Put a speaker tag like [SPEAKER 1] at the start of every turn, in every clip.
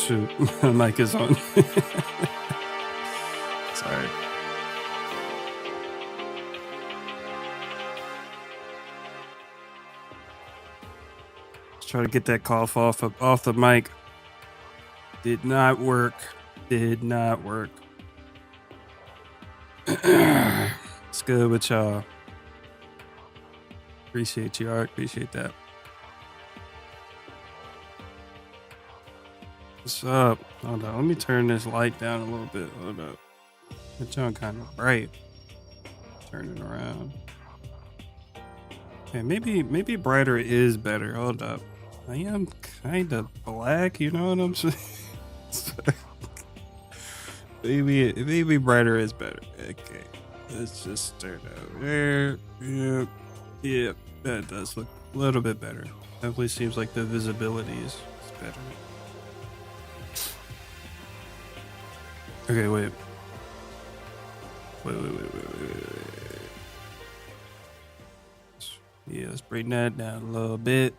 [SPEAKER 1] Shoot, my mic is on. Sorry. Let's try to get that cough off the mic. Did not work. Did not work. It's good with y'all. Appreciate you, Art. Appreciate that. What's up? Hold on. Let me turn this light down a little bit. Hold up. It's on kind of bright. Turn it around. Okay, maybe brighter is better. Hold up. I am kind of black. You know what I'm saying? maybe brighter is better. Okay. Let's just start out there. Yeah, that does look a little bit better. Definitely seems like the visibility is better. Okay, wait. Yeah, let's bring that down a little bit.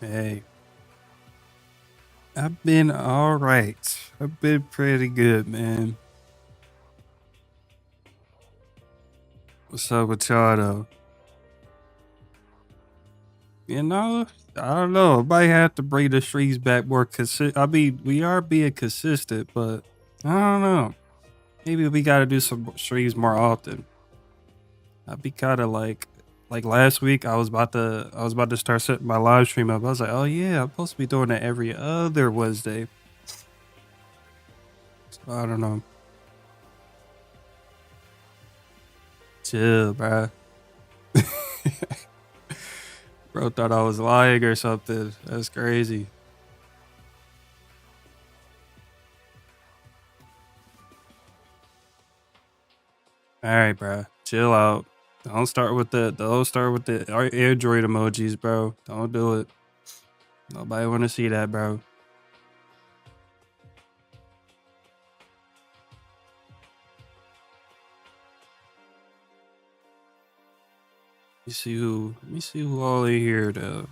[SPEAKER 1] Hey. I've been alright. I've been pretty good, man. What's up with y'all though? You know, I don't know. I might have to bring the streams back more consistent. I mean, we are being consistent, but I don't know. Maybe we gotta do some streams more often. I'd be kind of like last week. I was about to start setting my live stream up. I was like, oh yeah, I'm supposed to be doing that every other Wednesday. So I don't know. Chill, bruh. Bro thought I was lying or something. That's crazy. All right, bro. Chill out. Don't start with the Android emojis, bro. Don't do it. Nobody want to see that, bro. Let me see who all in here though.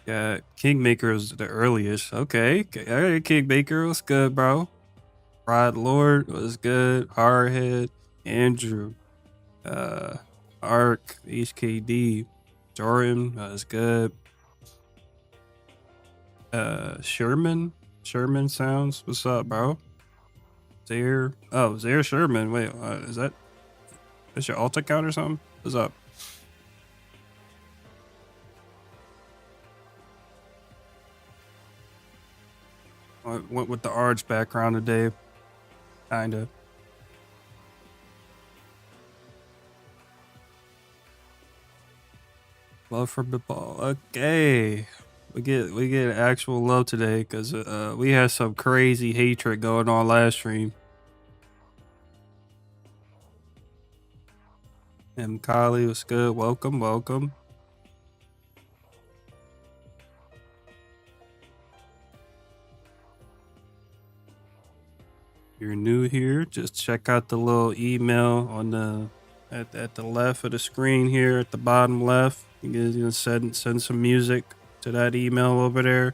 [SPEAKER 1] Got Kingmaker's the earliest. Okay. All right, Kingmaker, what's good, bro? Rod Lord was good. Hardhead, Andrew, Ark, HKD, Jordan was good. Sherman sounds. What's up, bro? Zaire. Oh, Zaire Sherman. Wait, that's your alt account or something? What's up? I went with the Arch background today. Kinda. Love for the ball. Okay. We get actual love today because we had some crazy hatred going on last stream. And Kylie was good. Welcome. You're new here, just check out the little email on the at the left of the screen here at the bottom left. You can send some music to that email over there.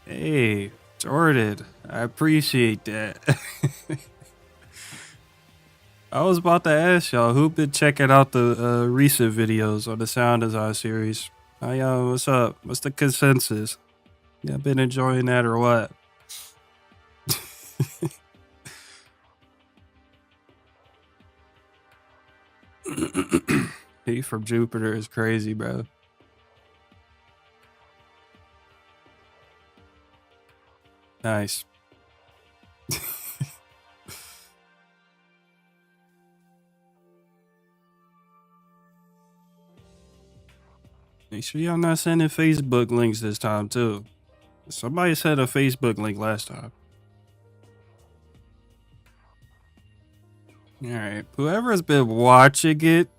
[SPEAKER 1] Hey, Jordan, I appreciate that. I was about to ask y'all who been checking out the recent videos on the sound design series. Hi, y'all, what's up? What's the consensus? Yeah, been enjoying that or what? He from Jupiter is crazy, bro. Nice. Make sure y'all not sending Facebook links this time too. Somebody sent a Facebook link last time. Alright, whoever's been watching it,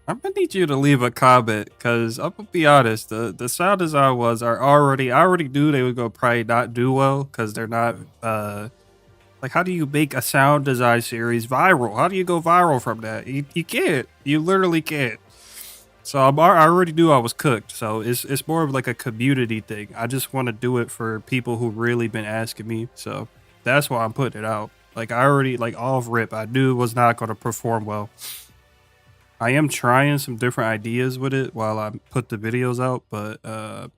[SPEAKER 1] I'm gonna need you to leave a comment because I'm gonna be honest, the sound design ones I already knew they would go probably not do well because they're not like how do you make a sound design series viral? How do you go viral from that? You can't. You literally can't. So I already knew I was cooked. So it's more of like a community thing. I just want to do it for people who really been asking me. So that's why I'm putting it out. Like I already like off rip, I knew it was not going to perform well. I am trying some different ideas with it while I put the videos out, but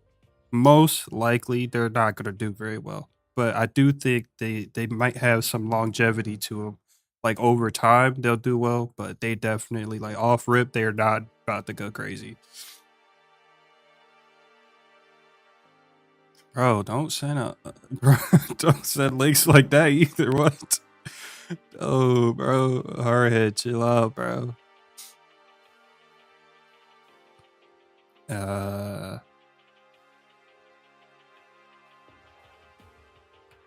[SPEAKER 1] most likely they're not going to do very well. But I do think they might have some longevity to them. Like over time, they'll do well, but they definitely like off rip, they're not about to go crazy. Bro, don't send bro, don't send links like that either. What? Oh, bro, hardhead, chill out, bro. Uh,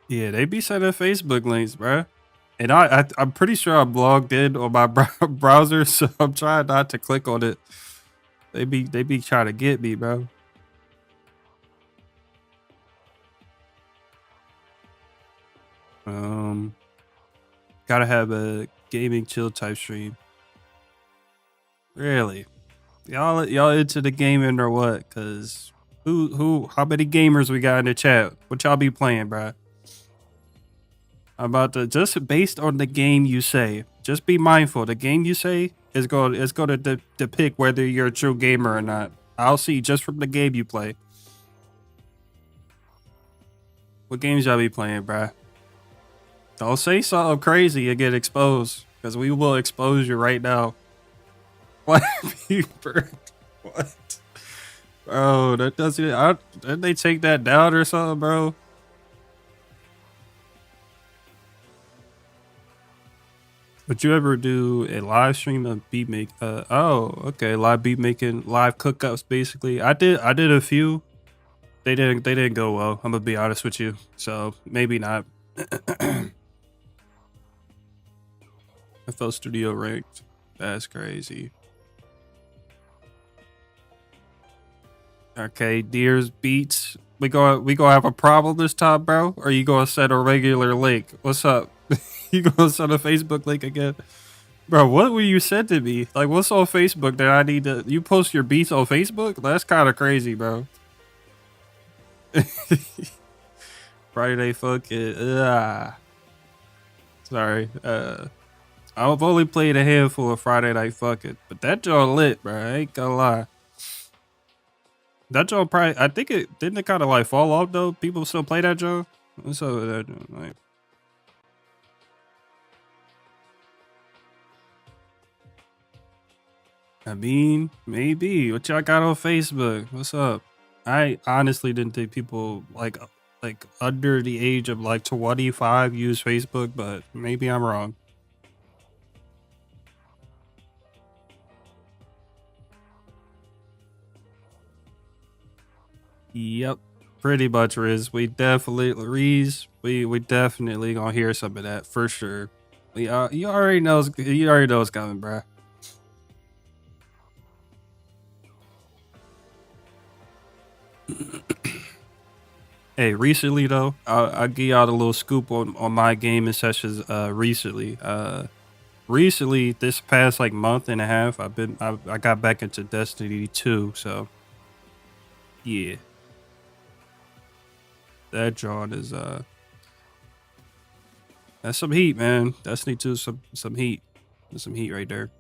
[SPEAKER 1] yeah, they be sending Facebook links, bro. And I'm pretty sure I'm logged in on my browser, so I'm trying not to click on it. They be trying to get me, bro. Um, Gotta have a gaming chill type stream. Really? Y'all into the gaming or what? Cause how many gamers we got in the chat? What y'all be playing, bro? I'm about to just based on the game you say. Just be mindful. The game you say is going to depict whether you're a true gamer or not. I'll see just from the game you play. What games y'all be playing, bruh? Don't say something crazy and get exposed, because we will expose you right now. What? What? Bro, that doesn't. Didn't they take that down or something, bro? Would you ever do a live stream of beat make? Oh, okay, live beat making, live cookups, basically. I did a few. They didn't go well. I'm gonna be honest with you. So maybe not. FL Studio ranked. That's crazy. Okay, Deers Beats. We gonna have a problem this time, bro? Or you gonna send a regular link? What's up? You gonna send a Facebook link again? Bro, what were you sending me? Like, what's on Facebook that I need to? You post your beats on Facebook? That's kind of crazy, bro. Friday fucking. Sorry. I've only played a handful of Friday Night Fucking, but that joint lit, bro. I ain't gonna lie. That joint probably, I think it didn't it kind of like fall off though. People still play that joint. What's up with that joint? Like, I mean, maybe. What y'all got on Facebook? What's up? I honestly didn't think people like under the age of like 25 use Facebook, but maybe I'm wrong. Yep, pretty much, Riz. We definitely, Riz. We definitely gonna hear some of that for sure. You already know it's coming, bruh. Hey, recently though, I'll give y'all a little scoop on my gaming sessions. Recently, this past like month and a half, I got back into Destiny 2. So yeah, that John is that's some heat, man. Destiny 2, some heat, there's some heat right there.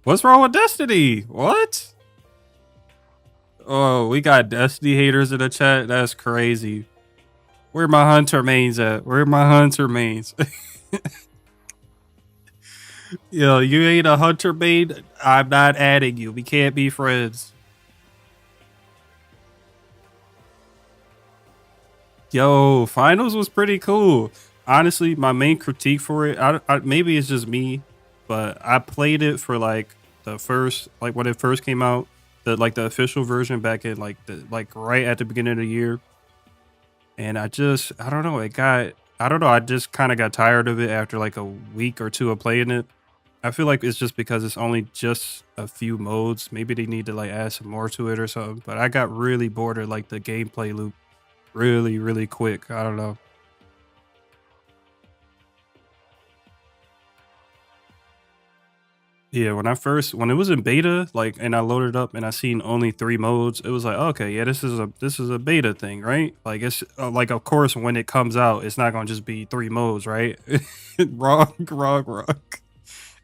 [SPEAKER 1] What's wrong with Destiny? What? Oh, we got Destiny haters in the chat. That's crazy. Where my hunter mains at? Where my hunter mains? Yo, you ain't a hunter main. I'm not adding you. We can't be friends. Yo, finals was pretty cool. Honestly, my main critique for it, maybe it's just me, but I played it for like the first, like when it first came out, the official version back in like right at the beginning of the year, and I don't know, I don't know, I just kind of got tired of it after like a week or two of playing it. I feel like it's just because it's only just a few modes. Maybe they need to like add some more to it or something. But I got really bored of like the gameplay loop really quick. I don't know. Yeah, when it was in beta, like, and I loaded up and I seen only 3 modes, it was like, okay, yeah, this is a beta thing, right? Like, it's like, of course, when it comes out, it's not gonna just be 3 modes, right? Wrong, wrong, wrong.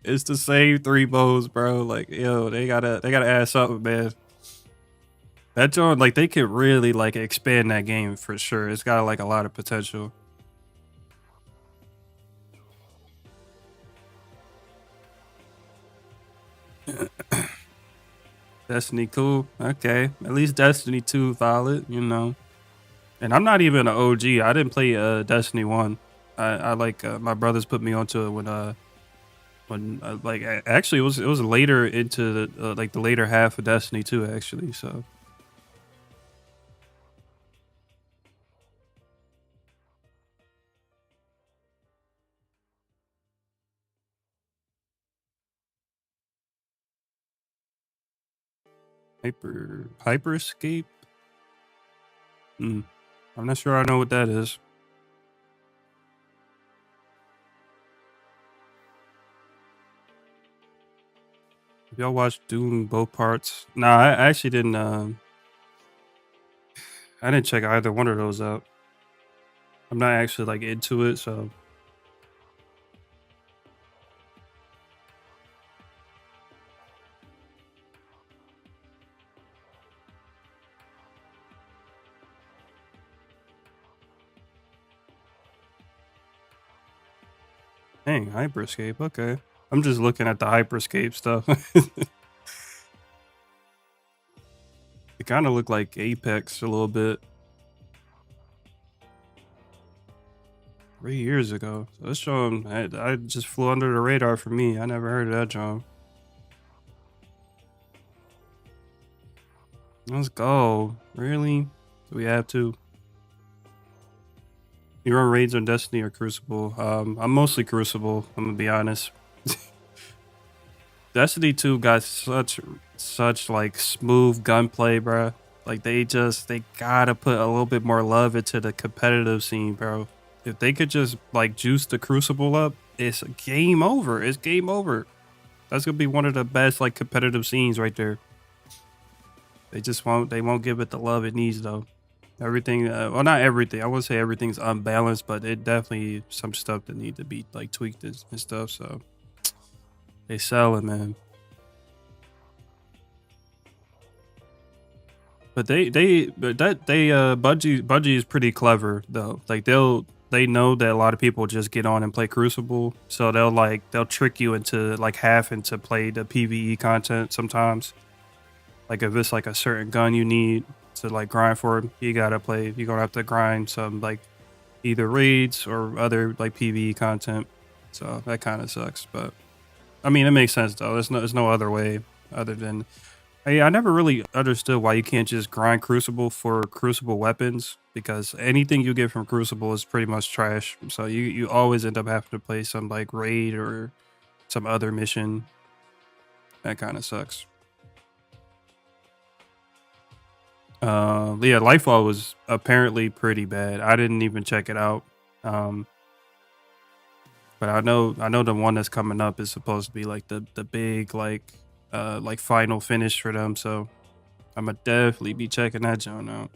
[SPEAKER 1] It's the same 3 modes, bro. Like, yo, they gotta add something, man. That joint, like, they could really like expand that game for sure. It's got like a lot of potential. Destiny, cool. Okay, at least Destiny 2 valid, you know. And I'm not even an OG. I didn't play Destiny 1. I like my brothers put me onto it when like actually it was later into the like the later half of Destiny 2 actually. So Hyper Escape. Hmm. I'm not sure I know what that is. If y'all watched Doom both parts, nah, I actually didn't. I didn't check either one of those out. I'm not actually like into it, so dang, Hyper Escape. Okay, I'm just looking at the Hyper Escape stuff. It kind of looked like Apex a little bit. 3 years ago. So this show, I just flew under the radar for me. I never heard of that job. Let's go. Really? Do we have to? You run raids on Destiny or Crucible? I'm mostly Crucible. I'm gonna be honest. Destiny 2 got such like smooth gunplay, bro. Like they gotta put a little bit more love into the competitive scene, bro. If they could just like juice the Crucible up, it's game over. It's game over. That's gonna be one of the best like competitive scenes right there. They won't give it the love it needs though. Everything, well, not everything. I wouldn't say everything's unbalanced, but it definitely some stuff that need to be like tweaked and stuff. So they sell it, man. But Bungie is pretty clever though. Like they know that a lot of people just get on and play Crucible, so they'll trick you into like having to play the PVE content sometimes. Like if it's like a certain gun you need to like grind for, you gotta play. You're gonna have to grind some like either raids or other like PVE content. So that kind of sucks, but I mean it makes sense though. There's no other way other than I never really understood why you can't just grind Crucible for Crucible weapons because anything you get from Crucible is pretty much trash. So you always end up having to play some like raid or some other mission. That kind of sucks. Yeah, Lightfall was apparently pretty bad. I didn't even check it out. Um, but I know the one that's coming up is supposed to be like the big like final finish for them. So I'm gonna definitely be checking that joint out.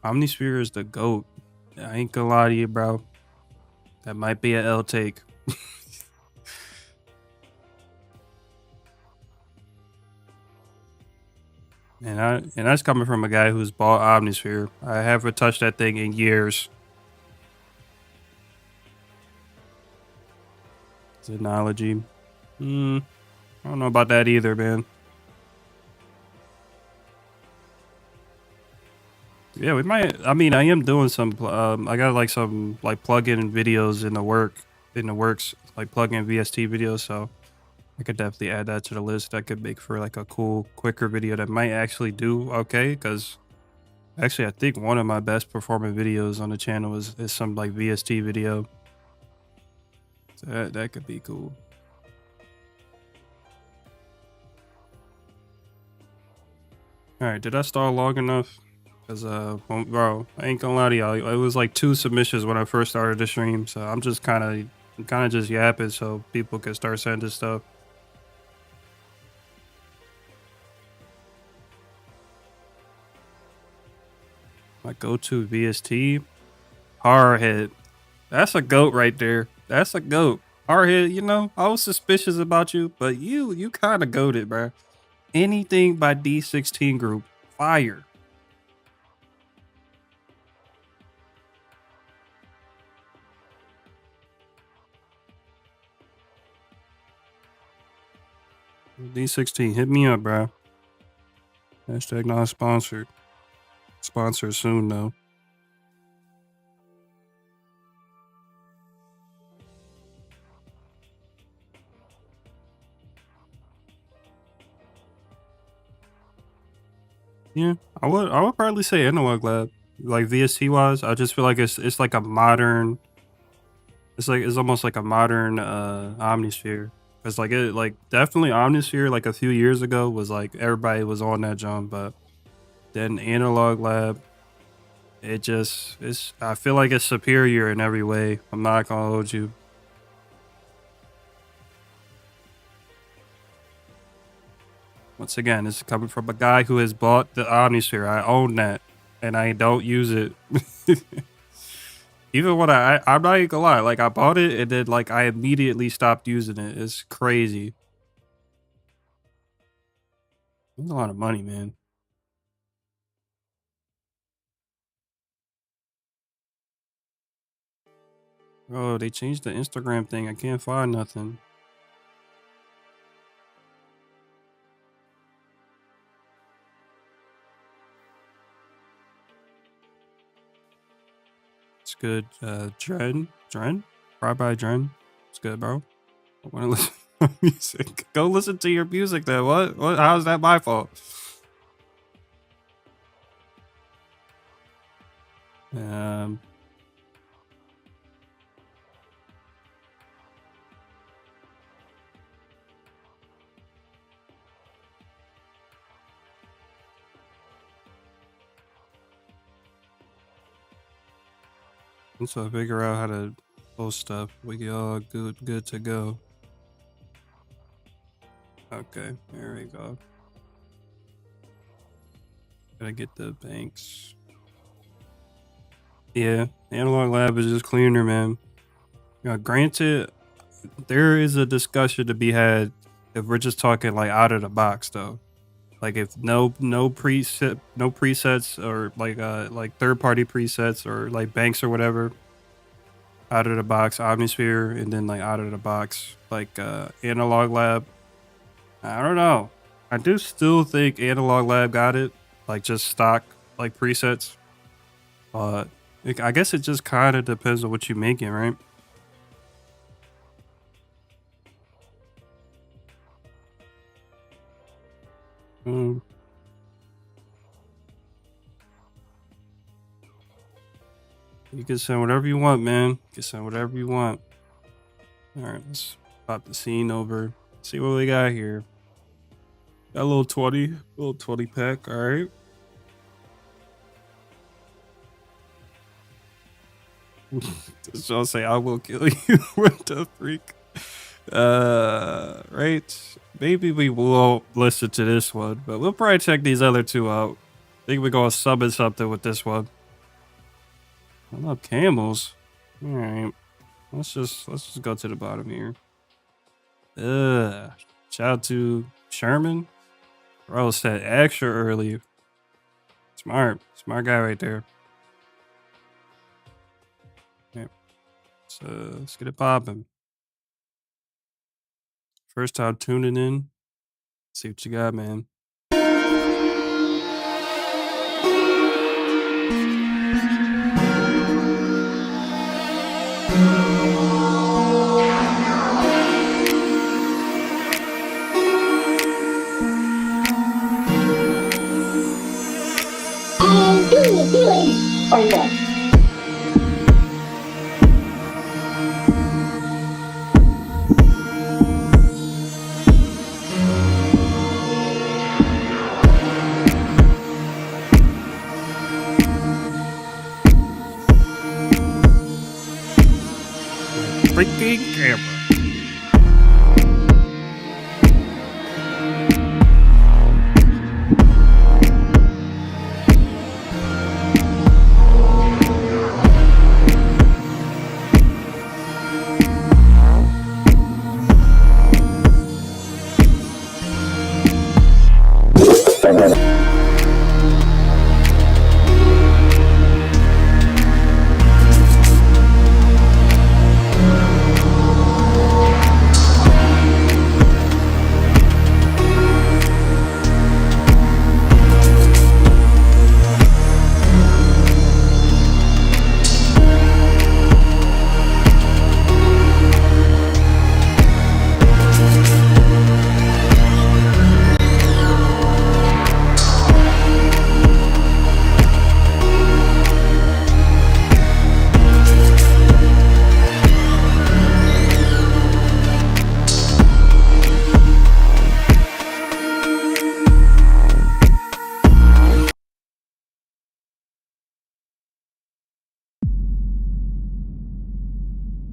[SPEAKER 1] Omnisphere is the goat. I ain't gonna lie to you, bro. That might be a L take. And that's coming from a guy who's bought Omnisphere. I haven't touched that thing in years. Xenology. I don't know about that either, man. Yeah, we might. I mean, I am doing some. I got like some like plug-in videos in the works, like plug-in VST videos. So I could definitely add that to the list. That could make for like a cool, quicker video that might actually do okay. Because actually, I think one of my best performing videos on the channel is some like VST video. So that could be cool. All right, did I stall long enough? Cause well, bro, I ain't gonna lie to y'all. It was like 2 submissions when I first started the stream, so I'm just kind of just yapping so people can start sending stuff. My go-to VST, Hardhead. That's a goat right there. That's a goat. Hardhead, you know, I was suspicious about you, but you kind of goated, bro. Anything by D16 group, fire. D16, hit me up, bro. Hashtag not sponsored. Sponsor soon, though. Yeah, I would probably say Analog Lab. Like VST wise, I just feel like it's like a modern. It's almost like a modern Omnisphere. It's like it like definitely Omnisphere like a few years ago was like everybody was on that jump, but then Analog Lab, it's I feel like it's superior in every way. I'm not gonna hold you. Once again, this is coming from a guy who has bought the Omnisphere. I own that, and I don't use it. Even when I'm not even gonna lie, like I bought it and then like I immediately stopped using it. It's crazy. It's a lot of money, man. Oh, they changed the Instagram thing. I can't find nothing. It's good. Dren? Rabbi Dren. It's good, bro. I want to listen to my music. Go listen to your music then. What? How's that my fault? Um, once I figure out how to post stuff, we get all good to go. Okay, there we go. Gotta get the banks. Yeah, Analog Lab is just cleaner, man. Granted, there is a discussion to be had if we're just talking like out of the box though. Like if no presets or like third party presets or like banks or whatever out of the box Omnisphere and then like out of the box like Analog Lab. I don't know. I do still think Analog Lab got it like just stock like presets, but I guess it just kind of depends on what you're making, right? Mm, you can send whatever you want, man. You can send whatever you want. All right, let's pop the scene over. See what we got here. Got a little 20 pack. All right. Just I'll say I will kill you with the freak. Right. Maybe we will listen to this one, but we'll probably check these other two out. I think we're gonna summon something with this one. I love camels. All right. Let's just go to the bottom here. Shout out to Sherman. Bro said extra early. Smart guy right there. Yeah. So let's get it popping. First time tuning in. See what you got, man.
[SPEAKER 2] Do you feeling or what?
[SPEAKER 1] Freaking camera.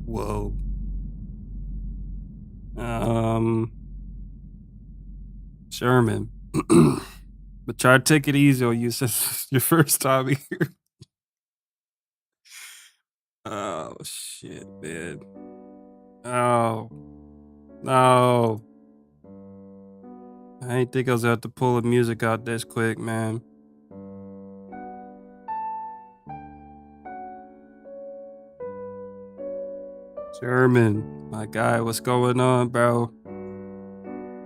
[SPEAKER 1] Whoa. Um, Sherman. But try to take it easy on you since it's your first time here. Oh shit, man. Oh no. I ain't think I was about to pull the music out this quick, man. Sherman, my guy, what's going on, bro?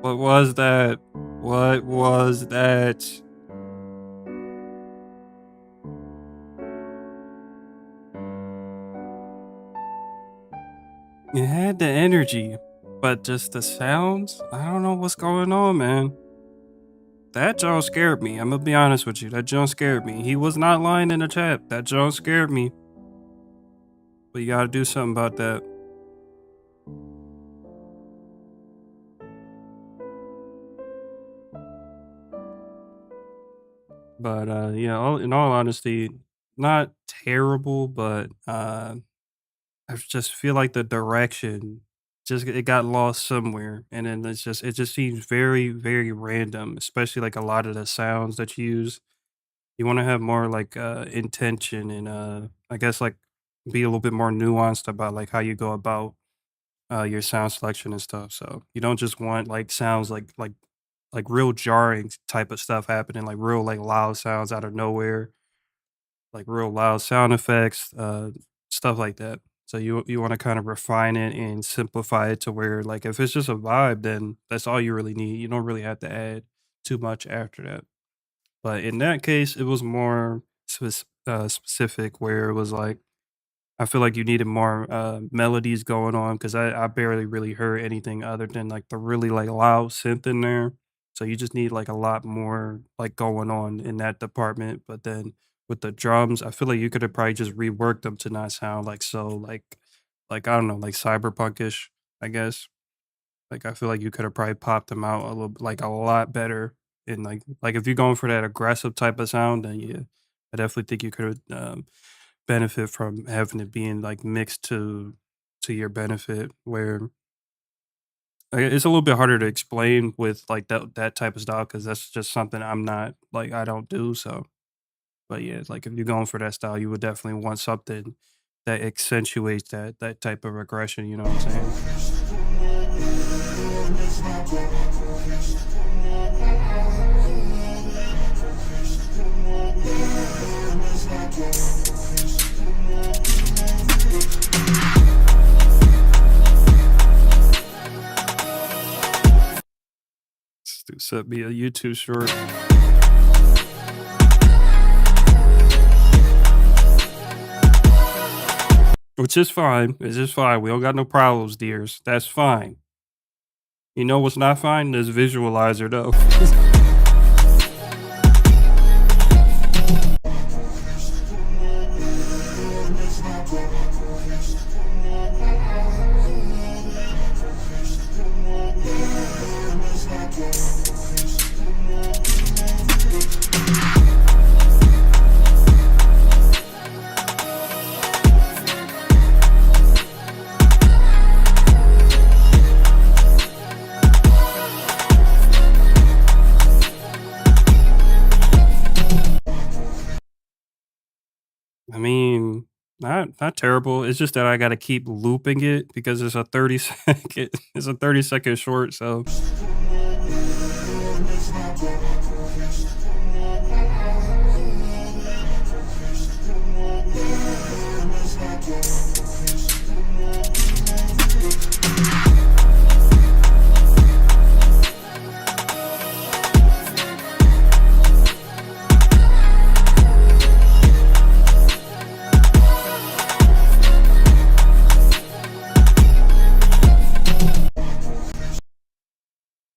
[SPEAKER 1] What was that? What was that? It had the energy, but just the sounds? I don't know what's going on, man. That Joe scared me. I'm gonna be honest with you. That Joe scared me. He was not lying in the chat. That Joe scared me. But you gotta do something about that. But yeah, in all honesty, not terrible, but I just feel like the direction just it got lost somewhere, and then it just seems very very random, especially like a lot of the sounds that you use. You want to have more like intention and I guess like be a little bit more nuanced about like how you go about your sound selection and stuff. So you don't just want like sounds like real jarring type of stuff happening, like real like loud sounds out of nowhere, like real loud sound effects, stuff like that. So you want to kind of refine it and simplify it to where like if it's just a vibe, then that's all you really need. You don't really have to add too much after that. But in that case, it was more specific where it was like I feel like you needed more melodies going on because I barely really heard anything other than like the really like loud synth in there. So you just need like a lot more like going on in that department. But then with the drums, I feel like you could have probably just reworked them to not sound like so like I don't know like cyberpunkish. I guess like I feel like you could have probably popped them out a little like a lot better. And like if you're going for that aggressive type of sound, then yeah, I definitely think you could benefit from having it being like mixed to your benefit where it's a little bit harder to explain with like that type of style because that's just something I'm not like I don't do so but yeah it's like if you're going for that style you would definitely want something that accentuates that type of aggression, you know what I'm saying? This dude sent me a YouTube short. Which is fine. It's just fine. We don't got no problems, dears. That's fine. You know what's not fine? This visualizer, though. I mean, not terrible. It's just that I gotta keep looping it because it's a 30-second it's a 30-second short, so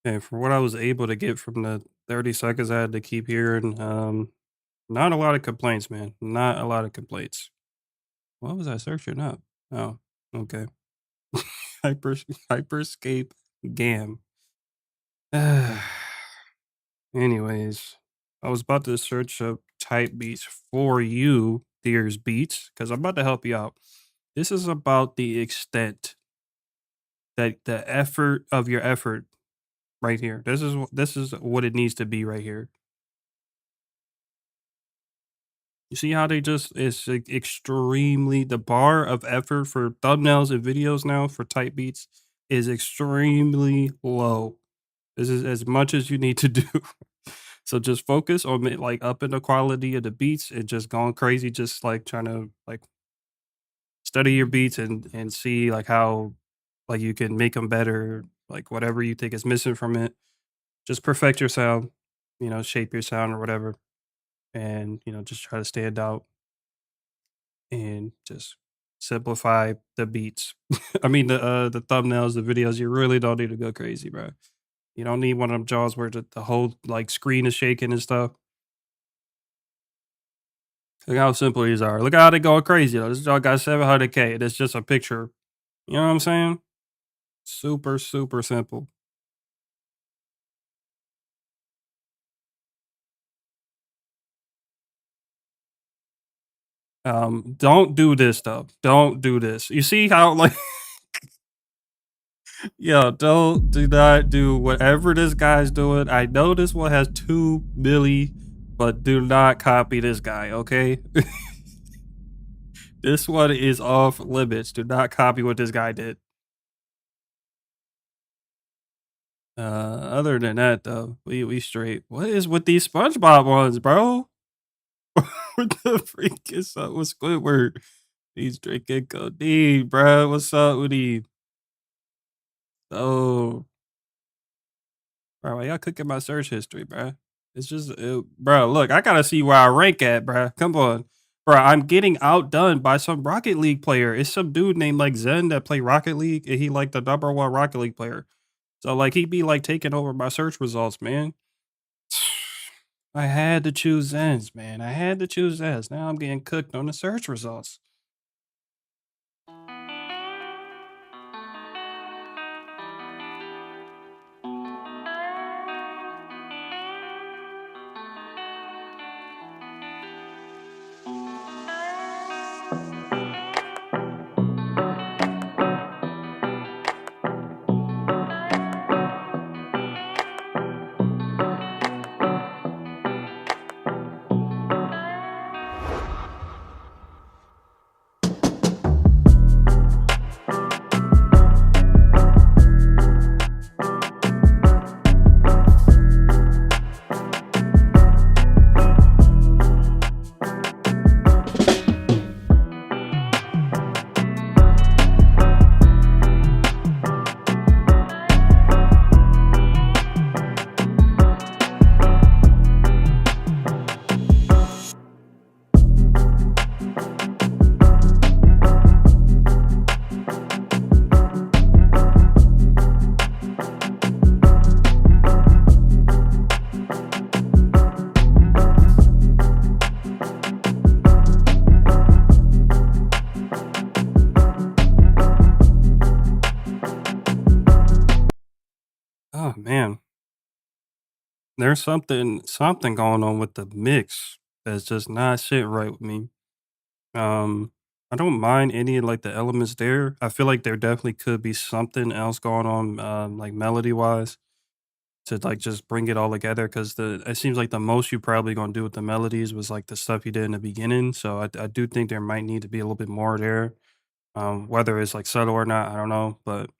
[SPEAKER 1] and for what I was able to get from the 30 seconds I had to keep hearing, not a lot of complaints, man. Not a lot of complaints. What was I searching up? Oh, okay. Hyper Hyperscape Gam. Anyways, I was about to search up type beats for you, dear's beats, because I'm about to help you out. This is about the extent that the effort of your effort right here. This is what it needs to be right here. You see how they just it's extremely the bar of effort for thumbnails and videos now for type beats is extremely low. This is as much as you need to do. So just focus on like upping the quality of the beats and just going crazy, just like trying to like study your beats and see like how like you can make them better, like whatever you think is missing from it. Just perfect your sound, shape your sound or whatever, and just try to stand out and just simplify the beats. I mean the thumbnails, the videos. You really don't need to go crazy, bro. You don't need one of them jaws where the whole like screen is shaking and stuff. Look how simple these are. Look how they going crazy though. This dog got 700K. And it's just a picture. You know what I'm saying? Super, super simple. Don't do this though. Don't do this. You see how like yo, do not do whatever this guy's doing. I know this one has 2 milli, but do not copy this guy, okay? This one is off limits. Do not copy what this guy did. Other than that though, we straight. What is with these SpongeBob ones, bro? What the freak is up with Squidward? He's drinking codeine, bro. What's up with he? Oh, bro, why y'all cooking my search history, bro? It's just, bro. Look, I gotta see where I rank at, bro. Come on, bro. I'm getting outdone by some Rocket League player. It's some dude named like Zen that play Rocket League, and he like the #1 Rocket League player. So like he be like taking over my search results, man. I had to choose Zens, man. I had to choose Zens. Now I'm getting cooked on the search results. Oh man, there's something going on with the mix that's just not sitting right with me. Um, I don't mind any of like the elements there. I feel like there definitely could be something else going on, like melody wise, to like just bring it all together. Because the it seems like the most you probably gonna do with the melodies was like the stuff you did in the beginning. So I do think there might need to be a little bit more there. Whether it's like subtle or not, I don't know. But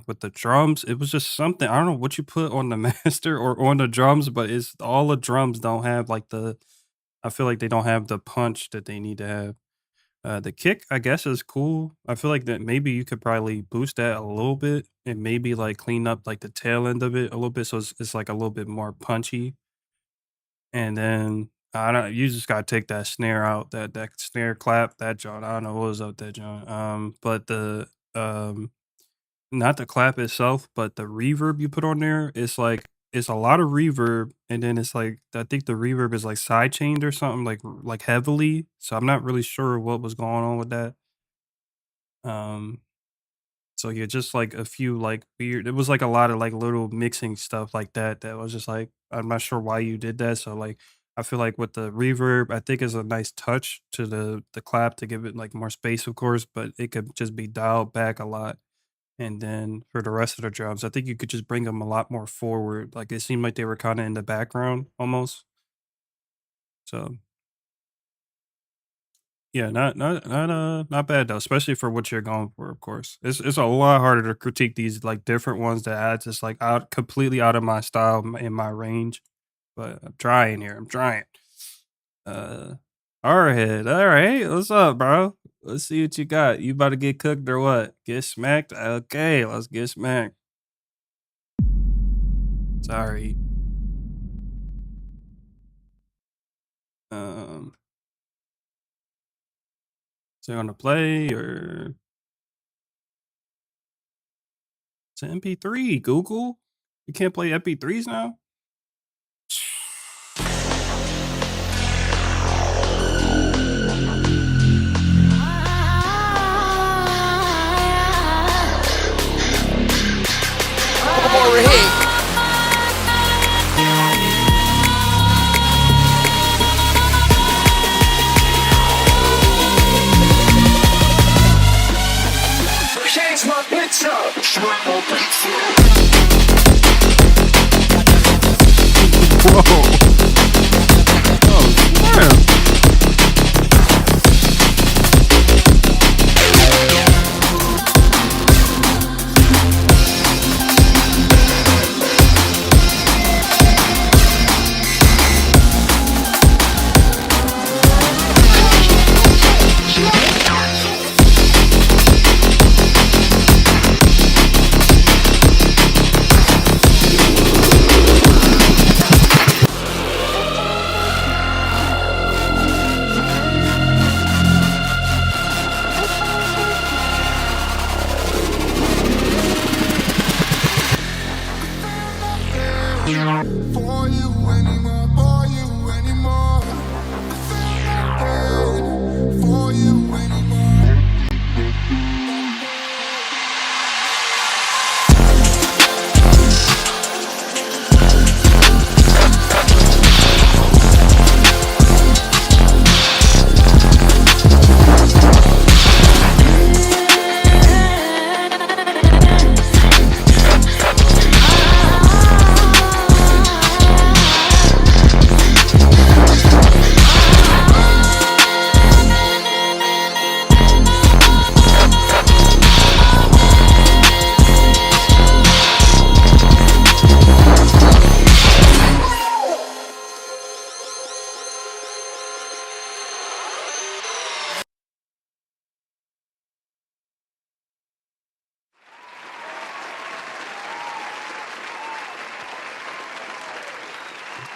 [SPEAKER 1] with the drums, it was just something. I don't know what you put on the master or on the drums, but it's all the drums don't have like the. I feel like they don't have the punch that they need to have. The kick, I guess, is cool. I feel like that maybe you could probably boost that a little bit and maybe like clean up like the tail end of it a little bit so it's like a little bit more punchy. And then I don't you just gotta take that snare out, that snare clap, that joint. I don't know what was up with that joint. But the not the clap itself, but the reverb you put on there, it's a lot of reverb, and then it's like I think the reverb is like side chained or something like heavily. So I'm not really sure what was going on with that. Um, so yeah, just like a few like weird. It was like a lot of like little mixing stuff like that. That was just like I'm not sure why you did that. So like I feel like with the reverb, I think is a nice touch to the clap to give it like more space, of course, but it could just be dialed back a lot. And then for the rest of the drums, I think you could just bring them a lot more forward. Like it seemed like they were kind of in the background almost. So yeah, not bad though, especially for what you're going for, of course. It's a lot harder to critique these like different ones that I just like out completely out of my style in my range. But I'm trying here. I'm trying. Uh Arrowhead. All right. What's up, bro? Let's see what you got. You about to get cooked or what? Get smacked? Okay, let's get smacked. Sorry. Um is it gonna play or it's an MP3, Google? You can't play MP3s now?
[SPEAKER 3] Change my picture.
[SPEAKER 1] Whoa. Oh, snap.
[SPEAKER 3] For you anymore, for you anymore. For you anymore.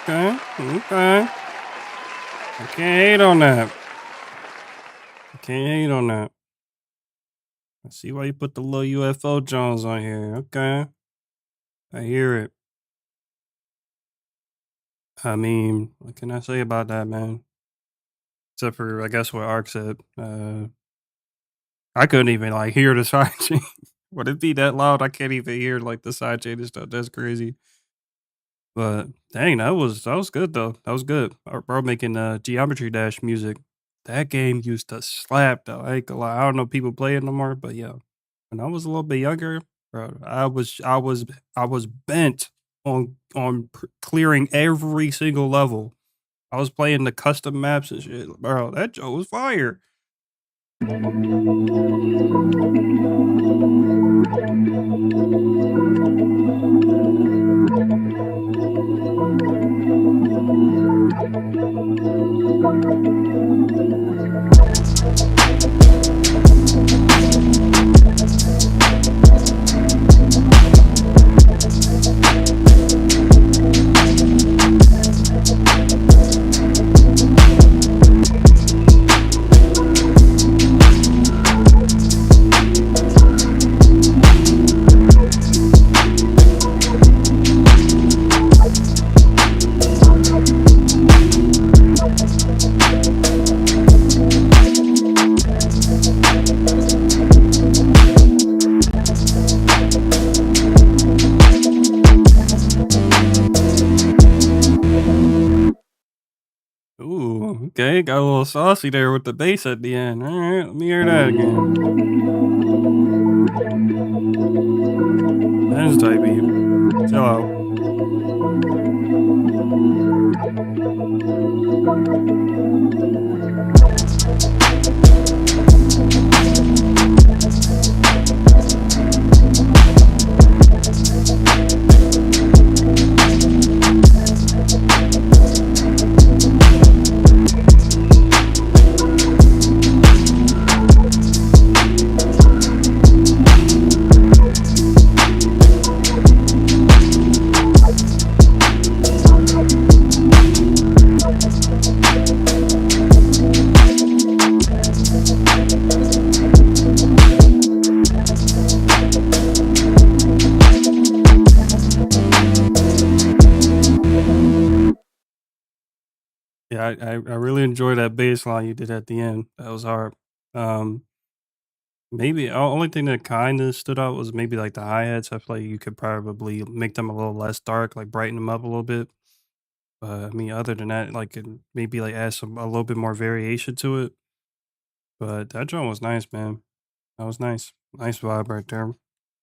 [SPEAKER 1] Okay, okay. I can't hate on that. I can't hate on that. I see why you put the little UFO Jones on here. Okay. I hear it. I mean, what can I say about that, man? Except for, I guess, what Ark said. I couldn't even, like, hear the side chain. Would it be that loud? I can't even hear, like, the side chain and stuff. That's crazy. But, dang, that was good, though. That was good. Our bro making, Geometry Dash music. That game used to slap, though. I ain't gonna lie. I don't know if people play it no more, but yeah. When I was a little bit younger, bro, I was bent on clearing every single level. I was playing the custom maps and shit, bro. That joke was fire. it got a little saucy there with the bass at the end. All right, let me hear that again. That's type beat. Chill out. Yeah, I really enjoy that bass line you did at the end. That was hard. Um, maybe only thing that kind of stood out was maybe like the hi hats. I feel like you could probably make them a little less dark, like brighten them up a little bit. But I mean, other than that, like and maybe like add some a little bit more variation to it. But that joint was nice, man. That was nice. Nice vibe right there.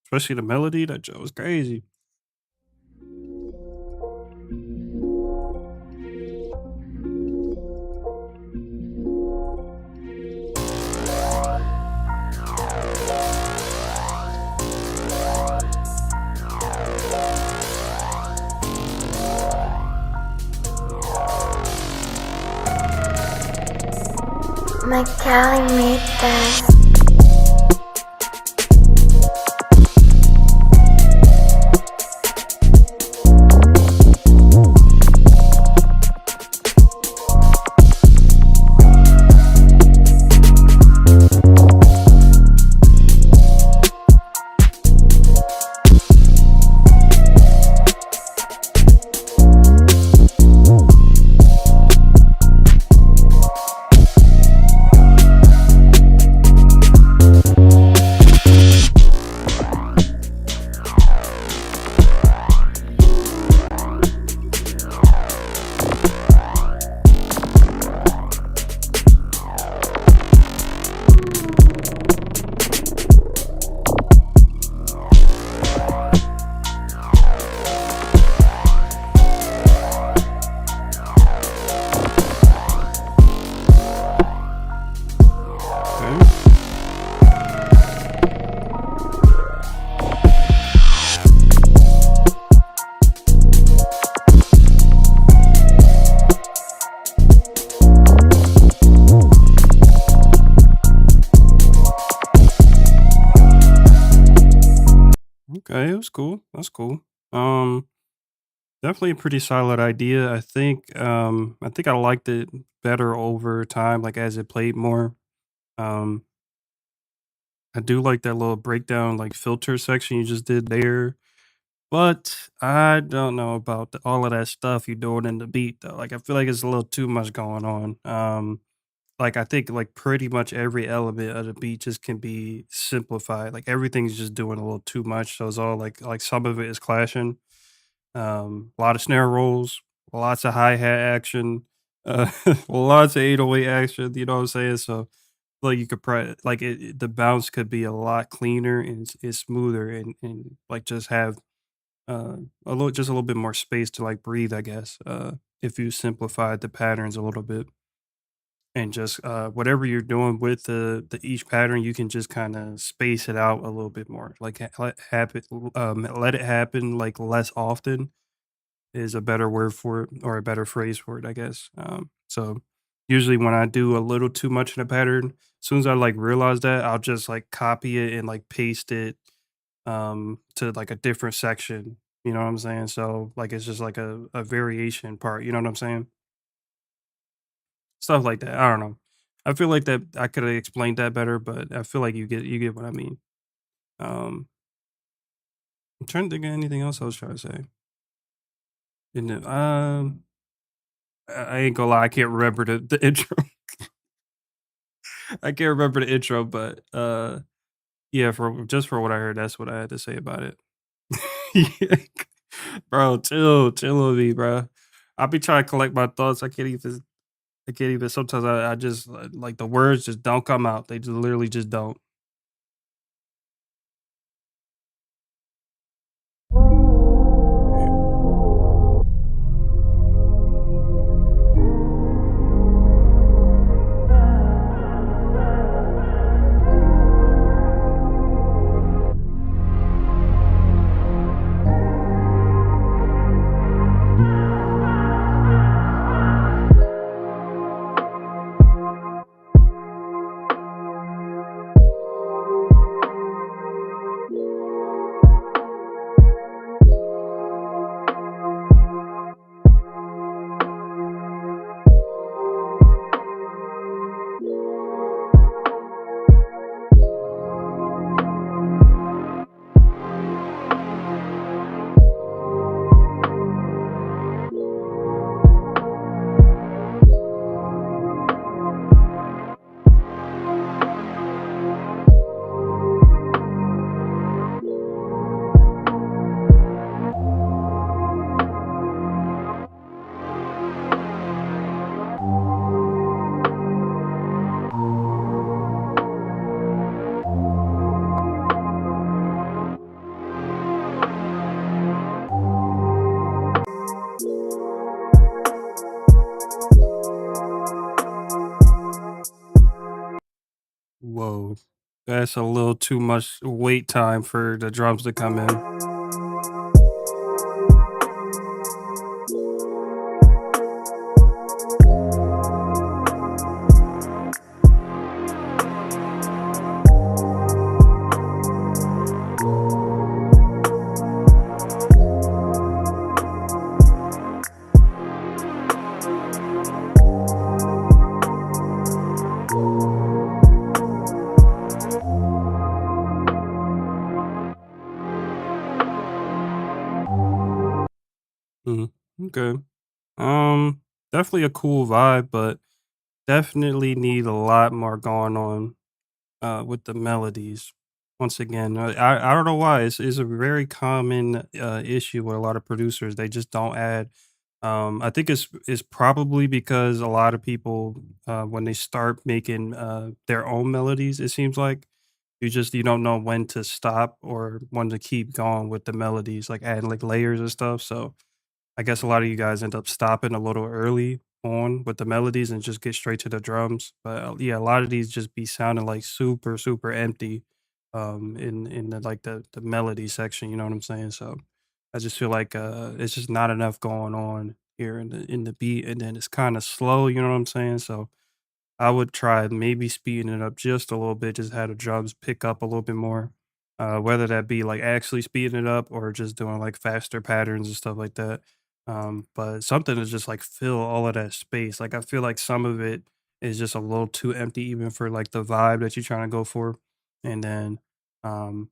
[SPEAKER 1] Especially the melody. That joint was crazy.
[SPEAKER 4] My Cali made this.
[SPEAKER 1] Okay. Okay, it was cool. That's cool. Definitely a pretty solid idea. I think I liked it better over time, like as it played more. Um, I do like that little breakdown, like filter section you just did there. But I don't know about all of that stuff you doing in the beat though. Like I feel like it's a little too much going on. Like I think like pretty much every element of the beat just can be simplified. Like everything's just doing a little too much. So it's all like some of it is clashing. A lot of snare rolls, lots of hi hat action, lots of 808 action. You know what I'm saying? So like you could like the bounce could be a lot cleaner and it's smoother and like just have just a little bit more space to like breathe. I guess if you simplified the patterns a little bit and just whatever you're doing with the each pattern, you can just kind of space it out a little bit more. Like let it happen like less often is a better word for it or a better phrase for it, I guess. So usually when I do a little too much in a pattern, as soon as I like realize that, I'll just like copy it and like paste it to like a different section. You know what I'm saying? So like it's just like a variation part. You know what I'm saying? Stuff like that. I don't know. I feel like that I could have explained that better, but I feel like you get what I mean. Um, I'm trying to think of anything else I was trying to say. And I ain't gonna lie, I can't remember the intro. I can't remember the intro, but yeah, for just for what I heard, that's what I had to say about it. Yeah. Bro, chill with me, bro. I'll be trying to collect my thoughts. I can't even. I can't even. Sometimes I just like the words just don't come out. They just literally just don't. Right. Whoa, that's a little too much wait time for the drums to come in. Mhm. Okay. Definitely a cool vibe, but definitely need a lot more going on with the melodies. Once again, I don't know why it's a very common issue with a lot of producers. They just don't add. I think it's probably because a lot of people when they start making their own melodies, it seems like you don't know when to stop or when to keep going with the melodies, like adding like layers and stuff. So I guess a lot of you guys end up stopping a little early on with the melodies and just get straight to the drums. But yeah, a lot of these just be sounding like super, super empty in the melody section, you know what I'm saying? So I just feel like it's just not enough going on here in the beat, and then it's kind of slow, you know what I'm saying? So I would try maybe speeding it up just a little bit, just have the drums pick up a little bit more. Whether that be like actually speeding it up or just doing like faster patterns and stuff like that. But something to just like fill all of that space. Like I feel like some of it is just a little too empty, even for like the vibe that you're trying to go for. And then um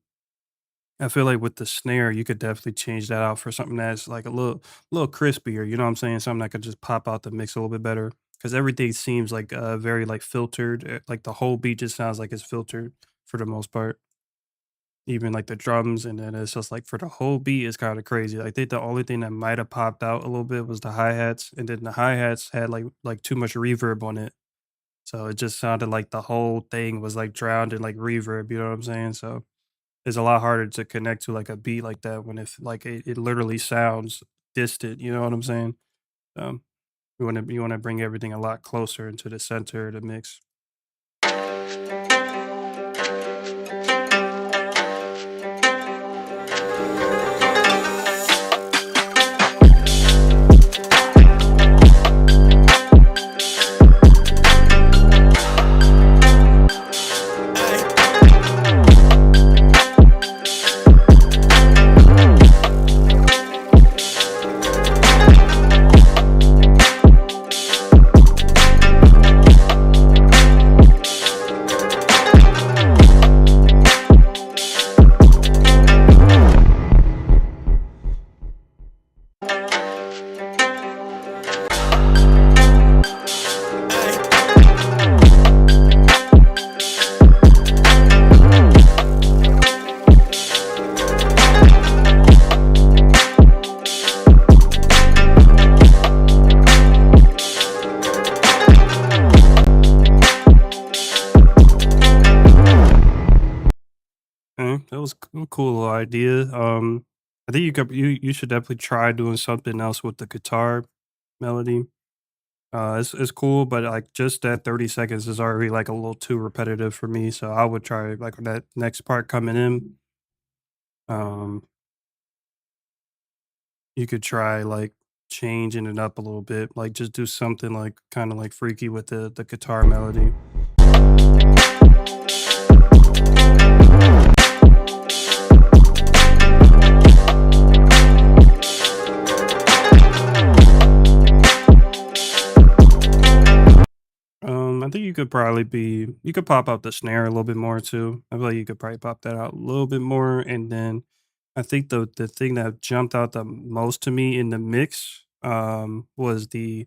[SPEAKER 1] I feel like with the snare, you could definitely change that out for something that's like a little crispier, you know what I'm saying? Something that could just pop out the mix a little bit better. Because everything seems like very like filtered. Like the whole beat just sounds like it's filtered for the most part. Even like the drums, and then it's just like for the whole beat is kind of crazy. I think the only thing that might have popped out a little bit was the hi-hats, and then the hi-hats had like too much reverb on it. So it just sounded like the whole thing was like drowned in like reverb, you know what I'm saying? So it's a lot harder to connect to like a beat like that when if like it literally sounds distant, you know what I'm saying? Um, you wanna bring everything a lot closer into the center of the mix. that was a cool little idea. I think you should definitely try doing something else with the guitar melody. It's cool, but like just that 30 seconds is already like a little too repetitive for me. So I would try like that next part coming in. Um, you could try like changing it up a little bit, like just do something like kind of like freaky with the guitar melody. I think you could pop out the snare a little bit more too. I feel like you could probably pop that out a little bit more, and then I think the thing that jumped out the most to me in the mix was the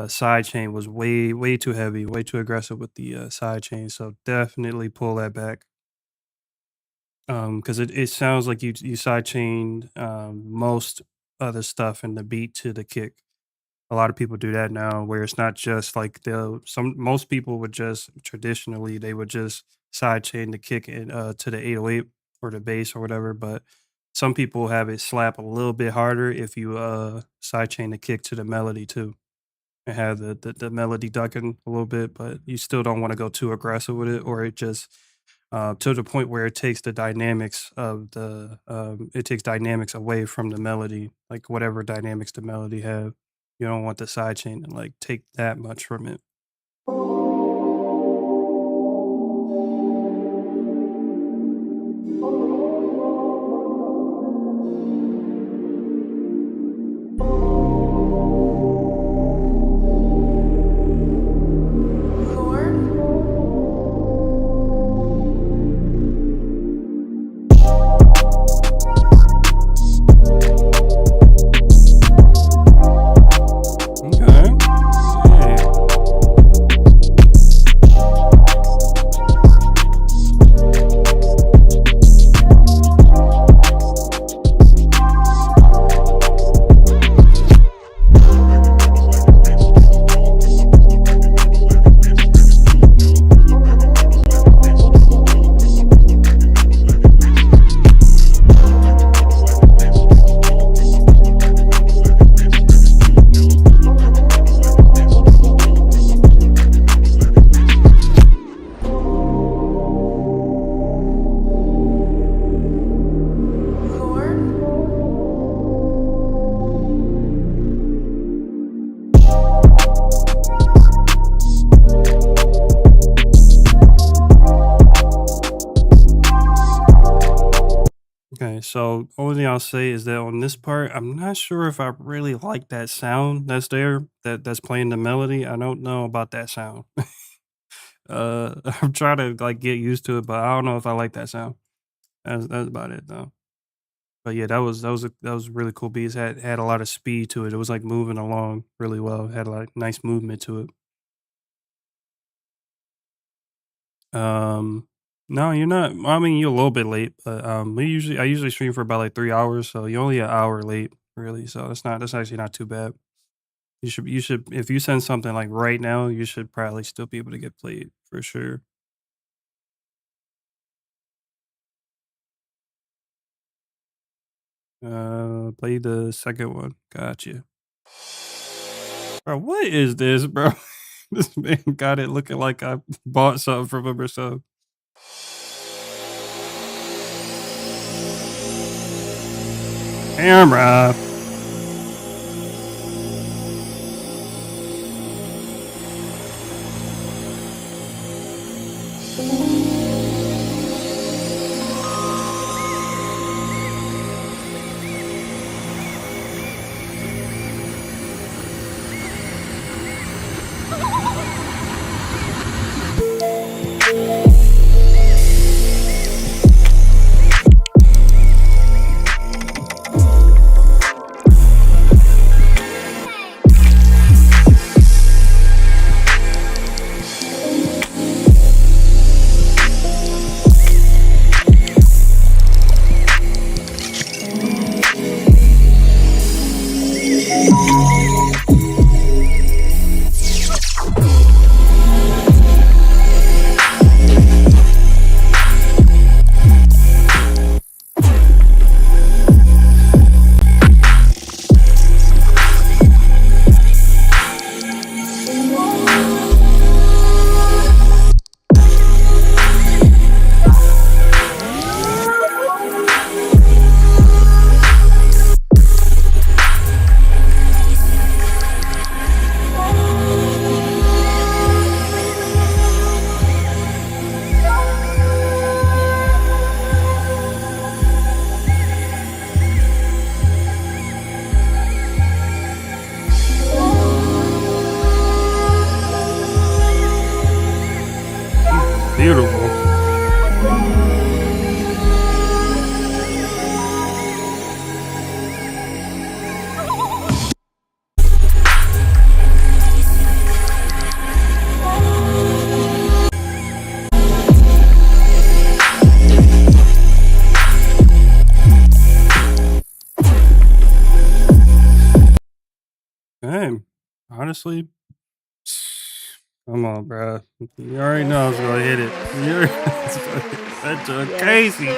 [SPEAKER 1] side chain was way too heavy, way too aggressive with the side chain. So definitely pull that back. Because it sounds like you side chained most other stuff in the beat to the kick. A lot of people do that now, where it's not just like most people would just traditionally they would just side chain the kick to the 808 or the bass or whatever, but some people have it slap a little bit harder if you side chain the kick to the melody too and have the melody ducking a little bit, but you still don't want to go too aggressive with it, or it just to the point where it takes the dynamics of it takes dynamics away from the melody, like whatever dynamics the melody have. You don't want the side chain to like take that much from it. Okay. Yeah. Okay, so only thing I'll say is that on this part, I'm not sure if I really like that sound that's there, that's playing the melody. I don't know about that sound. I'm trying to like get used to it, but I don't know if I like that sound. That's about it though. But yeah, that was really cool beats. Had a lot of speed to it. It was like moving along really well. Had like nice movement to it. No, you're not. I mean, you're a little bit late, but I usually stream for about like 3 hours, so you're only an hour late, really. So that's actually not too bad. You should if you send something like right now, you should probably still be able to get played for sure. Play the second one. Gotcha. Bro, what is this, bro? This man got it looking like I bought something from him or something. Camera. beautiful. Damn. Honestly, come on, bro. You already know I was gonna hit it. You already know I was gonna hit it. That's crazy.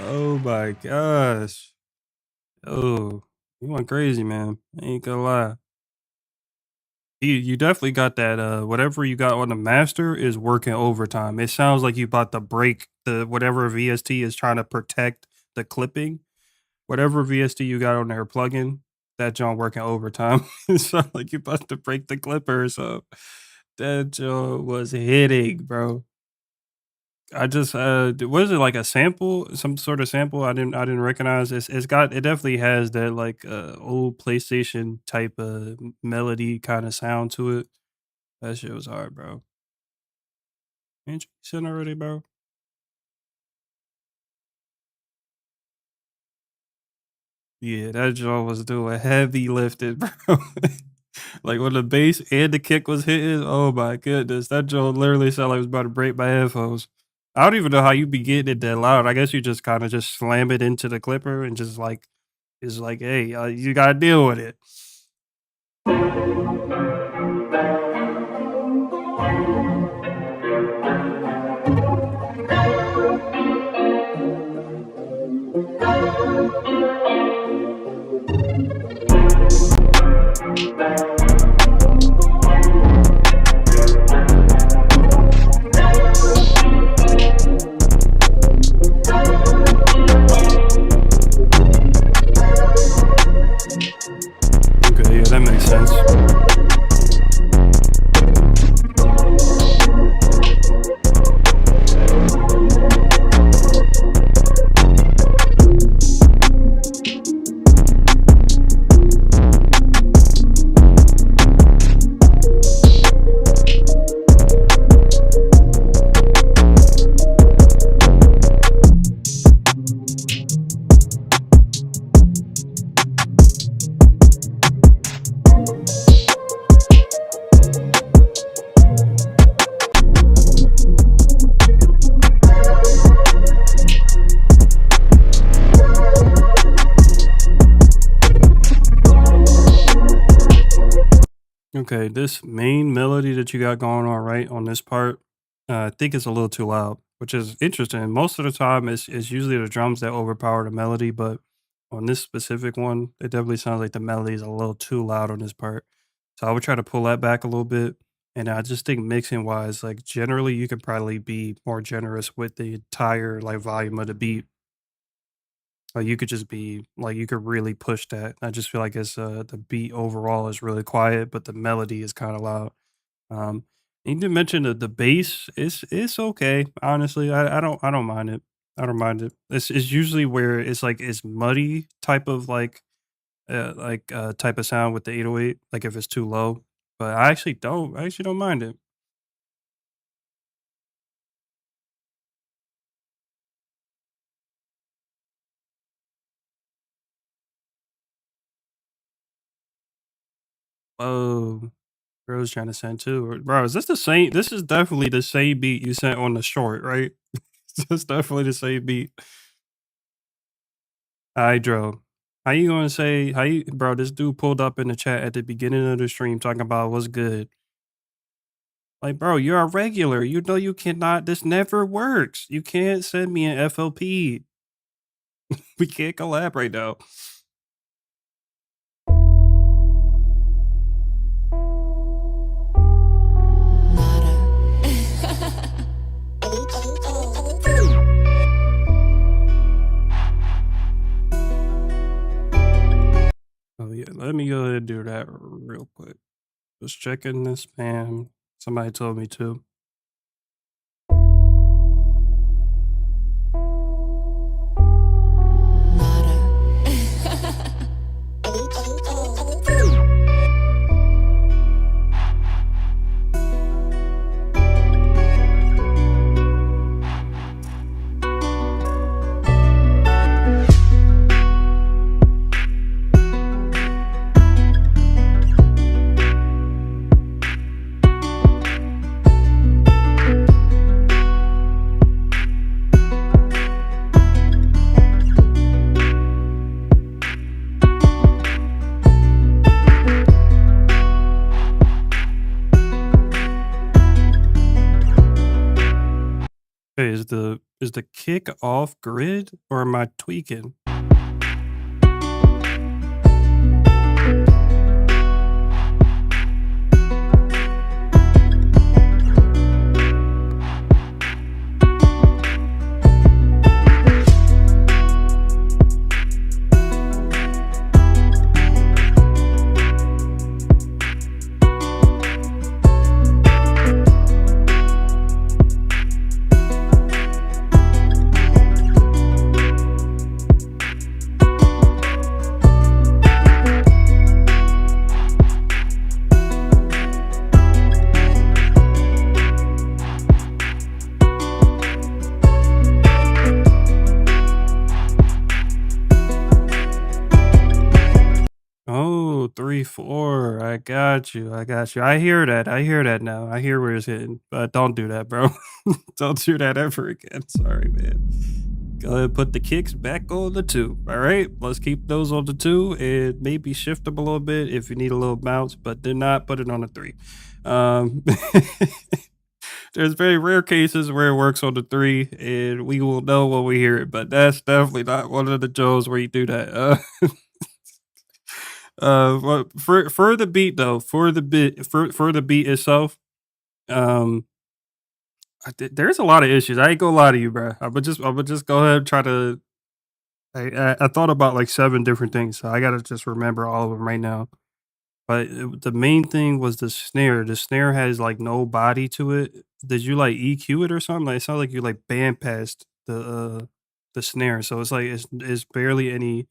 [SPEAKER 1] Oh my gosh. Oh, you went crazy, man. I ain't gonna lie. You definitely got that. Whatever you got on the master is working overtime. It sounds like you about to break the whatever VST is trying to protect the clipping. Whatever VST you got on there plugin, that John working overtime. It sounds like you about to break the clipper. So that John was hitting, bro. I just was it like a sample, some sort of sample I didn't recognize. It definitely has that like old PlayStation type of melody kind of sound to it. That shit was hard, bro. Ain't you sitting already, bro? Yeah, that joint was doing heavy lifting, bro. Like when the bass and the kick was hitting, oh my goodness, that joint literally sounded like it was about to break my headphones. I don't even know how you be getting it that loud. I guess you just kind of just slam it into the clipper and just like it's like, hey, you gotta deal with it. Okay, yeah, that makes sense. Okay, this main melody that you got going on right on this part, I think it's a little too loud, which is interesting. Most of the time, it's usually the drums that overpower the melody, but on this specific one, it definitely sounds like the melody is a little too loud on this part. So I would try to pull that back a little bit. And I just think mixing wise, like generally, you could probably be more generous with the entire like volume of the beat. Like you could just be like you could really push that. I just feel like it's the beat overall is really quiet, but the melody is kind of loud. Um, you did mention the bass. It's okay. Honestly, I don't mind it. I don't mind it. It's usually where it's like it's muddy type of type of sound with the 808. Like if it's too low, but I actually don't mind it. Oh, Bro's trying to send too. Bro, is this the same? This is definitely the same beat you sent on the short, right? It's definitely the same beat. Hydro. How you gonna say how you bro, this dude pulled up in the chat at the beginning of the stream talking about what's good. Like, bro, you're a regular. You know you cannot this never works. You can't send me an FLP. We can't collab right now. Oh yeah, let me go ahead and do that real quick. Just checking the spam. Somebody told me to. Hey, is the kick off grid or am I tweaking? Oh, 3, 4. I got you. I got you. I hear that. I hear that now. I hear where it's hitting. But don't do that, bro. Don't do that ever again. Sorry, man. Go ahead and put the kicks back on the 2. All right. Let's keep those on the 2 and maybe shift them a little bit if you need a little bounce, but do not put it on the 3. Um, there's very rare cases where it works on the 3 and we will know when we hear it, but that's definitely not one of the Joes where you do that. But for the beat though, for the beat itself, um, there's a lot of issues. I ain't gonna lie to you, bro. I would just go ahead and try to. I thought about like 7 different things, so I gotta just remember all of them right now. But the main thing was the snare. The snare has like no body to it. Did you like EQ it or something? Like it sounds like you like bandpassed the snare, so it's like it's barely any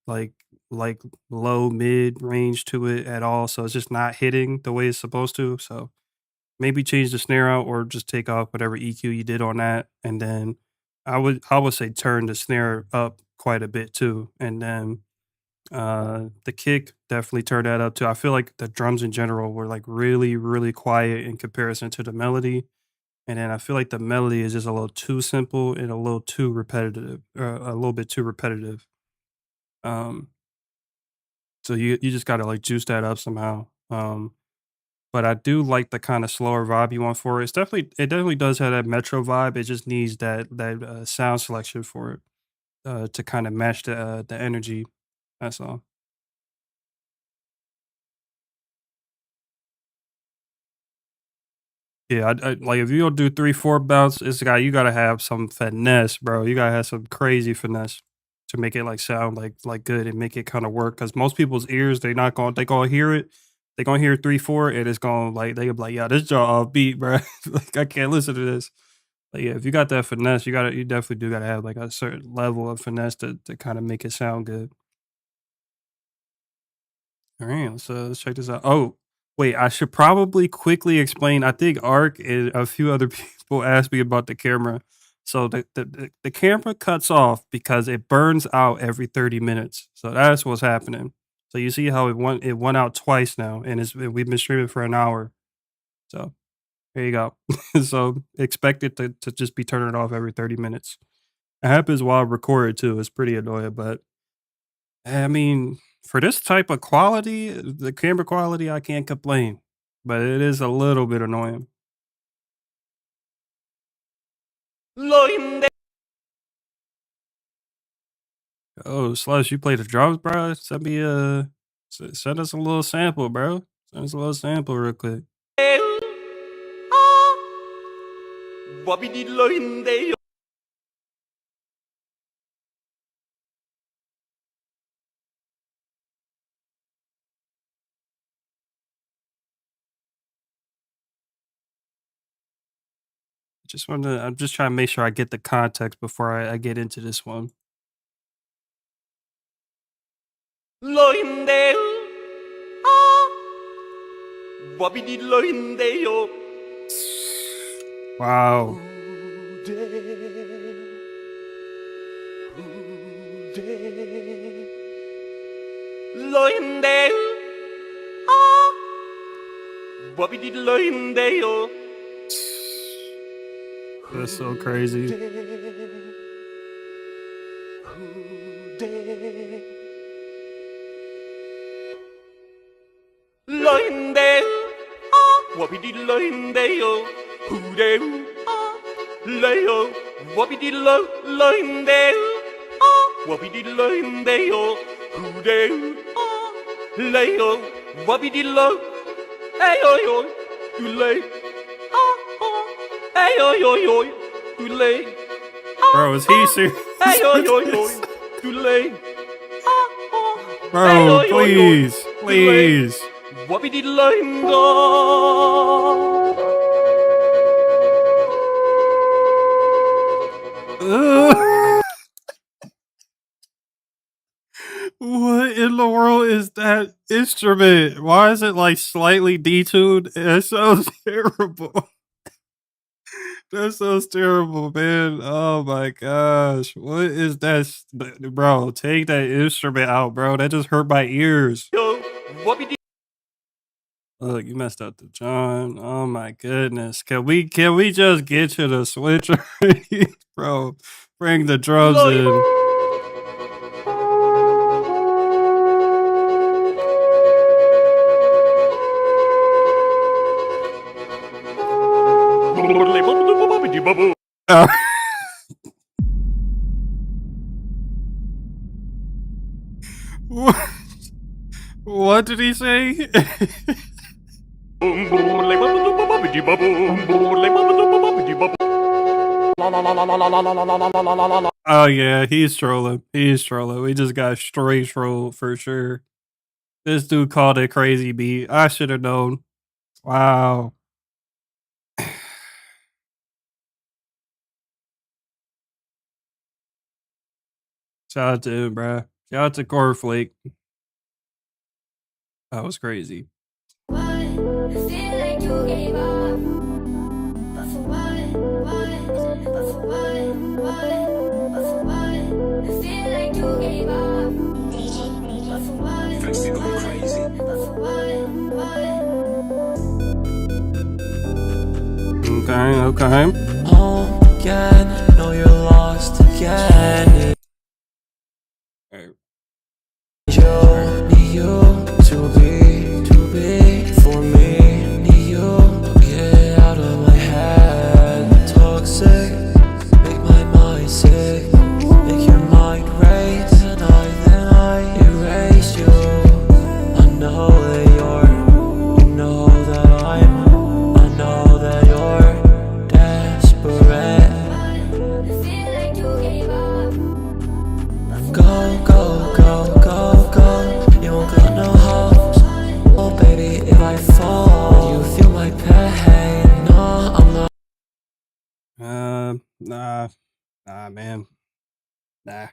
[SPEAKER 1] like like low mid range to it at all, so it's just not hitting the way it's supposed to. So maybe change the snare out or just take off whatever EQ you did on that, and then I would say turn the snare up quite a bit too, and then the kick definitely turn that up too. I feel like the drums in general were like really really quiet in comparison to the melody, and then I feel like the melody is just a little too simple and a little too repetitive, a little bit too repetitive. Um, So you just gotta, like, juice that up somehow, but I do like the kinda slower vibe you want for it. It definitely does have that metro vibe, it just needs that sound selection for it, to kinda match the energy, that's all. Yeah, I like, if you don't do 3, 4 bounce, you gotta have some finesse, bro. You gotta have some crazy finesse to make it, like, sound like good and make it kinda work. Because most people's ears, they gonna hear it. They gonna hear 3, 4, and it's gonna, like they gonna be like, "Yeah, this jaw off beat, bro. Like, I can't listen to this." But, yeah, if you got that finesse, you definitely do gotta have, like, a certain level of finesse to kinda make it sound good. All right, let's check this out. Oh, wait, I should probably quickly explain. I think Ark and a few other people asked me about the camera. So the camera cuts off because it burns out every 30 minutes. So that's what's happening. So you see how it went out twice now, and we've been streaming for an hour. So there you go. So expect it to just be turning it off every 30 minutes. It happens while I record it too. It's pretty annoying, but I mean, for this type of quality, the camera quality, I can't complain, but it is a little bit annoying. Oh, Slush, you play the drums, bro? Send us a little sample, bro. Send us a little sample real quick. I'm just trying to make sure I get the context before I get into this one. Wow. That's so crazy.
[SPEAKER 5] Leo, whoopity lo, loindale. Whoopity loindale, who dale. Leo, whoopity lo, hey oi oi, too late. Hey oi oi oi, too late.
[SPEAKER 1] Bro, is he serious?
[SPEAKER 5] Hey oi oi oi, too late.
[SPEAKER 1] Bro, please, please.
[SPEAKER 5] Whoopity loingo.
[SPEAKER 1] What in the world is that instrument? Why is it like slightly detuned? It sounds terrible. That sounds terrible, man. Oh my gosh. What is that? Bro, take that instrument out, bro. That just hurt my ears. Look, you messed up the John. Oh my goodness. Can we just get to the switcher? Bro, bring the drums in. Uh, what, what did he say? Oh yeah, he's trolling. He's trolling. We just got straight troll for sure. This dude called it crazy beat. I should have known. Wow. Shout out to him, bruh. Shout out to Cornflake. That was crazy. Okay.
[SPEAKER 6] Home again, know you're lost again.
[SPEAKER 1] Alright.
[SPEAKER 6] Need you to be for me. Need you, get out of my head. Toxic, make my mind sick. Make your mind race, and I erase you. I know that you know that I know that you're desperate. Go, go, go, go, go. You won't got no hopes. Oh baby, if I fall, you feel my pain. No, I'm not.
[SPEAKER 1] Nah, man. Nah.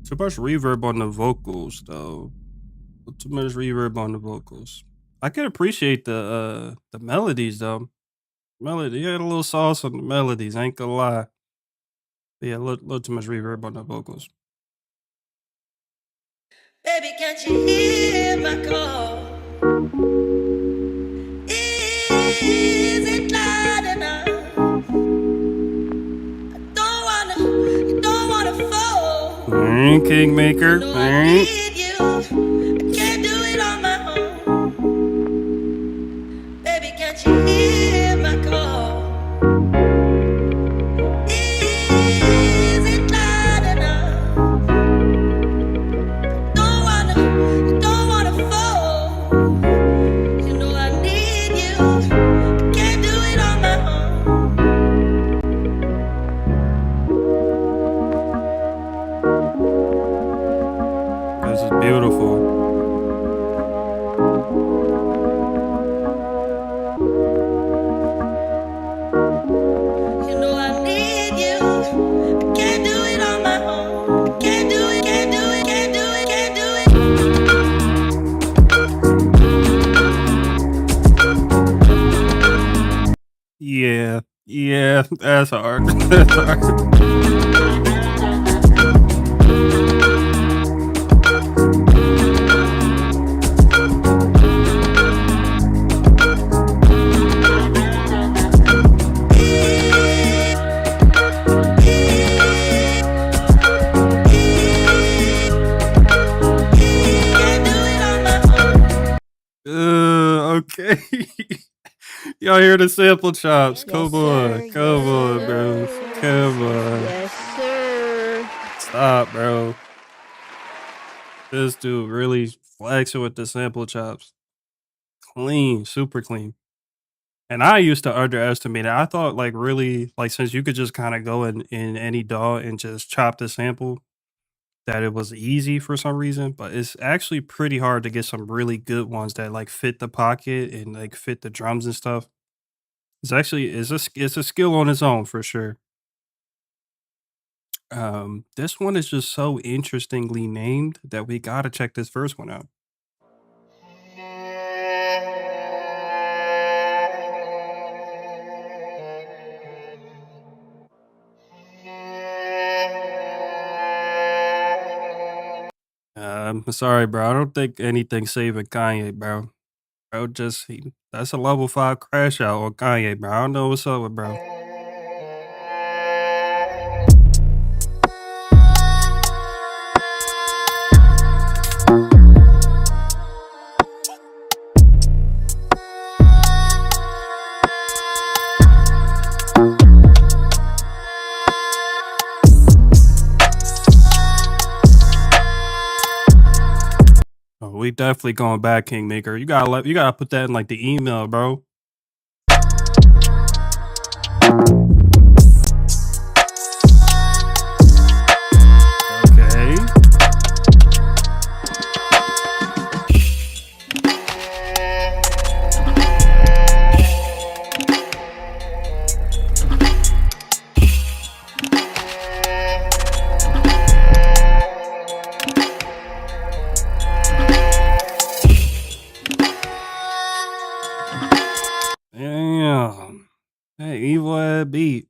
[SPEAKER 1] Too much reverb on the vocals though. Too much reverb on the vocals. I can appreciate the melodies though. Melody, you got a little sauce on the melodies, I ain't gonna lie. But yeah, a little too much reverb on the vocals.
[SPEAKER 7] Baby, can't you hear my call? Is it loud enough? I don't wanna fall.
[SPEAKER 1] Kingmaker.
[SPEAKER 7] No, I need you. I can't do it on my own. Baby, can't you hear my call? Is it loud enough? Don't wanna fall. You know I need you. I can't do it on my own.
[SPEAKER 1] This is beautiful.
[SPEAKER 7] You know I need you. I can't do it on my own. Can't do it, can't do it, can't do it, can't do it.
[SPEAKER 1] Yeah, that's hard. That's hard.
[SPEAKER 7] Can't do it on my own.
[SPEAKER 1] Okay. Y'all hear the sample chops? Come on,
[SPEAKER 8] Yes,
[SPEAKER 1] come on, bro.
[SPEAKER 8] sir.
[SPEAKER 1] Come on.
[SPEAKER 8] Yes, sir.
[SPEAKER 1] Stop, bro. This dude really flexing with the sample chops. Clean, super clean. And I used to underestimate it. I thought like really like since you could just kind of go in any DAW and just chop the sample, that it was easy for some reason, but it's actually pretty hard to get some really good ones that like fit the pocket and like fit the drums and stuff. It's a skill on its own for sure. This one is just so interestingly named that we gotta check this first one out. Sorry, bro. I don't think anything's saving Kanye, bro. That's a level 5 crash out on Kanye, bro. I don't know what's up with bro. Oh, we definitely going back, Kingmaker. You gotta put that in like the email, bro. Okay. Damn. Hey, evil ass beat.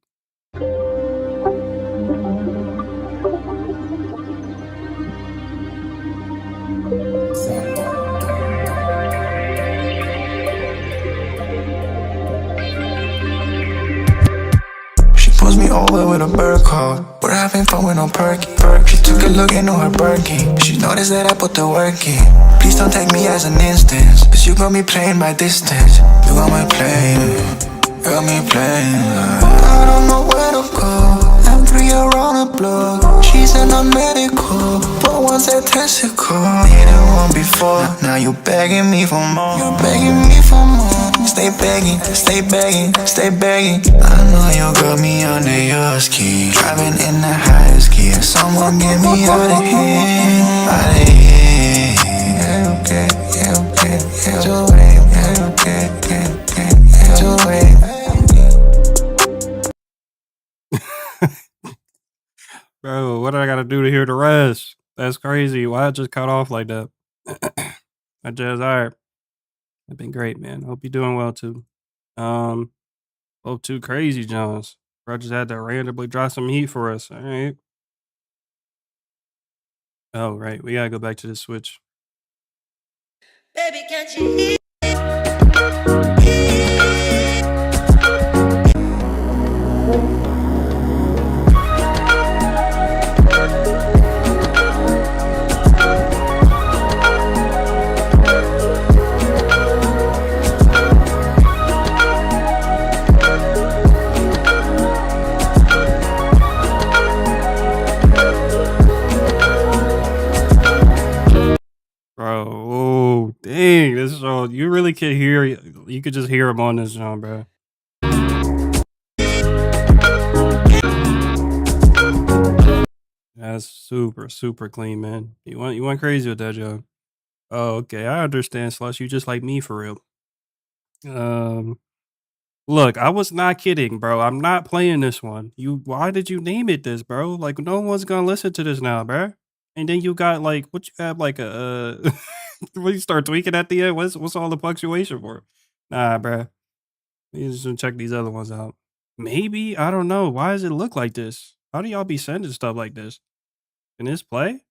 [SPEAKER 9] She pulls me over with a bird call. We're having fun with no perky. She took a look into her Birkin. She noticed that I put the work in. Please don't take me as an instance, cause you got me playing my distance. You got me playing, you got me playing. I don't know where to go. I'm 3 around the block. She's a non-medical, but once that testicle. Needed one before, now you begging me for more. You're begging me for more. Stay begging, stay begging, stay begging. I know you got me under your skin. Driving in the highest gear. Someone get me out of here, out of here. Yeah, okay, yeah, okay, yeah, your way, yeah, okay, yeah, your way.
[SPEAKER 1] Bro, what do I gotta do to hear the rest? That's crazy. Why it just cut off like that? I just alright. I've been great, man. Hope you're doing well too. Hope 2 crazy Jones. Bro just had to randomly drop some heat for us. Alright. Oh, right. We gotta go back to the switch.
[SPEAKER 7] Baby, can't you hear?
[SPEAKER 1] Bro, oh dang, this is all you really could hear. You could just hear him on this song, bro. That's super, super clean, man. You went crazy with that, Joe. Oh, okay. I understand, Slush. You just like me for real. Look, I was not kidding, bro. I'm not playing this one. Why did you name it this, bro? Like, no one's gonna listen to this now, bro. And then you got like, what you have like a, when you start tweaking at the end, what's all the punctuation for? Nah, bro. You just gonna check these other ones out. Maybe I don't know. Why does it look like this? How do y'all be sending stuff like this? Can this play?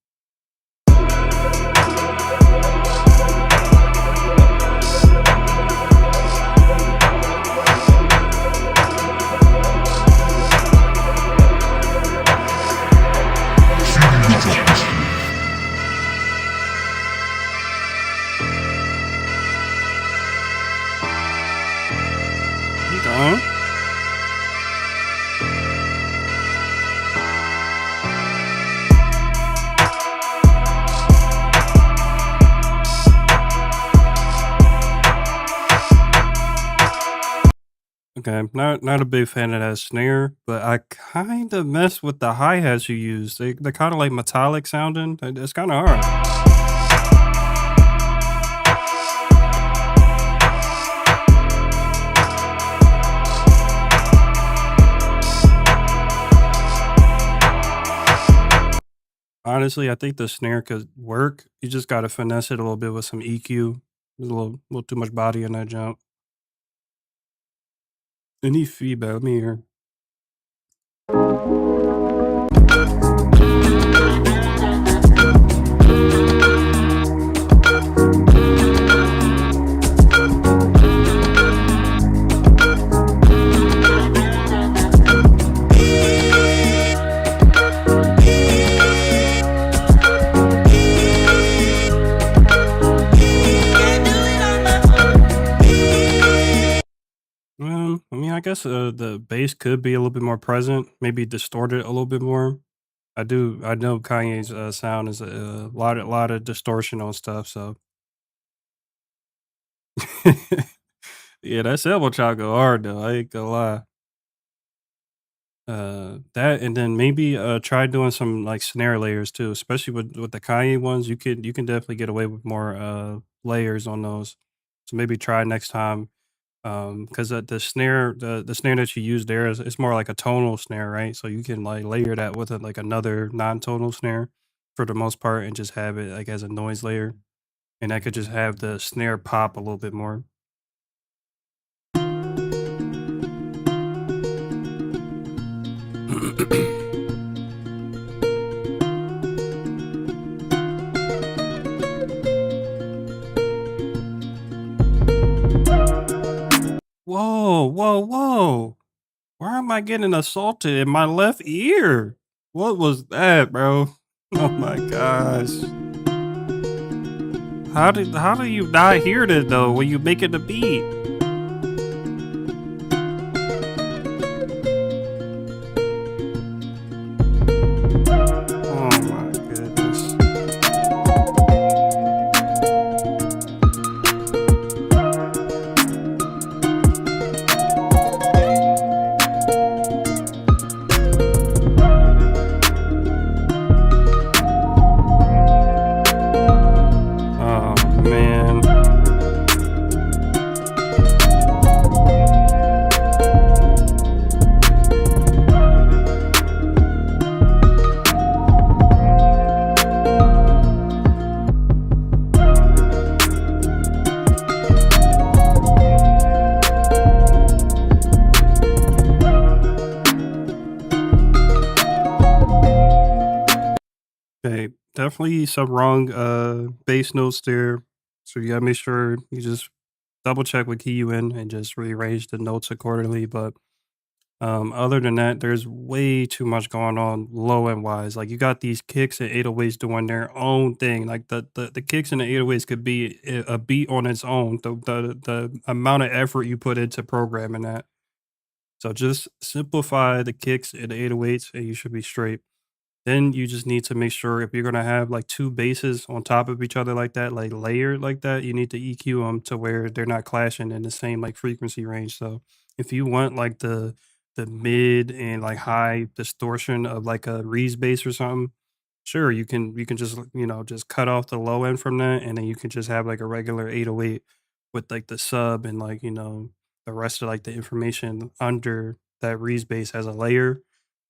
[SPEAKER 1] Okay, not a big fan of that snare, but I kind of mess with the hi hats you use. They're kind of like metallic sounding. It's kind of hard. Honestly, I think the snare could work. You just gotta finesse it a little bit with some EQ. There's a little too much body in that jump. Any feedback? Let me hear. I mean, I guess the bass could be a little bit more present, maybe distorted a little bit more. I know Kanye's sound is a lot of distortion on stuff. So yeah, that sample chop go hard though. I ain't gonna lie. That and then maybe try doing some like snare layers too, especially with the Kanye ones. You can definitely get away with more layers on those. So maybe try next time. Because the snare that you use there is it's more like a tonal snare, right? So you can like layer that with like another non-tonal snare for the most part, and just have it like as a noise layer, and that could just have the snare pop a little bit more. Whoa, whoa, whoa! Why am I getting assaulted in my left ear? What was that, bro? Oh my gosh! How do you not hear this though when you making the beat? Oh my goodness. Oh man. Okay, definitely some wrong bass notes there. So you gotta make sure you just double check what key you in and just rearrange the notes accordingly. But other than that, there's way too much going on low end wise. Like you got these kicks and 808s doing their own thing. Like the kicks and the 808s could be a beat on its own. The amount of effort you put into programming that. So just simplify the kicks and the 808s and you should be straight. Then you just need to make sure if you're gonna have like two basses on top of each other like that, like layered like that, you need to EQ them to where they're not clashing in the same like frequency range. So if you want like the mid and like high distortion of like a Reese bass or something, sure you can just just cut off the low end from that, and then you can just have like a regular 808 with like the sub and like the rest of like the information under that Reese bass as a layer.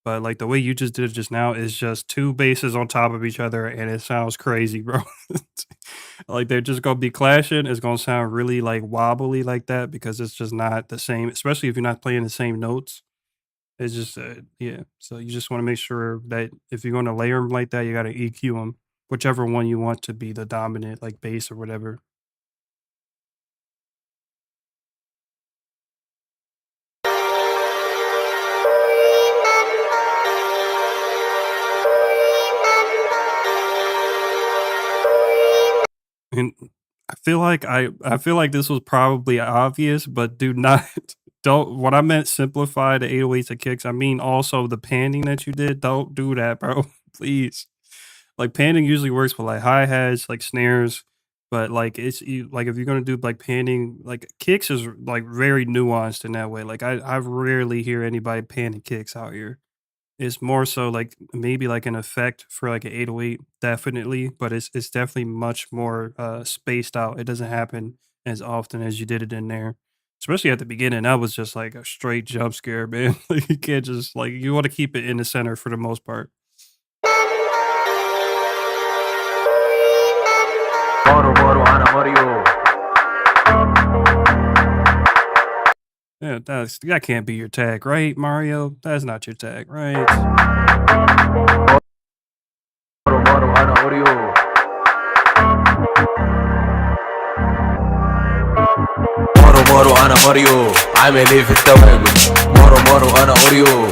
[SPEAKER 1] But, like, the way you just did it just now is just 2 basses on top of each other, and it sounds crazy, bro. Like, they're just gonna be clashing, it's gonna sound really, like, wobbly like that because it's just not the same, especially if you're not playing the same notes. It's just, yeah. So you just wanna make sure that if you're gonna layer them like that, you gotta EQ them, whichever one you want to be the dominant, like, bass or whatever. And I feel like this was probably obvious, but do not don't when I meant simplify the 808s and kicks, I mean also the panning that you did. Don't do that, bro. Please. Like panning usually works for like hi-hats, like snares. But like it's like if you're gonna do like panning, like kicks is like very nuanced in that way. Like I rarely hear anybody panning kicks out here. It's more so like maybe like an effect for like an 808, definitely, but it's definitely much more spaced out. It doesn't happen as often as you did it in there. Especially at the beginning, that was just like a straight jump scare, man. Like you can't just like you want to keep it in the center for the most part. Yeah, that can't be your tag, right, Mario? That's not your tag, right?
[SPEAKER 6] مارو انا ماريو عامل ايه في التواجد مارو انا اوريو.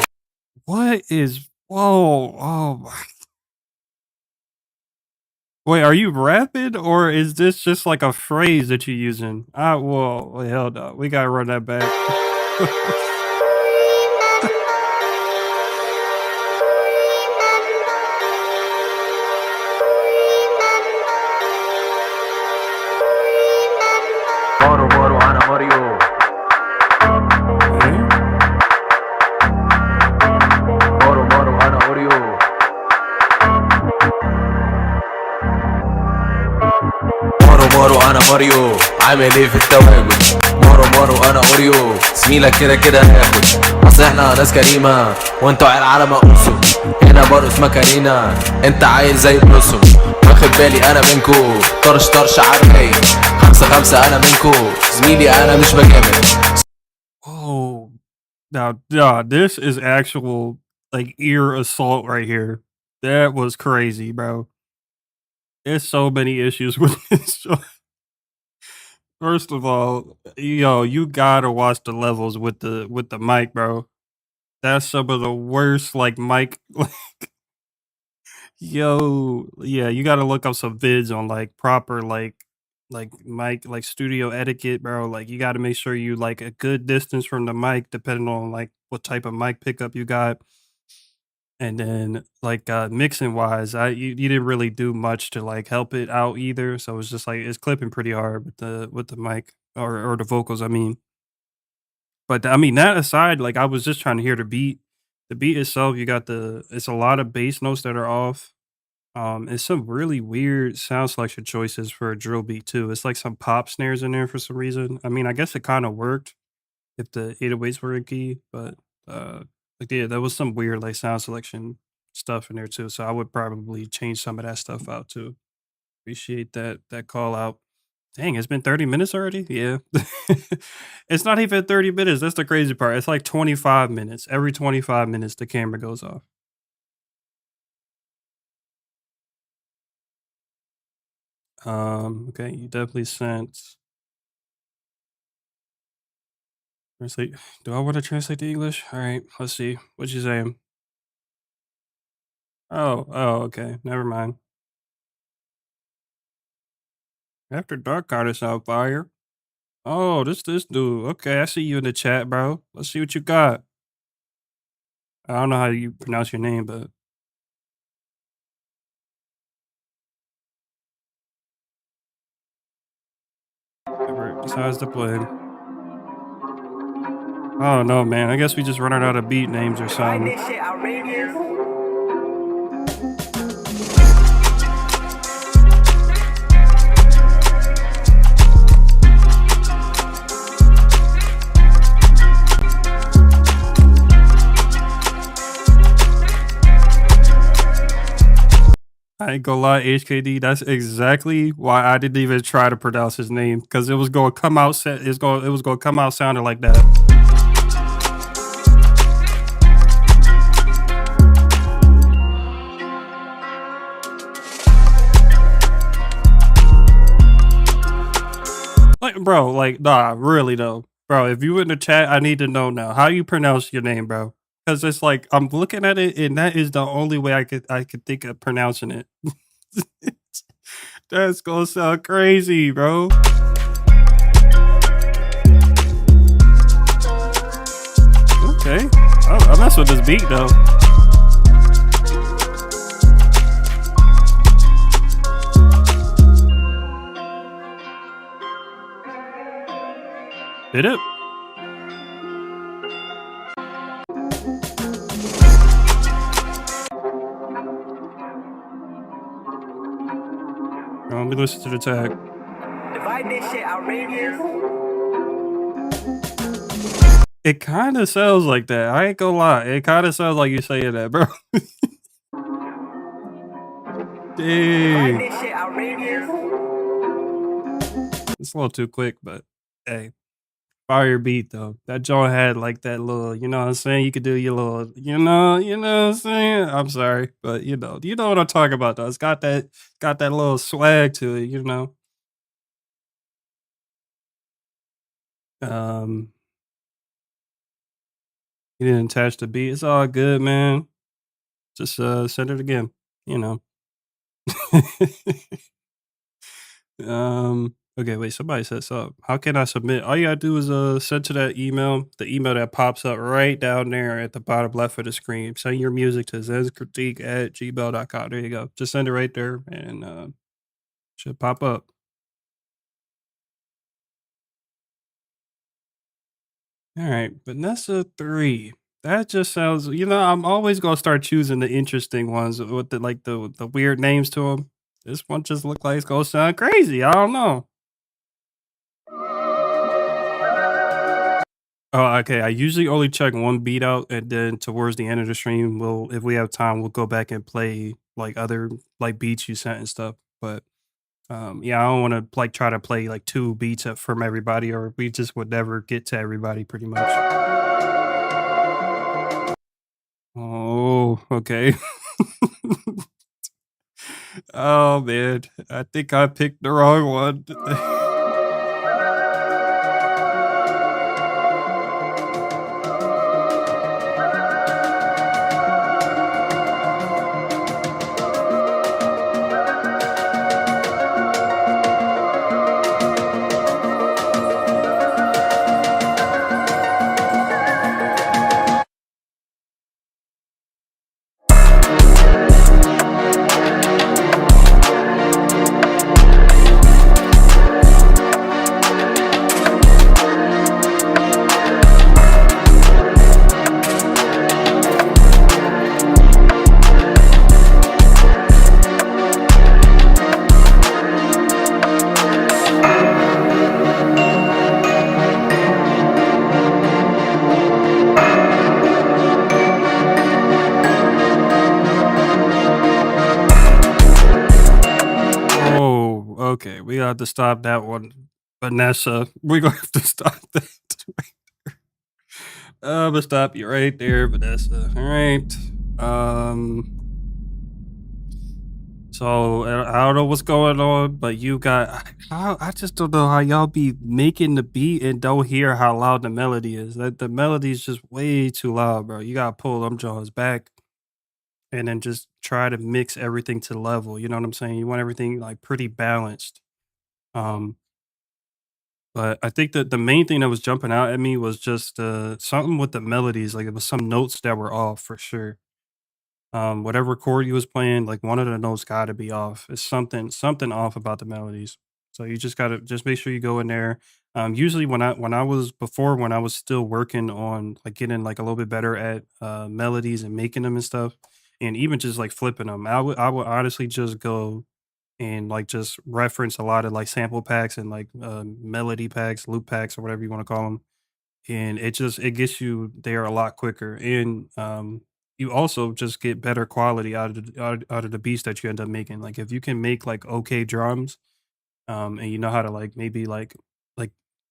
[SPEAKER 1] What is whoa, oh my wait, are you rapping or is this just like a phrase that you're using? Whoa, wait, hell no. We gotta run that back.
[SPEAKER 6] مارو انا ماريو
[SPEAKER 1] Okay.
[SPEAKER 6] مارو انا اوريو. مارو انا ماريو عامل ايه في التواجد مارو انا اوريو. زميلك كده كده هياخد اصل احنا ناس كريمه وانتوا عيال على مقوسو. هنا برقص مكارينا انت عايل زي بلوسو. واخد بالي انا منكو طرش عرقي 5 انا منكو. زميلي انا مش بجامل.
[SPEAKER 1] Oh, now, this is actual like ear assault right here. That was crazy, bro. There's so many issues with this. First of all, yo, you gotta watch the levels with the mic, bro. That's some of the worst like mic. Yo, yeah, you gotta look up some vids on like proper like mic like studio etiquette, bro. Like you gotta make sure you like a good distance from the mic, depending on like what type of mic pickup you got. And then like mixing wise, you didn't really do much to like help it out either. So it's just like it's clipping pretty hard with the mic or the vocals, I mean. But I mean that aside, like I was just trying to hear the beat. The beat itself, you got it's a lot of bass notes that are off. It's some really weird sound selection choices for a drill beat too. It's like some pop snares in there for some reason. I mean, I guess it kind of worked if the 808s were in key, but like yeah, there was some weird like sound selection stuff in there too. So I would probably change some of that stuff out too. Appreciate that call out. Dang, it's been 30 minutes already? Yeah. It's not even 30 minutes. That's the crazy part. It's like 25 minutes. Every 25 minutes the camera goes off. Okay, you definitely sent translate. Do I want to translate to English? All right, let's see. What you saying? Okay. Never mind. After dark artist on fire. Oh, this dude. Okay, I see you in the chat, bro. Let's see what you got. I don't know how you pronounce your name, but whatever decides to play. Oh no, man. I guess we just running out of beat names or something. I ain't gonna lie, HKD. That's exactly why I didn't even try to pronounce his name because it was gonna come out. It was gonna come out sounding like that. Like, bro, like, nah, really though, bro. If you in the chat, I need to know now how you pronounce your name, bro. Because it's like I'm looking at it, and that is the only way I could think of pronouncing it. That's gonna sound crazy, bro. Okay, I mess with this beat though. Did it? Let me listen to the tag.
[SPEAKER 5] Divide this shit outrageous.
[SPEAKER 1] It kind of sounds like that. I ain't gonna lie. It kind of sounds like you saying that, bro.
[SPEAKER 5] Divide
[SPEAKER 1] Dang.
[SPEAKER 5] this shit outrageous.
[SPEAKER 1] It's a little too quick, but hey, fire beat though. That joint had like that little, you know what I'm saying? You could do your little, you know what I'm saying? I'm sorry, but you know what I'm talking about though. It's got that little swag to it, you know. Um, you didn't attach the beat. It's all good, man. Just send it again, you know. Okay, wait, somebody said something. How can I submit? All you gotta do is send to that email, the email that pops up right down there at the bottom left of the screen. Send your music to zenscritique@gmail.com. There you go. Just send it right there and should pop up. All right, Vanessa 3. That just sounds, I'm always gonna start choosing the interesting ones with the weird names to them. This one just look like it's gonna sound crazy. I don't know. Oh, okay. I usually only check one beat out, and then towards the end of the stream, if we have time, we'll go back and play like other like beats you sent and stuff. But yeah, I don't want to like try to play like two beats from everybody, or we just would never get to everybody pretty much. Oh, okay. Oh man, I think I picked the wrong one. Oh, okay. We have to stop that one, Vanessa. We gonna have to stop that. I'm gonna stop you right there, Vanessa. All right. Um. So I don't know what's going on, but you got. I just don't know how y'all be making the beat and don't hear how loud the melody is. That the melody is just way too loud, bro. You gotta pull them jaws back and then just try to mix everything to level. You know what I'm saying? You want everything like pretty balanced. Um. But I think that the main thing that was jumping out at me was just something with the melodies. Like it was some notes that were off for sure. Whatever chord he was playing, like one of the notes got to be off. It's something off about the melodies. So you just gotta just make sure you go in there. Usually when I was still working on like getting like a little bit better at melodies and making them and stuff, and even just like flipping them, I would honestly just go and like just reference a lot of like sample packs and like melody packs, loop packs, or whatever you want to call them, and it gets you there a lot quicker, and you also just get better quality out of the beats that you end up making. Like if you can make like okay drums, and you know how to like maybe like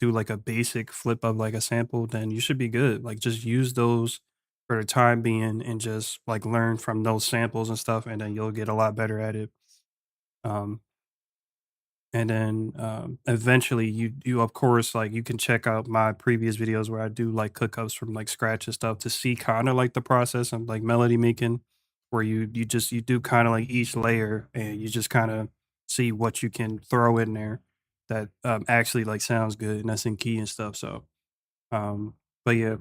[SPEAKER 1] do like a basic flip of like a sample, then you should be good. Like just use those for the time being and just like learn from those samples and stuff, and then you'll get a lot better at it. Um, and then eventually you of course like you can check out my previous videos where I do like cookups from like scratch and stuff to see kind of like the process of like melody making, where you do kind of like each layer and you just kind of see what you can throw in there that actually like sounds good and that's in key and stuff. So um but yeah,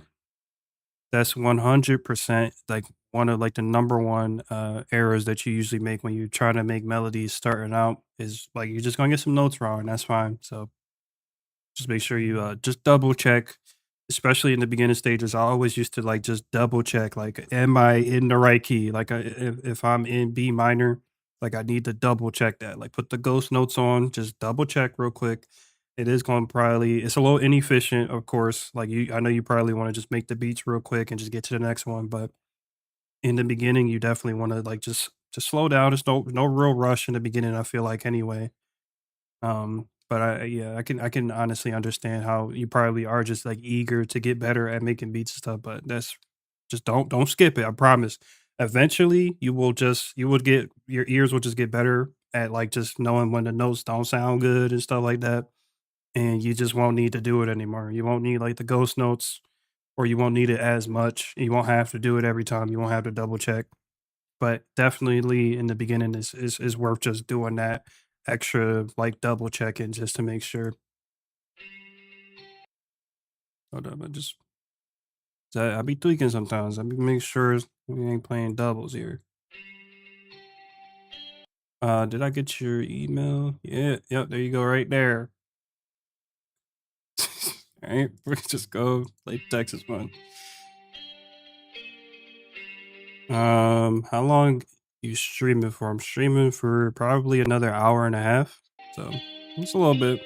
[SPEAKER 1] that's 100% like one of like the number one errors that you usually make when you're trying to make melodies starting out is like you're just gonna get some notes wrong and that's fine. So Just make sure you just double check, especially in the beginning stages. I always used to like just double check, like, am I in the right key? Like, if I'm in B minor, like I need to double check that. Like, put the ghost notes on, just double check real quick. It is going to probably, it's a little inefficient, of course. Like, I know you probably want to just make the beats real quick and just get to the next one, but in the beginning, you definitely want to like just slow down. There's no real rush in the beginning. I feel like anyway. But yeah, I can honestly understand how you probably are just like eager to get better at making beats and stuff, but that's just don't skip it. I promise. Eventually, you will get your ears will just get better at like just knowing when the notes don't sound good and stuff like that, and you just won't need to do it anymore. You won't need like the ghost notes, or you won't need it as much. You won't have to do it every time. You won't have to double check. But definitely in the beginning is worth just doing that extra, like, double checking just to make sure. Hold up, I be tweaking sometimes. I be make sure we ain't playing doubles here. Did I get your email? Yeah, yep, there you go right there. Alright, we just go play Texas one. How long you streaming for? I'm streaming for probably another hour and a half, so it's a little bit.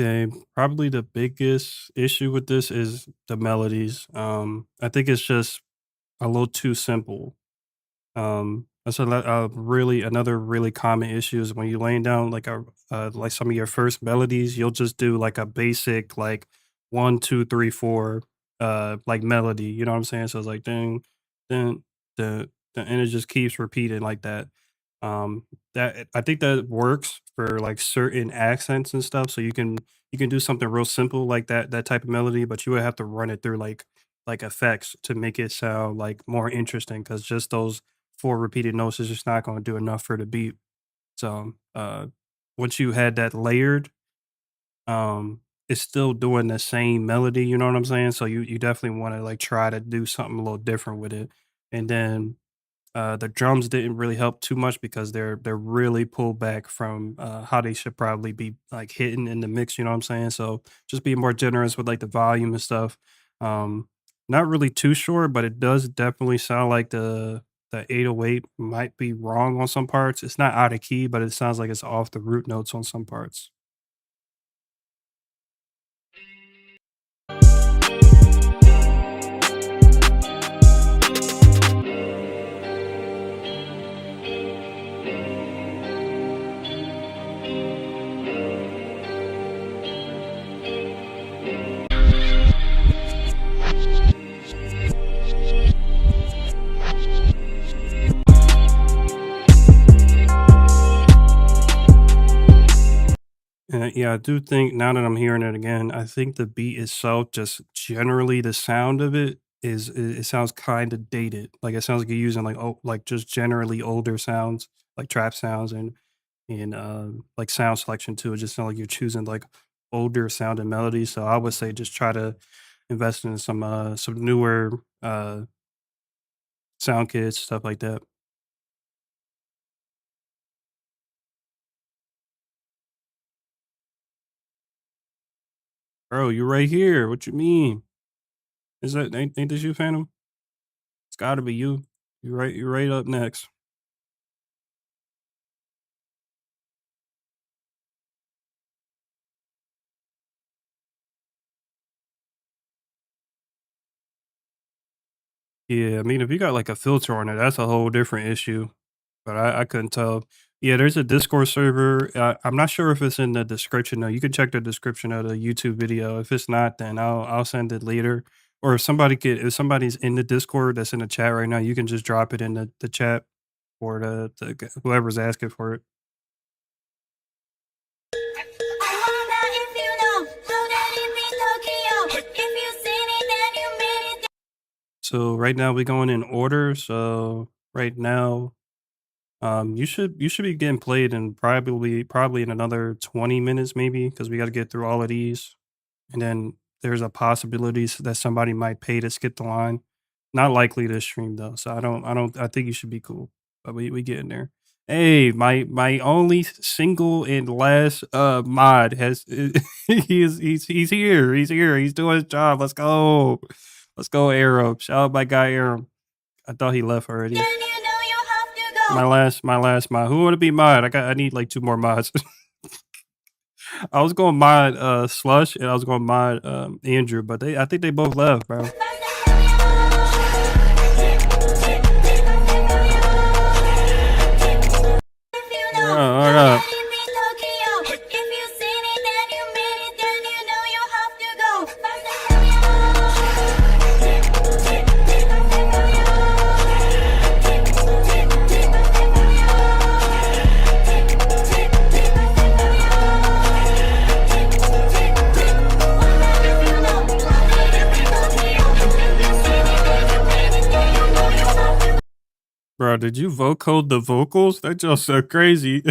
[SPEAKER 1] Okay, probably the biggest issue with this is the melodies. I think it's just a little too simple. That's really another really common issue is when you laying down like like some of your first melodies, you'll just do like a basic like 1, 2, 3, 4 like melody. You know what I'm saying? So it's like ding, ding, ding, ding, and it just keeps repeating like that. That I think that works for like certain accents and stuff. So you can do something real simple like that type of melody, but you would have to run it through like effects to make it sound like more interesting because just those 4 repeated notes is just not gonna do enough for the beat. So, once you had that layered, it's still doing the same melody, you know what I'm saying? So you definitely wanna, like, try to do something a little different with it. And then, the drums didn't really help too much because they're really pulled back from, how they should probably be, like, hitting in the mix, you know what I'm saying? So, just be more generous with, like, the volume and stuff. Not really too sure, but it does definitely sound like the 808 might be wrong on some parts. It's not out of key, but it sounds like it's off the root notes on some parts. Yeah, I do think now that I'm hearing it again, I think the beat itself, just generally the sound of it it sounds kind of dated. Like it sounds like you're using like like just generally older sounds, like trap sounds and like sound selection too. It just sounds like you're choosing like older sounding melodies. So I would say just try to invest in some newer sound kits, stuff like that. Bro, you're right here. What you mean? Is that ain't this you, Phantom? It's gotta be you. You're right up next. Yeah, I mean, if you got like a filter on it, that's a whole different issue. But I couldn't tell. Yeah, there's a Discord server. I'm not sure if it's in the description though. You can check the description of the YouTube video. If it's not, then I'll send it later. Or if somebody's in the Discord that's in the chat right now, you can just drop it in the chat for whoever's asking for it.
[SPEAKER 7] I wonder if you know that it be Tokyo. If you seen it, then you made it.
[SPEAKER 1] So right now we're going in order. So right now, you should be getting played in probably in another 20 minutes maybe because we got to get through all of these. And then there's a possibility that somebody might pay to skip the line. Not likely this stream though, so I think you should be cool. But we getting there. Hey, my only single and last mod has he's here. He's here. He's doing his job. Let's go. Let's go, Aram. Shout out my guy Aram. I thought he left already.
[SPEAKER 7] Then you know you have to go.
[SPEAKER 1] My last mod. Who wanna be mod? I need like 2 more mods. I was going mod Slush and I was going mod Andrew, but I think they both left, bro. Hold up. Bro, did you vocode the vocals? That just so crazy.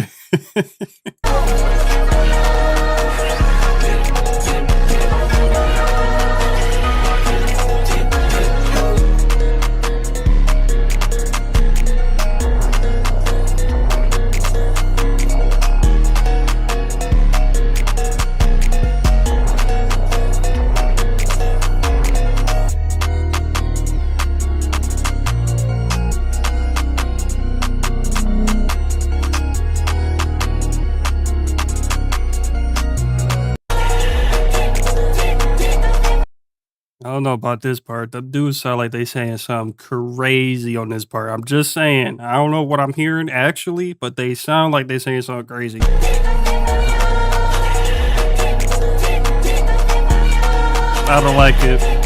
[SPEAKER 1] I don't know about this part. The dudes sound like they saying something crazy on this part. I'm just saying. I don't know what I'm hearing actually, but they sound like they saying something crazy. I don't like it.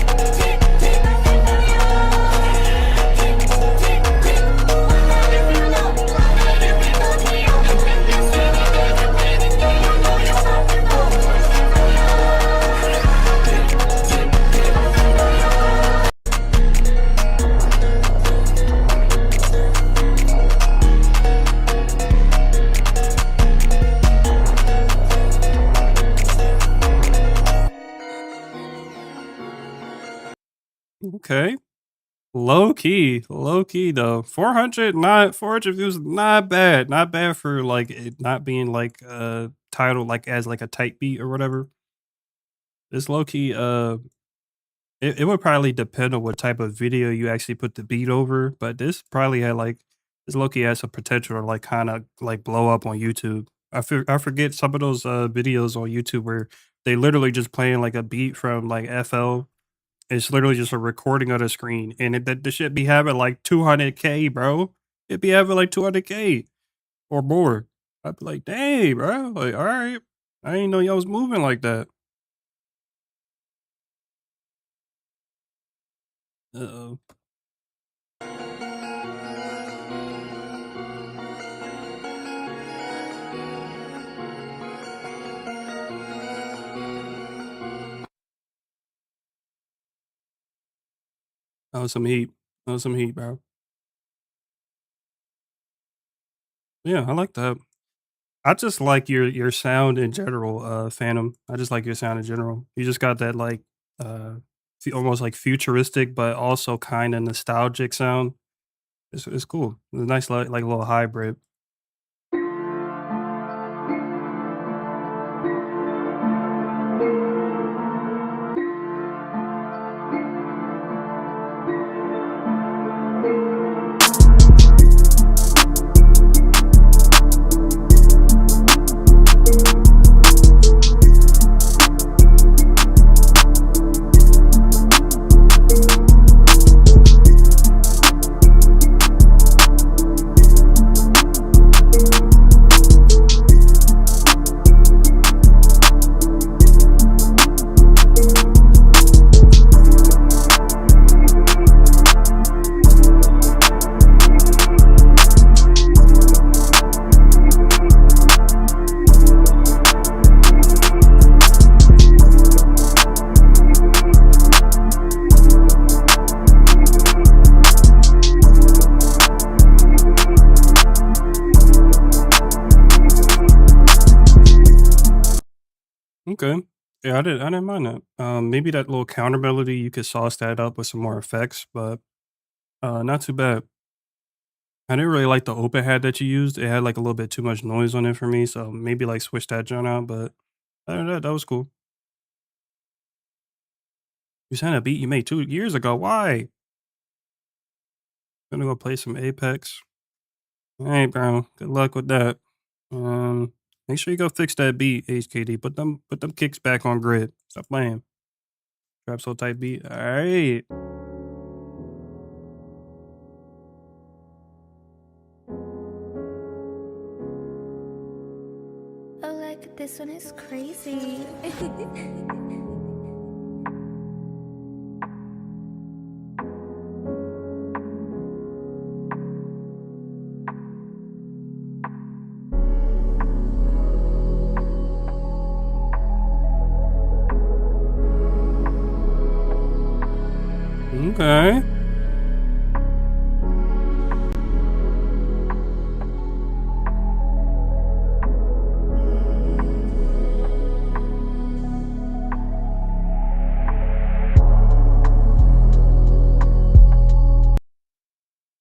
[SPEAKER 1] Okay. Low key though. 400 views, not bad. Not bad for like it not being like titled like as like a type beat or whatever. It's low key it would probably depend on what type of video you actually put the beat over, but this probably had like this low key has some potential to like kind of like blow up on YouTube. I forget some of those videos on YouTube where they literally just playing like a beat from like FL. It's literally just a recording of the screen, and the shit be having like 200K, bro. It be having like 200K or more. I'd be like, dang, bro. Like, all right. I didn't know y'all was moving like that. Uh-oh. That was some heat. That was some heat, bro. Yeah, I like that. I just like your sound in general, Phantom. I just like your sound in general. You just got that like almost like futuristic, but also kind of nostalgic sound. It's cool. It's a nice like little hybrid. Okay. Yeah, I didn't mind that. Maybe that little counter melody you could sauce that up with some more effects, but not too bad. I didn't really like the open hat that you used. It had like a little bit too much noise on it for me, so maybe like switch that joint out. But other than that, that was cool. You sent a beat you made 2 years ago. Why? Gonna go play some Apex. All right, bro. Good luck with that. Um, Make sure you go fix that beat, HKD. Put them kicks back on grid. Stop playing. Trap so tight beat. All right.
[SPEAKER 4] Oh, like this one is crazy.
[SPEAKER 1] Okay.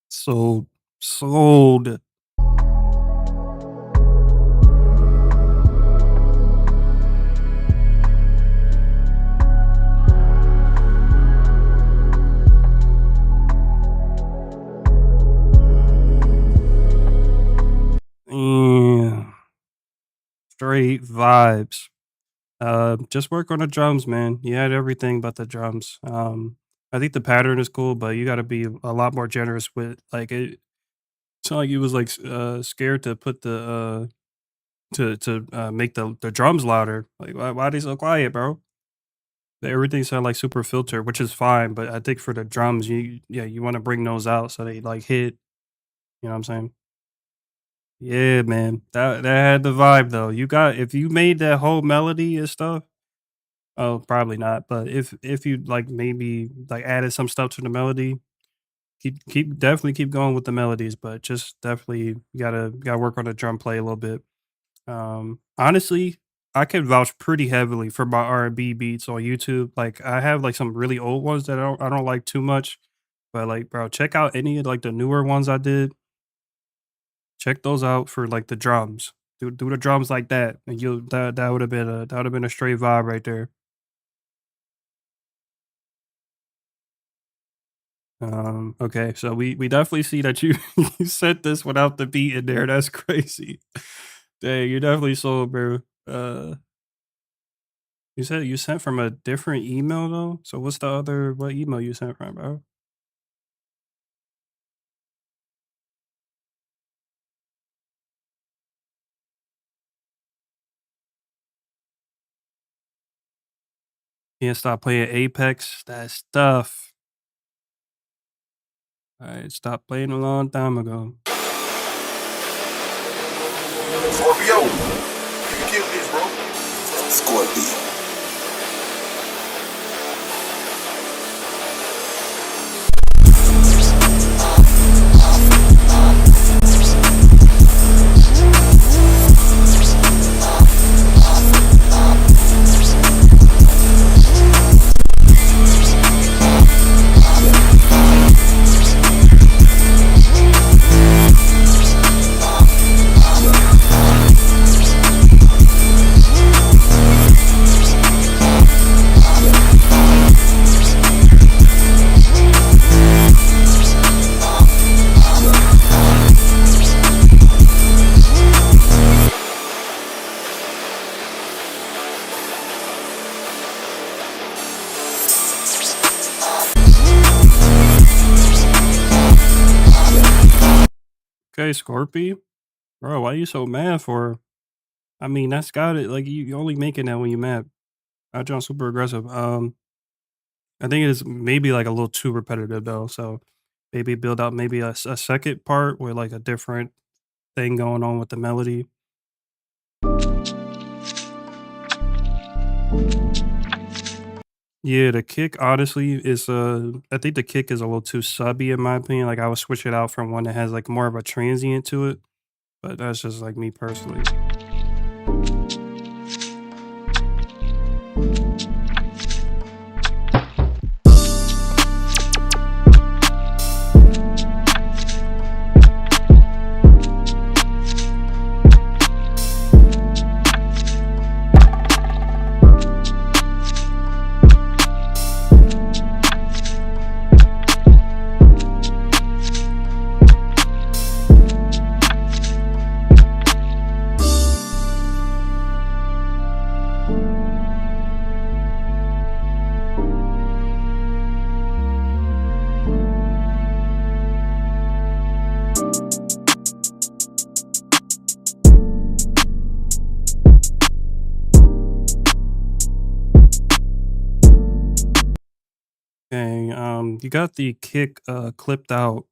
[SPEAKER 1] Sold. Sold. Yeah. Straight vibes. Just work on the drums, man. You had everything but the drums. I think the pattern is cool, but you got to be a lot more generous with like it. It's not like you was like scared to put the to make the drums louder. Like why they so quiet, bro? Everything sound like super filtered, which is fine. But I think for the drums, you want to bring those out so they like hit. You know what I'm saying? Yeah, man. That had the vibe though. You got if you made that whole melody and stuff. Oh, probably not. But if you like maybe like added some stuff to the melody, keep definitely keep going with the melodies, but just definitely you gotta work on the drum play a little bit. Honestly, I can vouch pretty heavily for my R&B beats on YouTube. Like I have like some really old ones that I don't like too much, but like bro, check out any of like the newer ones I did. Check those out for like the drums. Do the drums like that, and you that would have been a straight vibe right there. Okay, so we definitely see that you you sent this without the beat in there. That's crazy. Dang, you definitely sold, bro. You said you sent from a different email though. So what's the other what email you sent from, bro? Can't stop playing Apex. That stuff. I stopped playing a long time ago.
[SPEAKER 3] Scorpio, you can kill this, bro. Scorpio.
[SPEAKER 1] Okay, Scorpy. Bro, why you so mad for? I mean, that's got it. Like you only making that when you mad. I John super aggressive. I think it is maybe like a little too repetitive though. So maybe build out maybe a second part with like a different thing going on with the melody. Yeah, the kick honestly is I think the kick is a little too subby in my opinion. Like I would switch it out from one that has like more of a transient to it. But that's just like me personally. You got the kick clipped out,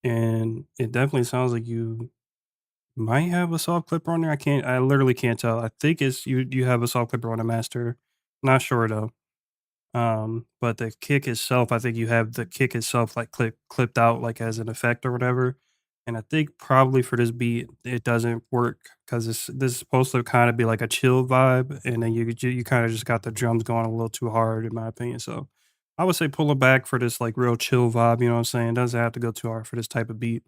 [SPEAKER 1] and it definitely sounds like you might have a soft clipper on there. I literally can't tell. I think it's you have a soft clipper on the master. Not sure though. But the kick itself, I think you have the kick itself like clipped out like as an effect or whatever. And I think probably for this beat it doesn't work because this is supposed to kind of be like a chill vibe, and then you kind of just got the drums going a little too hard in my opinion. So I would say pull it back for this like real chill vibe. You know what I'm saying? It doesn't have to go too hard for this type of beat.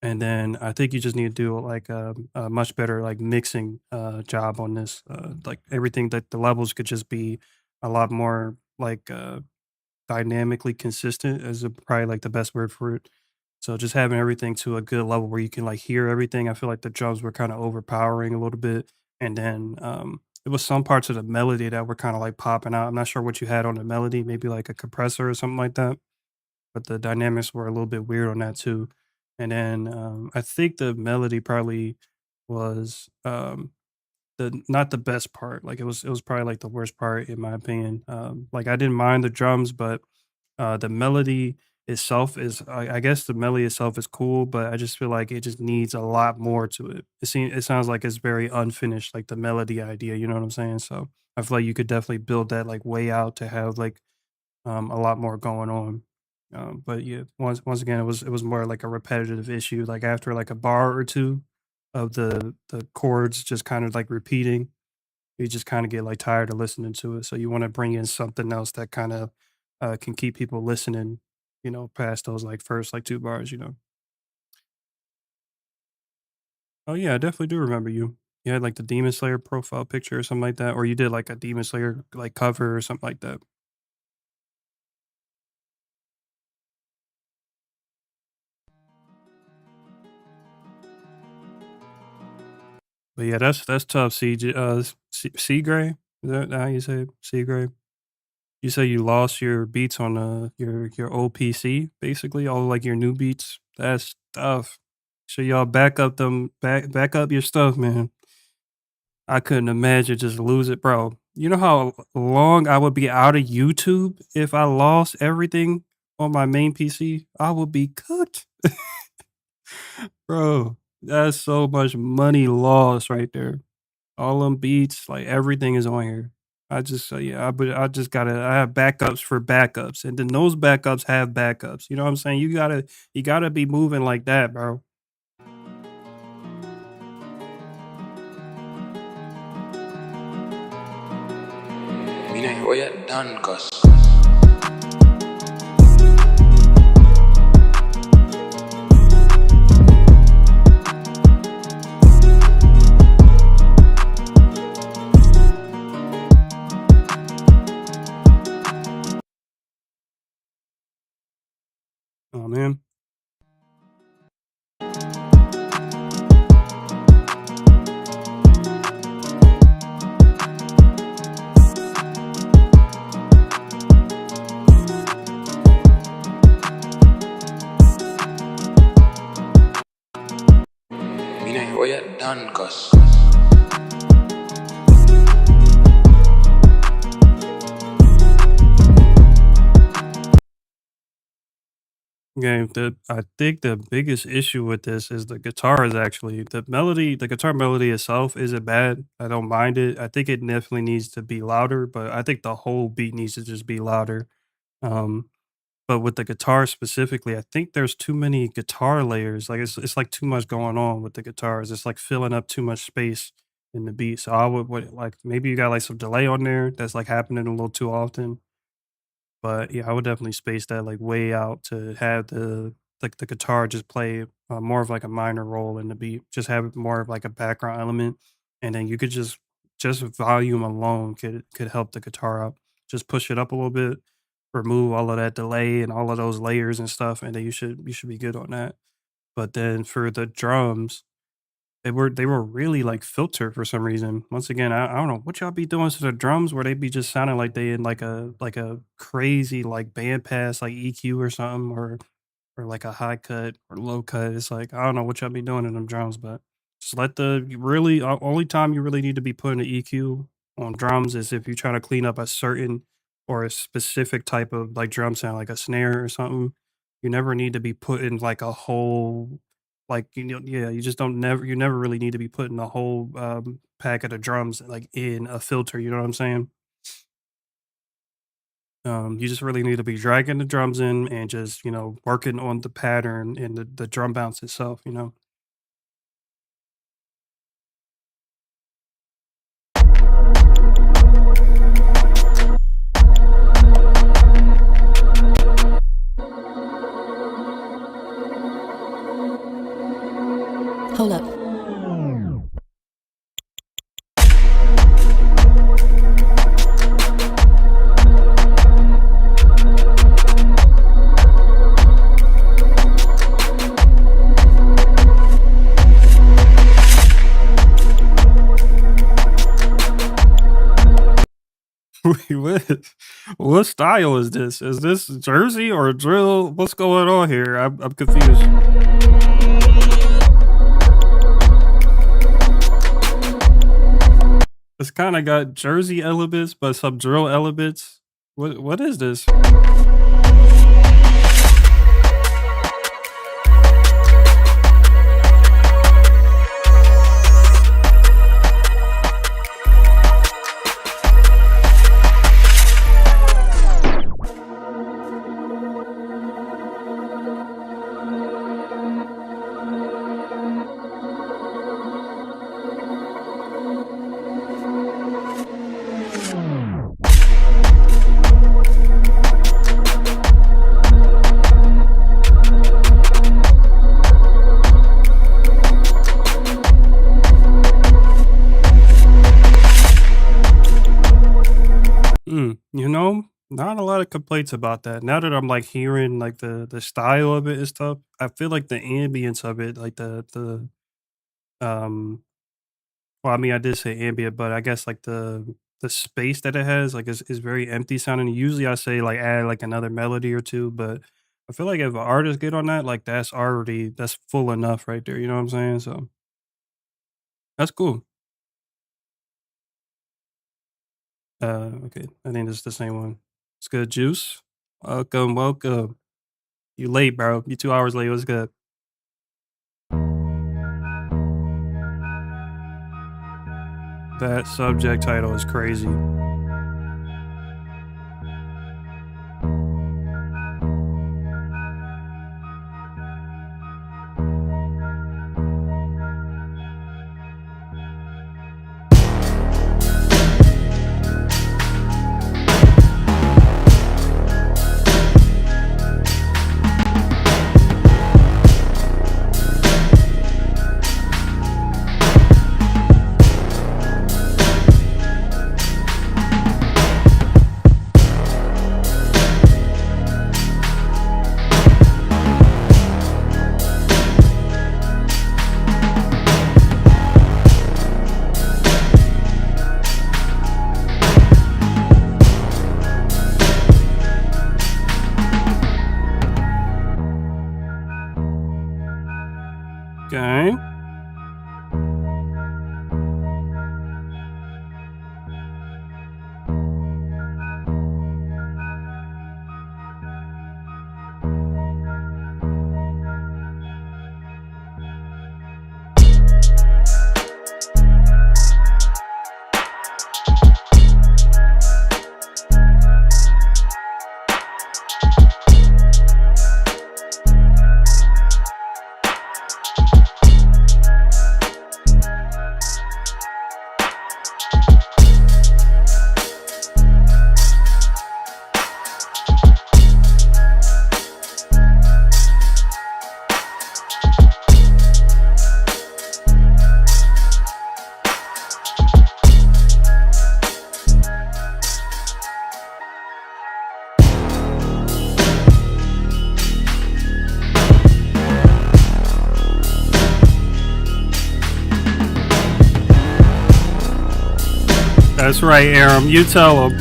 [SPEAKER 1] And then I think you just need to do like a much better like mixing job on this. Like everything that the levels could just be a lot more like dynamically consistent is probably like the best word for it. So just having everything to a good level where you can like hear everything. I feel like the drums were kind of overpowering a little bit, and then it was some parts of the melody that were kind of like popping out. I'm not sure what you had on the melody, maybe like a compressor or something like that, but the dynamics were a little bit weird on that too. And then I think the melody probably was the not the best part. Like it was probably like the worst part in my opinion. Like I didn't mind the drums, but the melody itself is I guess the melody itself is cool, but I just feel like it just needs a lot more to it. It sounds like it's very unfinished, like the melody idea. You know what I'm saying? So I feel like you could definitely build that like way out to have like a lot more going on. But yeah, once again, it was more like a repetitive issue. Like after like a bar or two of the chords just kind of like repeating, you just kind of get like tired of listening to it. So you want to bring in something else that kind of can keep people listening. Past those like first like two bars. Oh yeah, I definitely do remember you. You had like the Demon Slayer profile picture or something like that, or you did like a Demon Slayer like cover or something like that. But yeah, that's tough. C Gray. Is that how you say it? C Gray? You say you lost your beats on your old PC, basically, all like your new beats. That's tough. So y'all back up your stuff, man. I couldn't imagine just lose it, bro. You know how long I would be out of YouTube if I lost everything on my main PC? I would be cooked. Bro, that's so much money lost right there. All them beats, like everything is on here. Yeah, but I have backups for backups, and then those backups have backups. You know what I'm saying? You gotta be moving like that, bro.
[SPEAKER 6] Mina hoya dan kas.
[SPEAKER 1] Oh man.
[SPEAKER 6] Mina hoya dan kas.
[SPEAKER 1] Okay, I think the biggest issue with this is the guitars actually. The guitar melody itself isn't bad. I don't mind it. I think it definitely needs to be louder, but I think the whole beat needs to just be louder. Um, but with the guitar specifically, I think there's too many guitar layers. Like it's like too much going on with the guitars. It's like filling up too much space in the beat. So I would like maybe you got like some delay on there that's like happening a little too often. But yeah, I would definitely space that like way out to have the guitar just play more of like a minor role in the beat. Just have it more of like a background element, and then you could just volume alone could help the guitar out. Just push it up a little bit, remove all of that delay and all of those layers and stuff, and then you should be good on that. But then for the drums, they were really, like, filtered for some reason. Once again, I don't know what y'all be doing to the drums where they be just sounding like they in, like a crazy, like, bandpass, like, EQ or something, or, like, a high cut or low cut. It's like, I don't know what y'all be doing in them drums, but just let the you really only time you really need to be putting the EQ on drums is if you're trying to clean up a certain or a specific type of like drum sound, like a snare or something, you never need to be putting like a whole like yeah, you just don't never you never really need to be putting a whole packet of drums like in a filter, you know what I'm saying? You just really need to be dragging the drums in and just, working on the pattern and the drum bounce itself, you know?
[SPEAKER 7] Hold up.
[SPEAKER 1] Wait, what style is this? Is this Jersey or drill? What's going on here? I'm confused. It's kind of got Jersey elements, but some drill elements. What is this? Not a lot of complaints about that. Now that I'm like hearing like the style of it and stuff, I feel like the ambience of it, like um well, I mean I did say ambient, but I guess like the space that it has like is very empty sounding. Usually I say like add like another melody or two, but I feel like if an artist get on that, like that's full enough right there. You know what I'm saying? So that's cool. Okay, I think it's the same one. It's good, Juice. Welcome, welcome. You late, bro. You 2 hours late. What's good? That subject title is crazy. Okay. That's right, Aram. You tell him.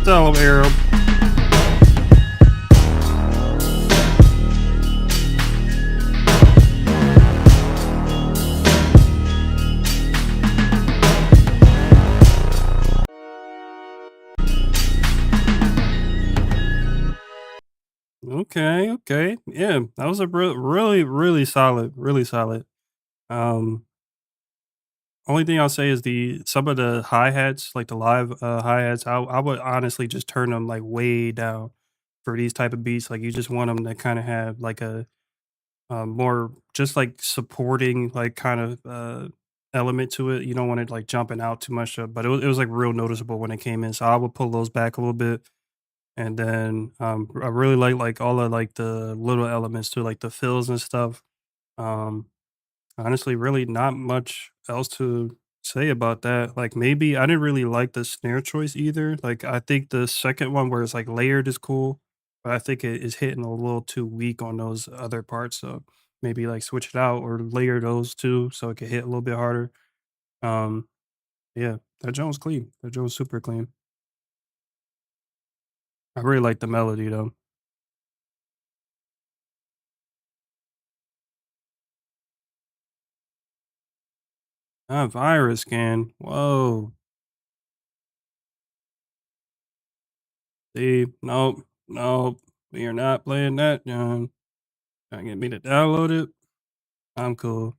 [SPEAKER 1] Tell him, Aram. Okay, okay. Yeah, that was a really, really solid, really solid. Um, Only thing I'll say is the some of the hi-hats, like the live hi-hats, I would honestly just turn them like way down for these type of beats. Like you just want them to kind of have like a more just like supporting like kind of element to it. You don't want it like jumping out too much, but it was like real noticeable when it came in. So I would pull those back a little bit. And then I really like all of like the little elements too, like the fills and stuff. Um, Honestly, really not much else to say about that. Like maybe I didn't really like the snare choice either. Like I think the second one where it's like layered is cool, but I think it is hitting a little too weak on those other parts. So maybe like switch it out or layer those two so it can hit a little bit harder. Um, yeah, that joint's clean. That joint's super clean. I really like the melody though. Virus scan. Whoa. See, nope, nope. We are not playing that, John. Trying to get me to download it. I'm cool.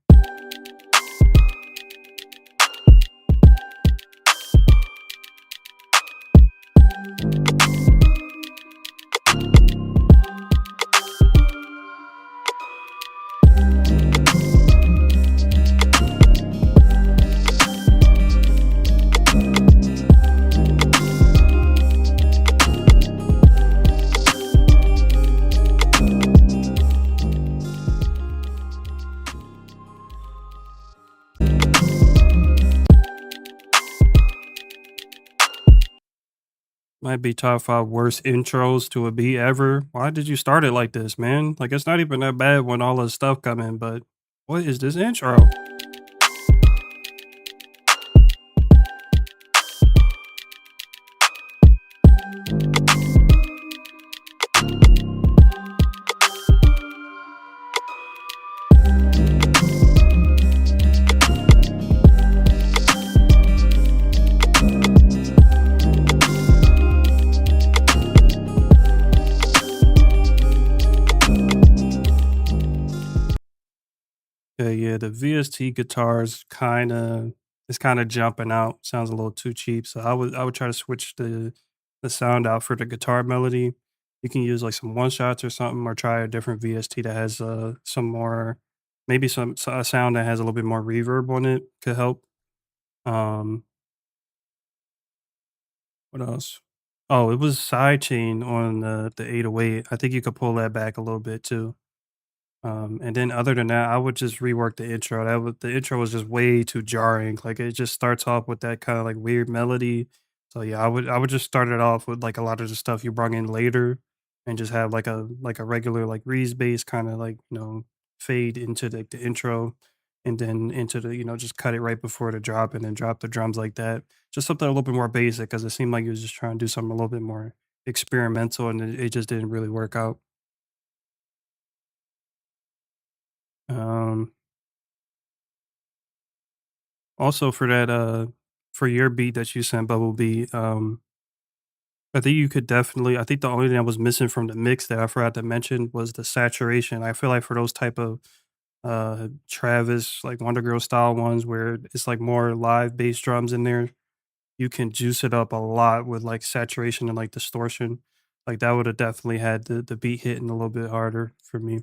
[SPEAKER 1] Might be top 5 worst intros to a beat ever. Why did you start it like this, man? Like, it's not even that bad when all the stuff come in, but what is this intro? Yeah, the VST guitars kinda it's kinda jumping out, sounds a little too cheap, so I would try to switch the sound out for the guitar melody. You can use, like, some one shots or something or try a different VST that has, some more maybe a sound that has a little bit more reverb on it could help. Um, what else? Oh, it was sidechain on the 808. I think you could pull that back a little bit too. And then other than that, I would just rework the intro. The intro was just way too jarring. Like it just starts off with that kind of like weird melody. So yeah, I would just start it off with like a lot of the stuff you brought in later, and just have like a regular like Reese bass kind of like fade into the intro, and then into the just cut it right before the drop, and then drop the drums like that. Just something a little bit more basic because it seemed like you was just trying to do something a little bit more experimental, and it just didn't really work out. Um, Also for that, for your beat that you sent, Bumblebee, I think you could definitely I think the only thing that was missing from the mix that I forgot to mention was the saturation. I feel like for those type of, Travis, like Wonder Girl style ones where it's like more live bass drums in there, you can juice it up a lot with like saturation and like distortion. Like that would have definitely had the beat hitting a little bit harder for me.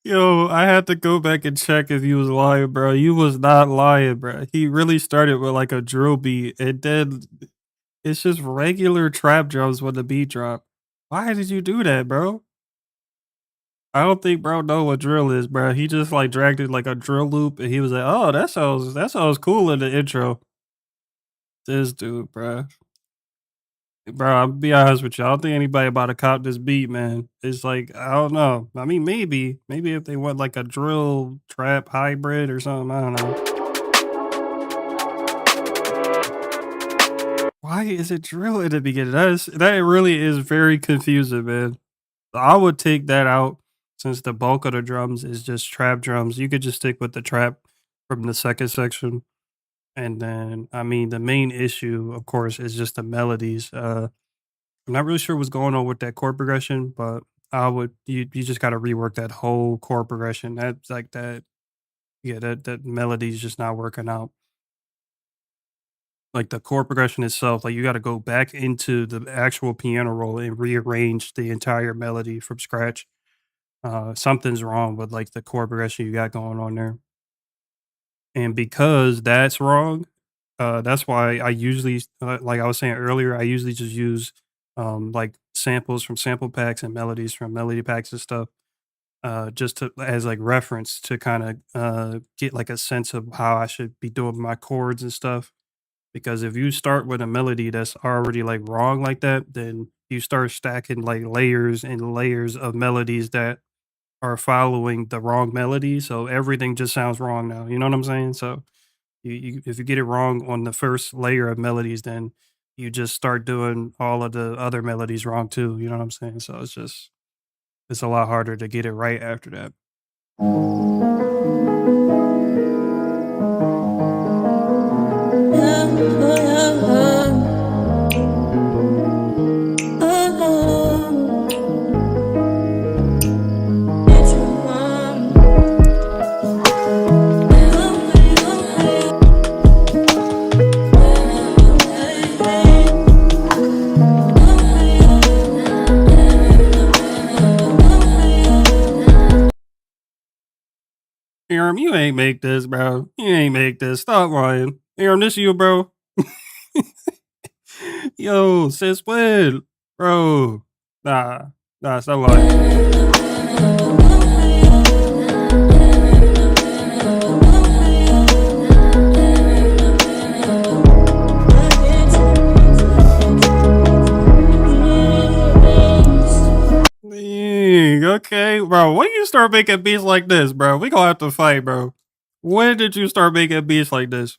[SPEAKER 1] Yo, I had to go back and check if you was lying, bro. You was not lying, bro. He really started with like a drill beat, and then it's just regular trap drums when the beat drop. Why did you do that, bro? I don't think bro know what drill is, bro. He just like dragged it like a drill loop, and he was like, "Oh, that sounds cool in the intro." This dude, bro. Bro, I'll be honest with you. I don't think anybody about to cop this beat, man. It's like I don't know. I mean, maybe if they want like a drill trap hybrid or something. I don't know. Why is it drill in the beginning? That really is very confusing, man. I would take that out since the bulk of the drums is just trap drums. You could just stick with the trap from the second section. And then, I mean, the main issue, of course, is just the melodies. I'm not really sure what's going on with that chord progression, but you just got to rework that whole chord progression. That's like that. Yeah, that melody's just not working out. Like the chord progression itself, like you got to go back into the actual piano roll and rearrange the entire melody from scratch. Something's wrong with like the chord progression you got going on there. And because that's wrong, that's why I usually, like I was saying earlier, I usually just use like samples from sample packs and melodies from melody packs and stuff, just to as like reference to kind of get like a sense of how I should be doing my chords and stuff. Because if you start with a melody that's already like wrong like that, then you start stacking like layers and layers of melodies that are following the wrong melody. So everything just sounds wrong now. You know what I'm saying? So if you get it wrong on the first layer of melodies, then you just start doing all of the other melodies wrong too. You know what I'm saying? So it's a lot harder to get it right after that. Aram, you ain't make this, bro. You ain't make this. Stop lying. Aram, this you, bro. Yo, since when? Bro. Nah, stop lying. Dang, okay, bro. When you start making beats like this, bro? We gonna have to fight, bro. When did you start making beats like this?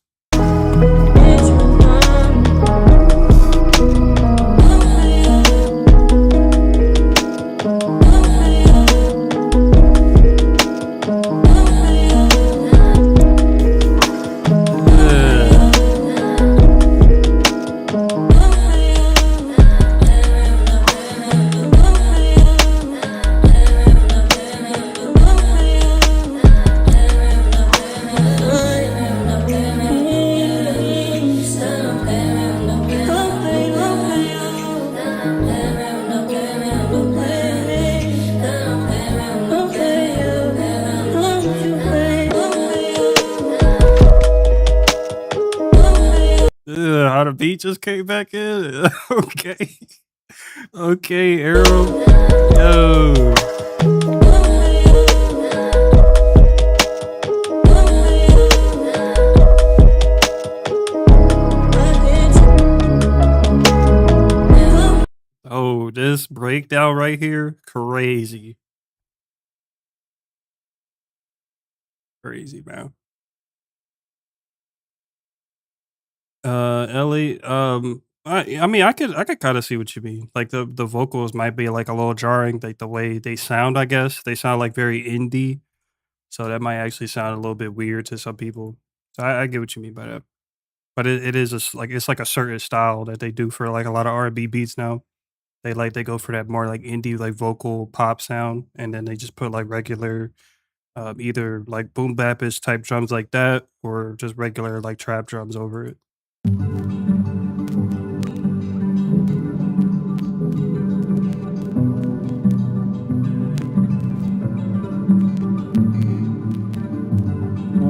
[SPEAKER 1] How the beat just came back in? Okay. Okay, Arrow. Yo. Oh, this breakdown right here, crazy. Crazy, man. Ellie, I mean, I could kind of see what you mean. Like the vocals might be like a little jarring, like the way they sound. I guess they sound like very indie, so that might actually sound a little bit weird to some people. So I get what you mean by that. But it is like it's like a certain style that they do for like a lot of R&B beats now. They go for that more like indie like vocal pop sound, and then they just put like regular either like boom bapish type drums like that, or just regular like trap drums over it.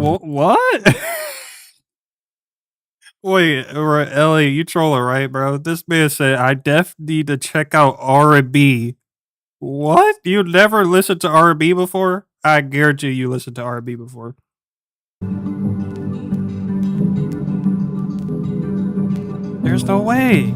[SPEAKER 1] What? Wait, Ellie, you trolling, right, bro? This man said I need to check out R&B. What? You never listened to R&B before? I guarantee you listened to R&B before. There's no way.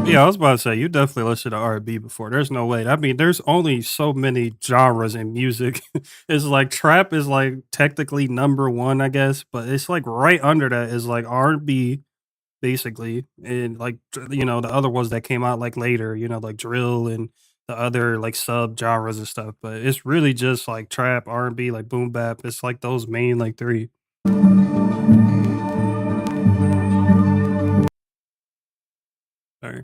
[SPEAKER 1] Yeah, I was about to say you definitely listened to R&B before. There's no way. I mean, there's only so many genres in music. It's like trap is like technically number one, I guess, but it's like right under that is like R&B basically, and like the other ones that came out like later, like drill and the other like sub genres and stuff. But it's really just like trap, R&B, like boom bap. It's like those main like three. Sorry.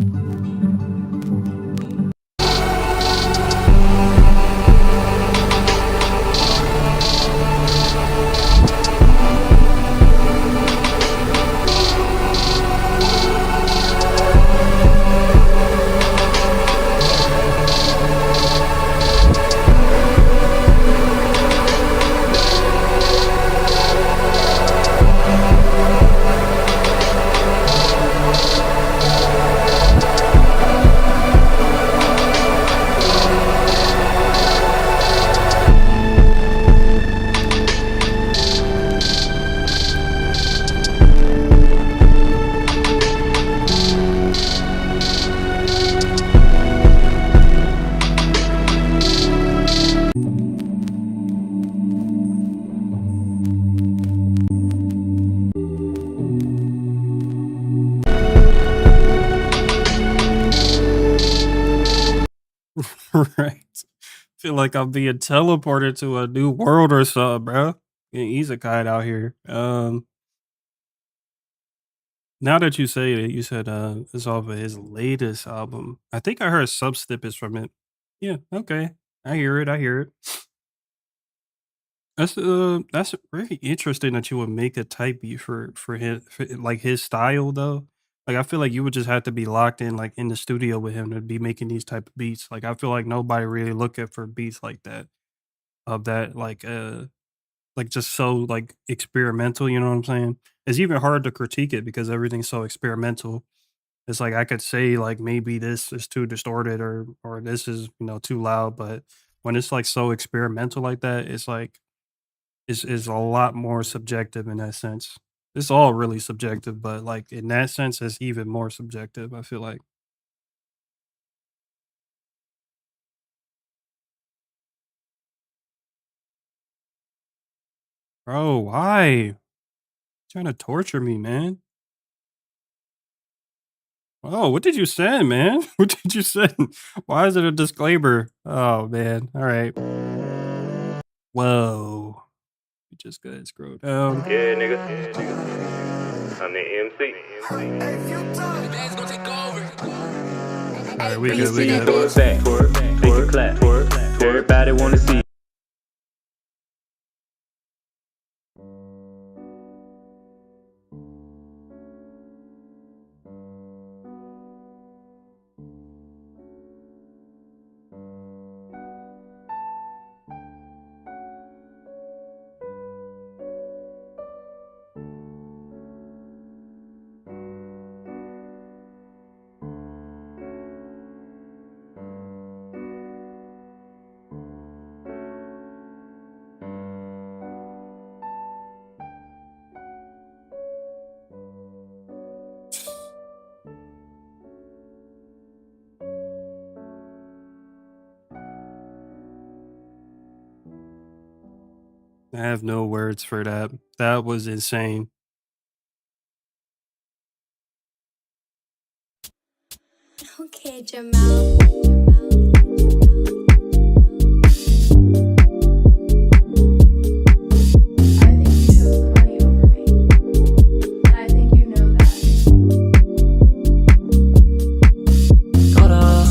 [SPEAKER 1] Right. Feel like I'm being teleported to a new world or something, bro. He's a kite out here. Now that you say it, you said it's off of his latest album. I think I heard sub snippets from it. Yeah, okay. I hear it. I hear it. That's very interesting that you would make a type beat for like his style though. Like I feel like you would just have to be locked in like in the studio with him to be making these type of beats. Like I feel like nobody really looking for beats like that of that like just so like experimental, you know what I'm saying? It's even hard to critique it because everything's so experimental. It's like I could say like maybe this is too distorted or this is, too loud, but when it's like so experimental like that, it's like is a lot more subjective in that sense. It's all really subjective, but like in that sense, it's even more subjective. I feel like, bro, why trying to torture me, man? Oh, what did you send, man? What did you send? Why is it a disclaimer? Oh man, all right. Whoa, you just gotta scroll down.
[SPEAKER 5] Yeah, nigga. I'm the MC.
[SPEAKER 1] All right, we good. We good.
[SPEAKER 5] Throw it back, twerk, clap, everybody wanna see.
[SPEAKER 1] I have no words for that. That was insane.
[SPEAKER 4] Okay, Jamal.
[SPEAKER 6] Gotta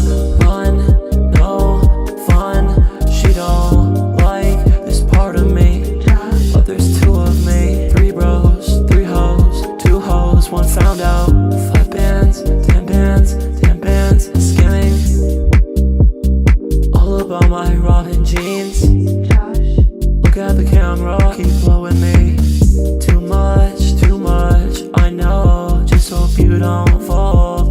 [SPEAKER 6] Robin jeans. Look at the camera, keep blowing me. Too much, I know. Just hope you don't fall.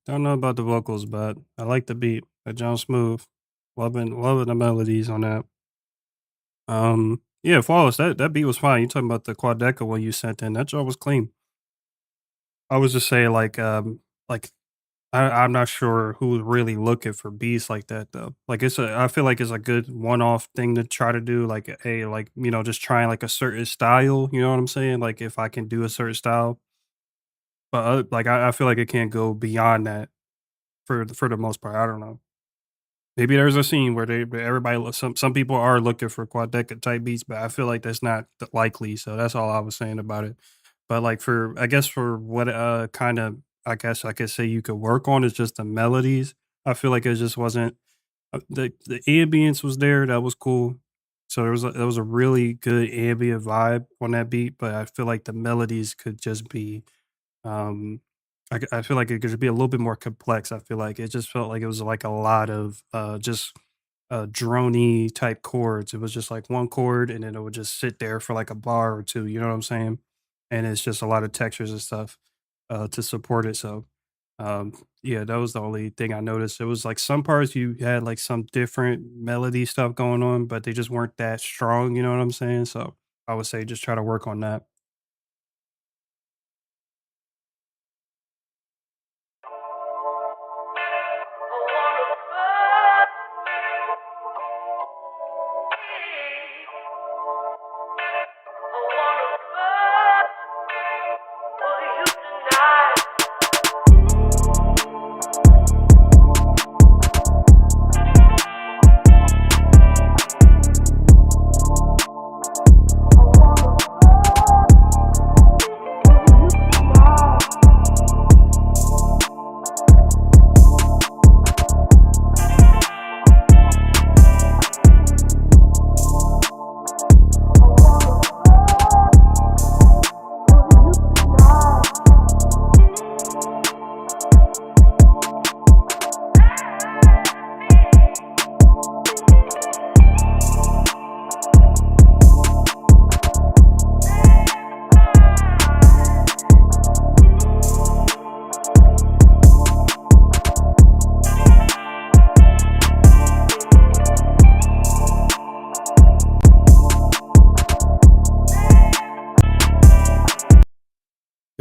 [SPEAKER 1] Don't know about the vocals, but I like the beat. That John Smooth. Loving the melodies on that. Yeah, Flawless. That beat was fine. You talking about the Quadeca one you sent in? That joint was clean. I was just saying, like I'm not sure who's really looking for beats like that though. Like I feel like it's a good one-off thing to try to do. Like, hey, like just trying like a certain style. You know what I'm saying? Like if I can do a certain style, but like I feel like it can't go beyond that for the most part. I don't know. Maybe there's a scene where where everybody some people are looking for quadeca type beats, but I feel like that's not likely. So that's all I was saying about it. But like for I guess for what kind of I guess I could say you could work on is just the melodies. I feel like it just wasn't the ambience was there, that was cool. So there was a really good ambient vibe on that beat, but I feel like the melodies could just be um, I feel like it could be a little bit more complex. I feel like it just felt like it was like a lot of just drony type chords. It was just like one chord, and then it would just sit there for like a bar or two. You know what I'm saying? And it's just a lot of textures and stuff to support it. So um, yeah, that was the only thing I noticed. It was like some parts you had like some different melody stuff going on, but they just weren't that strong. You know what I'm saying? So I would say just try to work on that.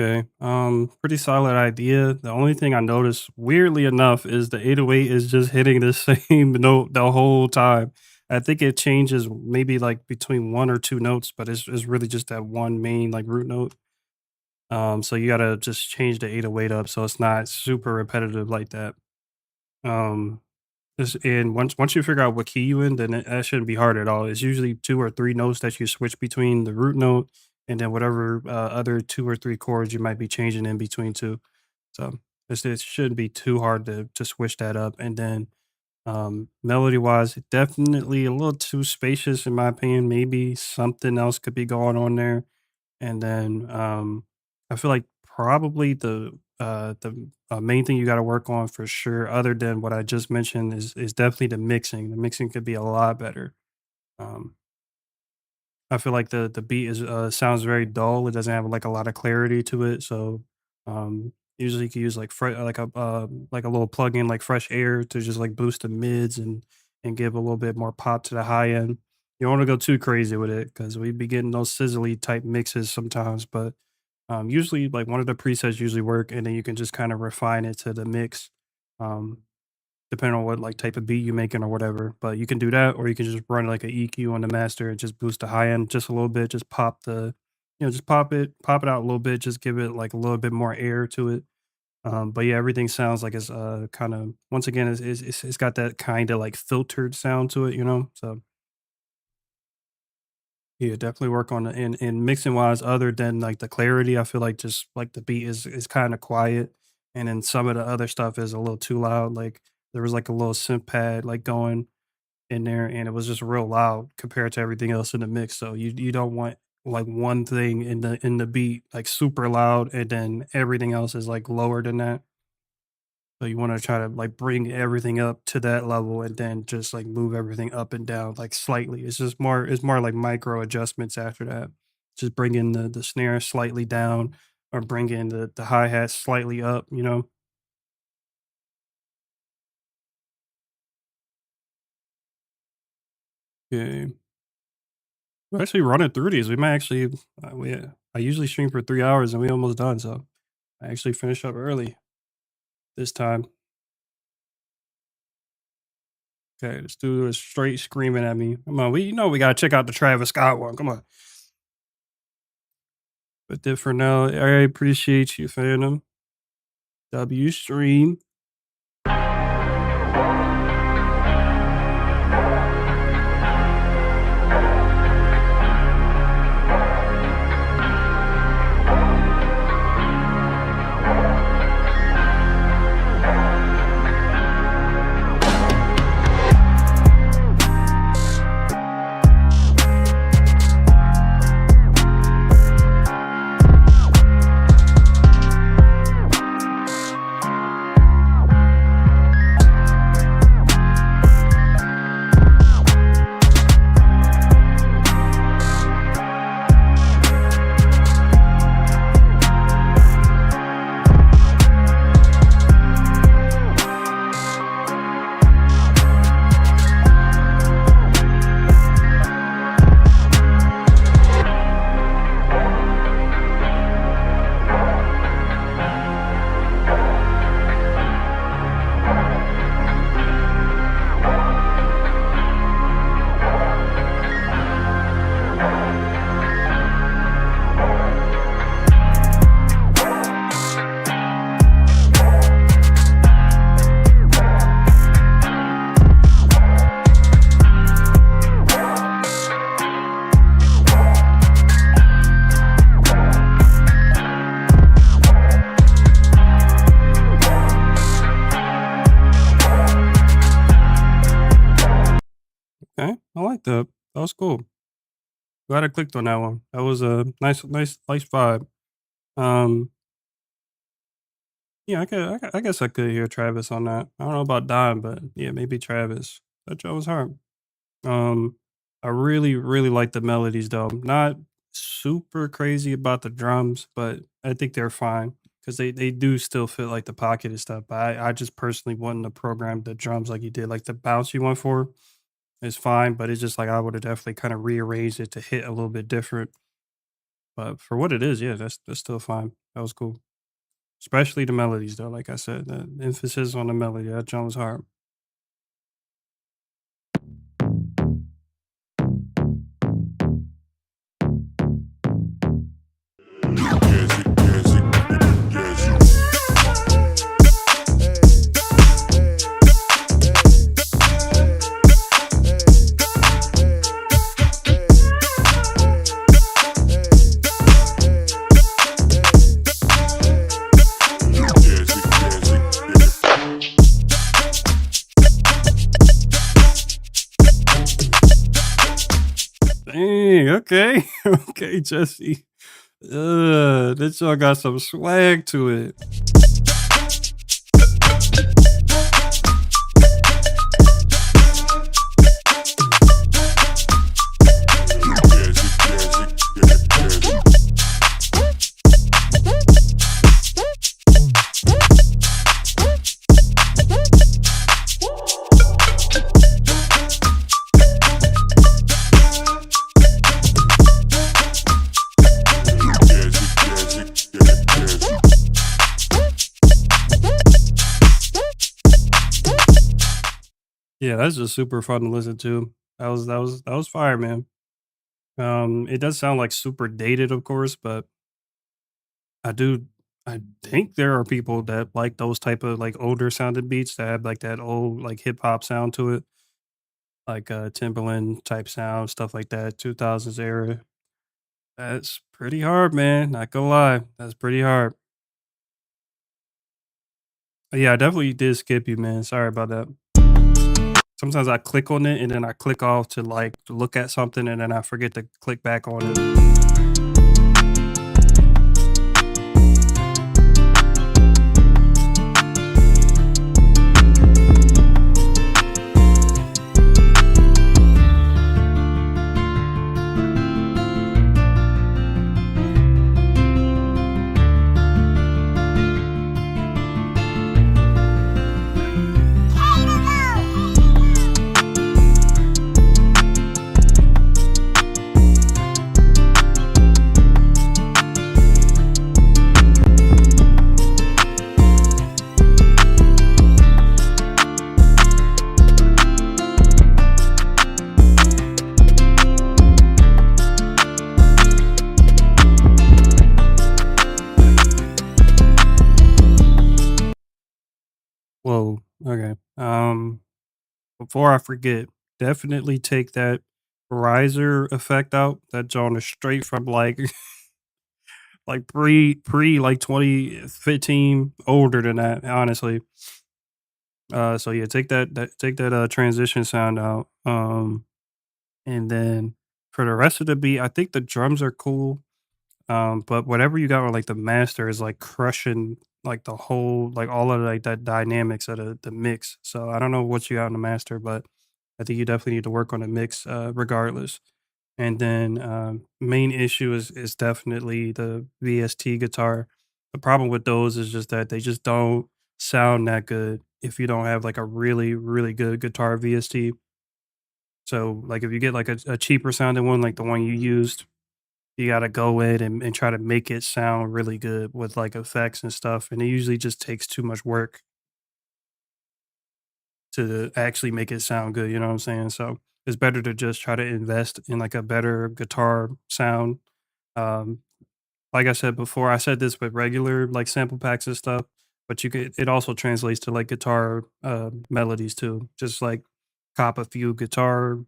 [SPEAKER 1] Okay. Pretty solid idea. The only thing I noticed, weirdly enough, is the 808 is just hitting the same note the whole time. I think it changes maybe like between one or two notes, but it's really just that one main like root note. So you gotta just change the 808 up so it's not super repetitive like that. Um, and once you figure out what key you in, then that shouldn't be hard at all. It's usually two or three notes that you switch between the root note and then whatever other two or three chords you might be changing in between two. So it shouldn't be too hard to switch that up. And then melody wise, definitely a little too spacious in my opinion. Maybe something else could be going on there. And then I feel like probably the main thing you got to work on for sure, other than what I just mentioned, is definitely the mixing. The mixing could be a lot better. Um, I feel like the beat is sounds very dull. It doesn't have like a lot of clarity to it. So usually you can use like like a little plug-in like fresh air to just like boost the mids and give a little bit more pop to the high end. You don't want to go too crazy with it because we be getting those sizzly type mixes sometimes. But usually like one of the presets usually work, and then you can just kind of refine it to the mix. Um, Depending on what, like, type of beat you're making or whatever, but you can do that, or you can just run, like, a EQ on the master and just boost the high end just a little bit, just pop just pop it out a little bit, just give it, like, a little bit more air to it, but yeah, everything sounds like it's, kinda once again, it's got that kinda, like, filtered sound to it, so yeah, definitely work on the and mixing wise, other than like the clarity, I feel like just like the beat is kind of quiet, and then some of the other stuff is a little too loud. Like there was like a little synth pad like going in there, and it was just real loud compared to everything else in the mix. So you don't want like one thing in the beat like super loud, and then everything else is like lower than that. So you want to try to like bring everything up to that level and then just like move everything up and down like slightly. It's more like micro adjustments after that. Just bringing the snare slightly down or bringing the hi-hat slightly up, you know? Okay. We're actually running through these. We might actually I usually stream for 3 hours and we almost done, so I actually finished up early this time. Okay, this dude is straight screaming at me. Come on, we gotta check out the Travis Scott one. Come on. But then for now, I appreciate you, Phantom. W stream. Okay, I like that. That was cool. Glad I clicked on that one. That was a nice vibe. Um, yeah, I guess I could hear Travis on that. I don't know about Don, but yeah, maybe Travis. That joke was hard. Um, I really like the melodies though. Not super crazy about the drums, but I think they're fine because they do still fit like the pocket and stuff. But I just personally wanted to program the drums like you did, like the bounce you went for is fine, but it's just like I would have definitely kind of rearranged it to hit a little bit different. But for what it is, yeah, that's still fine. That was cool. Especially the melodies though, like I said, the emphasis on the melody, that John was hard. Dang, okay. Okay, Jesse. This y'all got some swag to it. Yeah, that's just super fun to listen to. That was fire, man. It does sound like super dated, of course, but I do I think there are people that like those type of like older sounding beats that have like that old like hip hop sound to it, like Timberland type sound, stuff like that, 2000s era. That's pretty hard, man. Not gonna lie, that's pretty hard. But yeah, I definitely did skip you, man. Sorry about that. Sometimes I click on it and then I click off to like look at something and then I forget to click back on it. before I forget, definitely take that riser effect out. That John is straight from like like pre like 2015, older than that, honestly. So yeah, take that transition sound out. And then for the rest of the beat, I think the drums are cool. But whatever you got on like the master is like crushing like the whole like all of like that dynamics of the mix. So I don't know what you got on the master, but I think you definitely need to work on the mix regardless. And then main issue is definitely the VST guitar. The problem with those is just that they just don't sound that good if you don't have like a really really good guitar VST. So like if you get like a cheaper sounding one like the one you used, you gotta go in and try to make it sound really good with, like, effects and stuff, and it usually just takes too much work to actually make it sound good, you know what I'm saying? So, it's better to just try to invest in, like, a better guitar sound. Um, like I said before, I said this with regular, like, sample packs and stuff, but you could it also translates to, like, guitar, melodies too. Just, like, cop a few guitar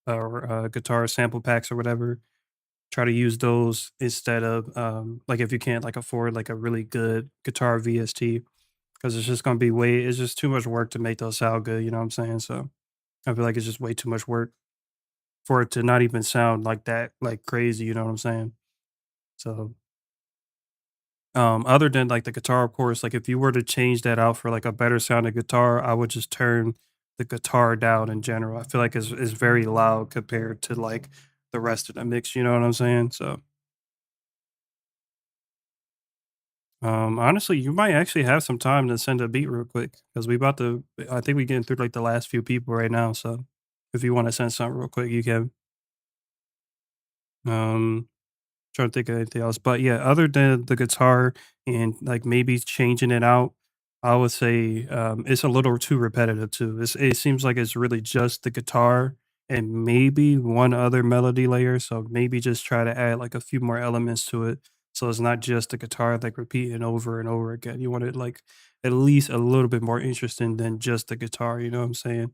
[SPEAKER 1] or, guitar sample packs or whatever, try to use those instead of like if you can't like afford like a really good guitar VST because it's just gonna be way it's just too much work to make those sound good, you know what I'm saying? So I feel like it's just way too much work for it to not even sound like that like crazy, you know what I'm saying? So other than like the guitar of course, like if you were to change that out for like a better sounding guitar, I would just turn the guitar down in general. I feel like it's very loud compared to like the rest of the mix, you know what I'm saying? So honestly, you might actually have some time to send a beat real quick because we about to. I think we getting through like the last few people right now. So if you want to send something real quick, you can. Um, Trying to think of anything else, but yeah, other than the guitar and like maybe changing it out, I would say it's a little too repetitive too. It seems like it's really just the guitar and maybe one other melody layer. So maybe just try to add like a few more elements to it. So it's not just the guitar like repeating over and over again. You want it like at least a little bit more interesting than just the guitar. You know what I'm saying?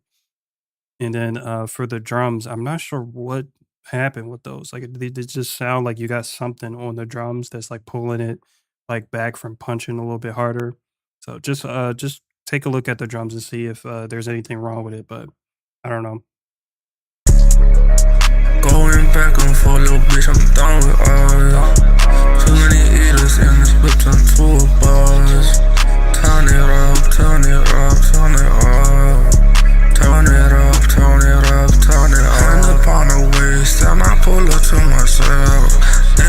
[SPEAKER 1] And then, for the drums, I'm not sure what happened with those. Like, they just sound like you got something on the drums that's, like, pulling it, like, back from punching a little bit harder. So just take a look at the drums and see if, there's anything wrong with it, but I don't know.
[SPEAKER 9] Going back and forth, little bitch, I'm done with all. Too many eaters in this whip and two bars. Turn it up, turn it up, turn it up. Turn it up, turn it up, turn it up. Hand upon the waist, and I pull her to myself.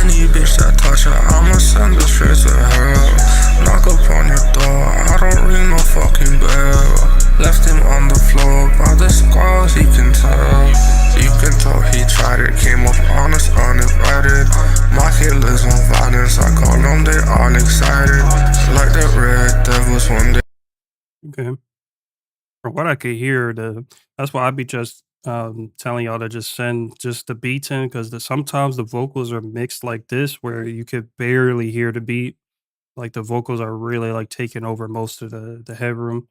[SPEAKER 9] Any bitch that touch her, I'ma send her straight to hell. Knock upon your door, I don't ring no fucking bell. Left him on the floor, by the scars he can tell. You can tell he tried it, came up honest, uninvited. My kid lives on violence, I call them, they all excited. Like the red devils when they
[SPEAKER 1] Okay. From what I could hear, that's why I'd be just, telling y'all to just send just the beats in because sometimes the vocals are mixed like this where you could barely hear the beat. Like, the vocals are really, like, taking over most of the headroom.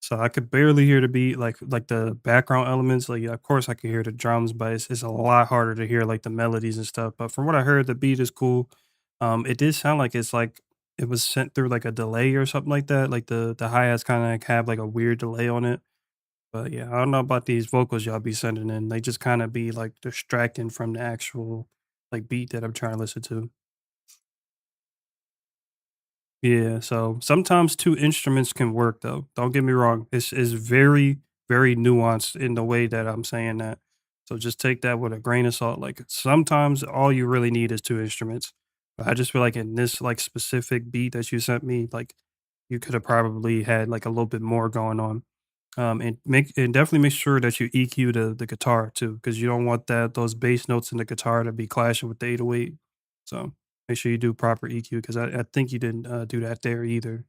[SPEAKER 1] So I could barely hear the beat, like the background elements. Like, yeah, of course, I could hear the drums, but it's a lot harder to hear like the melodies and stuff. But from what I heard, the beat is cool. It did sound like it's like it was sent through like a delay or something like that. Like the hi hats kind of like have like a weird delay on it. But yeah, I don't know about these vocals y'all be sending in. They just kind of be like distracting from the actual like beat that I'm trying to listen to. Yeah, so sometimes 2 instruments can work though. Don't get me wrong. It's very, very nuanced in the way that I'm saying that. So just take that with a grain of salt. Like sometimes all you really need is 2 instruments. But I just feel like in this like specific beat that you sent me, like you could have probably had like a little bit more going on. And definitely make sure that you EQ the guitar too, because you don't want those bass notes in the guitar to be clashing with the 808. So make sure you do proper EQ because I think you didn't do that there either.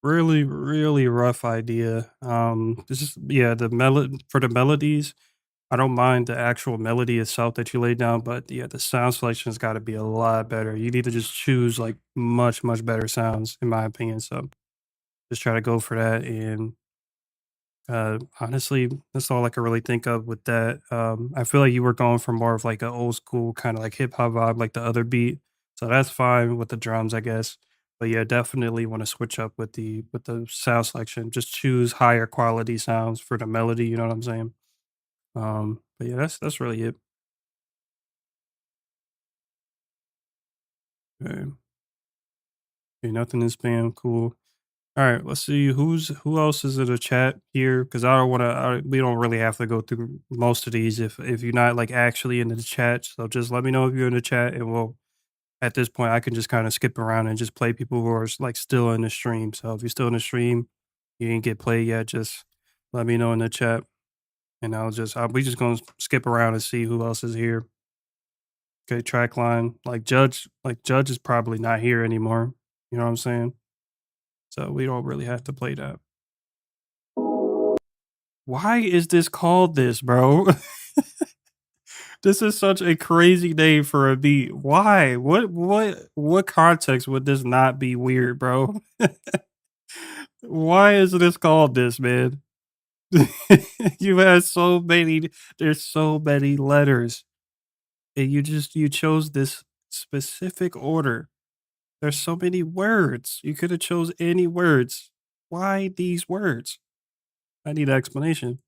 [SPEAKER 1] really, really rough idea. This is yeah, the melody for the melodies. I don't mind the actual melody itself that you lay down, but yeah, the sound selection's got to be a lot better. You need to just choose like much, much better sounds, in my opinion. So just try to go for that. And honestly, that's all I can really think of with that. I feel like you were going for more of like an old school kind of like hip hop vibe, like the other beat. So that's fine with the drums, I guess. But yeah, definitely want to switch up with the sound selection. Just choose higher quality sounds for the melody. You know what I'm saying? But yeah, that's really it. Okay. Okay, nothing in spam. Cool. All right, let's see who else is in the chat here because I don't want to. We don't really have to go through most of these if you're not like actually in the chat. So just let me know if you're in the chat, and we'll at this point I can just kind of skip around and just play people who are like still in the stream. So if you're still in the stream, you didn't get played yet, just let me know in the chat, and we just gonna skip around and see who else is here. Okay, track line like Judge is probably not here anymore. You know what I'm saying? So we don't really have to play that. Why is this called this, bro? This is such a crazy name for a beat. Why? What context would this not be weird, bro? Why is this called this, man? You have so many there's so many letters. And you chose this specific order. There's so many words. You could have chose any words. Why these words? I need an explanation.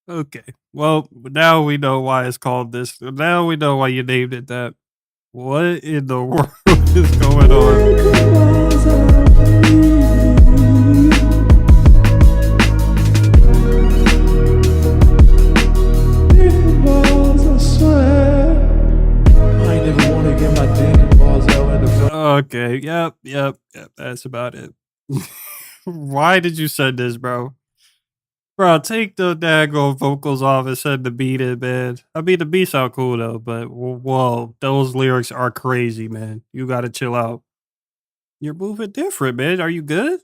[SPEAKER 1] Okay. Well, now we know why it's called this. Now we know why you named it that. What in the world is going on? Okay. Yep. That's about it. Why did you send this, bro? Bro, take the daggone vocals off and send the beat in, man. I mean, the beat sound cool though, but whoa, those lyrics are crazy, man. You gotta chill out. You're moving different, man. Are you good?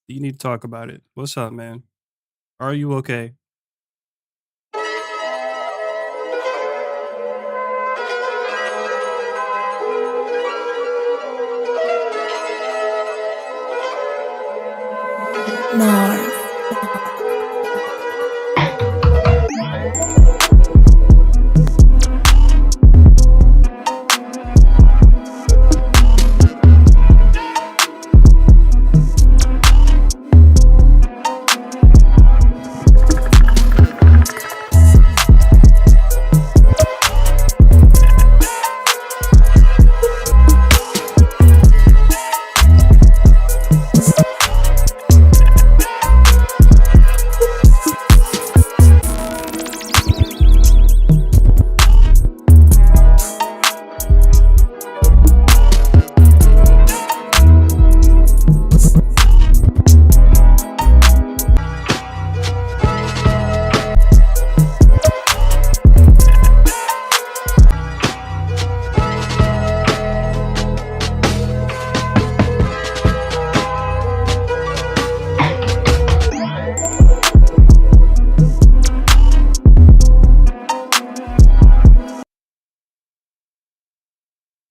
[SPEAKER 1] You need to talk about it. What's up, man? Are you okay?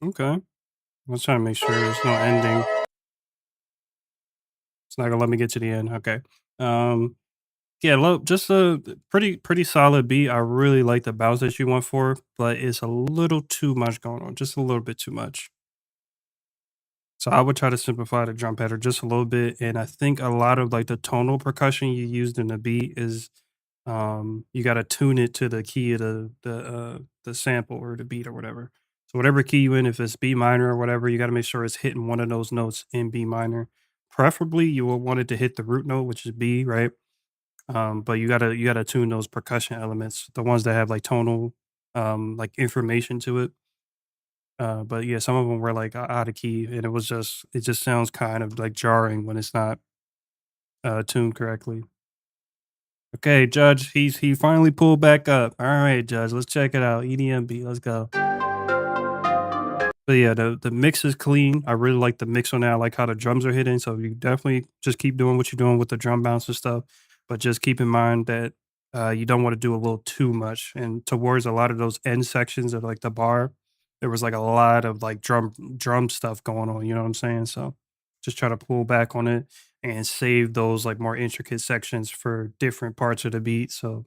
[SPEAKER 1] Okay. Let's try to make sure there's no ending. It's not gonna let me get to the end. Okay. Um, yeah, just a pretty solid beat. I really like the bounce that you went for, but it's a little too much going on. Just a little bit too much. So I would try to simplify the drum pattern just a little bit, and I think a lot of like the tonal percussion you used in the beat is you got to tune it to the key of the sample or the beat or whatever. So whatever key you in, if it's B minor or whatever, you got to make sure it's hitting one of those notes in B minor. Preferably, you will want it to hit the root note, which is B, right? But you gotta tune those percussion elements, the ones that have like tonal like information to it. But yeah, some of them were like out of key, and it just sounds kind of like jarring when it's not tuned correctly. Okay, Judge, he finally pulled back up. All right, Judge, let's check it out. EDMB, let's go. But yeah, the mix is clean. I really like the mix on that. I like how the drums are hitting. So you definitely just keep doing what you're doing with the drum bounce and stuff. But just keep in mind that you don't want to do a little too much. And towards a lot of those end sections of like the bar, there was like a lot of like drum stuff going on. You know what I'm saying? So just try to pull back on it and save those like more intricate sections for different parts of the beat. So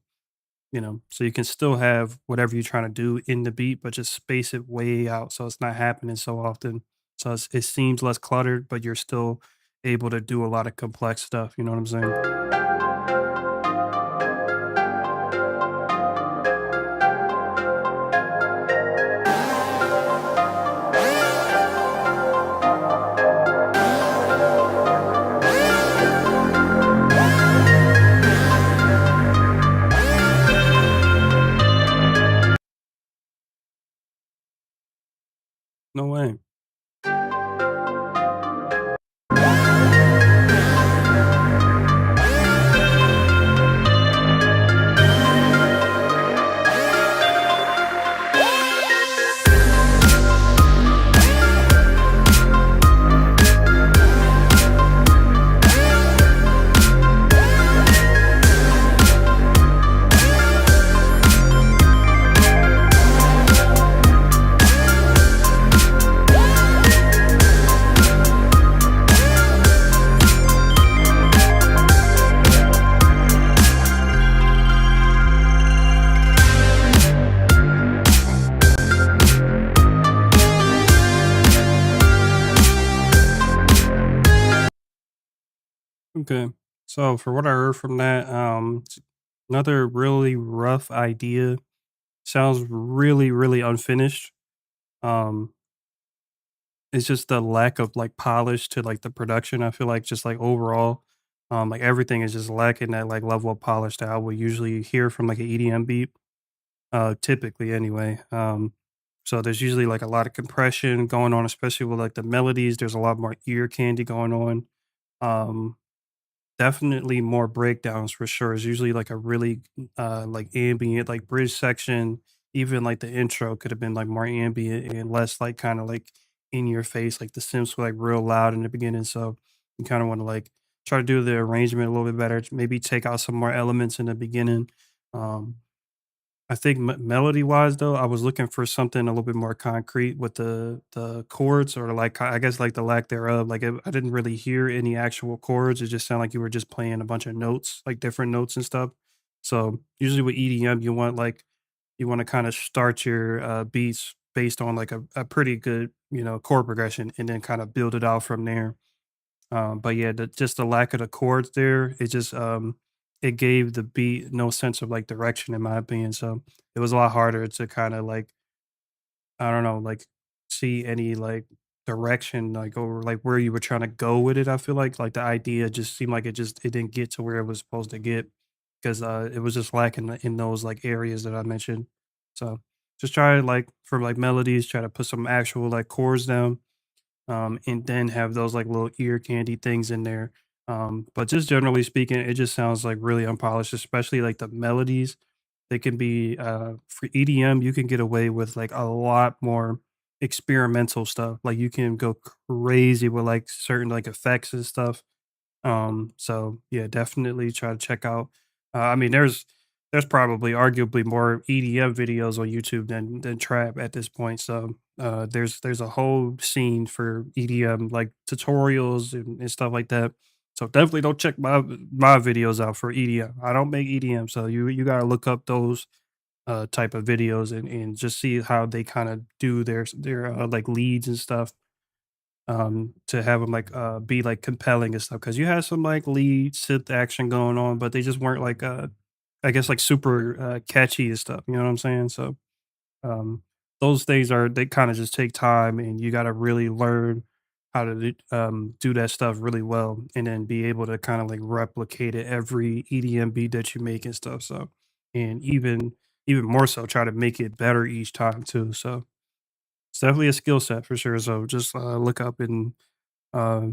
[SPEAKER 1] so you can still have whatever you're trying to do in the beat, but just space it way out so it's not happening so often. So it seems less cluttered, but you're still able to do a lot of complex stuff. You know what I'm saying? No way. Okay. So for what I heard from that, another really rough idea. Sounds really, really unfinished. Um, it's just the lack of like polish to like the production. I feel like just like overall, like everything is just lacking that like level of polish that I would usually hear from like an EDM beat. Typically anyway. So there's usually like a lot of compression going on, especially with like the melodies. There's a lot more ear candy going on. Um, Definitely more breakdowns for sure. It's usually like a really like ambient like bridge section. Even like the intro could have been like more ambient and less like kind of like in your face. Like the synths were like real loud in the beginning. So you kind of want to like try to do the arrangement a little bit better. Maybe take out some more elements in the beginning. Um I think melody wise though, I was looking for something a little bit more concrete with the chords or like I guess like the lack thereof. Like I didn't really hear any actual chords. It just sounded like you were just playing a bunch of notes, like different notes and stuff. So usually with EDM, you want to kind of start your beats based on like a pretty good chord progression and then kind of build it out from there. But yeah, just the lack of the chords there, it gave the beat no sense of like direction in my opinion. So it was a lot harder to kind of like I don't know, like see any like direction like over like where you were trying to go with it. I feel like the idea just seemed like it didn't get to where it was supposed to get because it was just lacking in those like areas that I mentioned. So just try like for like melodies, try to put some actual like chords down and then have those like little ear candy things in there. But just generally speaking, it just sounds like really unpolished, especially like the melodies. They can be for EDM, you can get away with like a lot more experimental stuff. Like you can go crazy with like certain like effects and stuff. So yeah, definitely try to check out. I mean, there's probably arguably more EDM videos on YouTube than trap at this point. So there's a whole scene for EDM like tutorials and stuff like that. So definitely don't check my videos out for EDM. I don't make EDM, so you gotta look up those type of videos and just see how they kind of do their like leads and stuff to have them like be like compelling and stuff because you had some like lead synth action going on but they just weren't like I guess like super catchy and stuff, you know what I'm saying? So um those things are they kind of just take time and you got to really learn how to do that stuff really well, and then be able to kind of like replicate it every EDM beat that you make and stuff. So, and even more so, try to make it better each time too. So it's definitely a skill set for sure. So just look up and uh,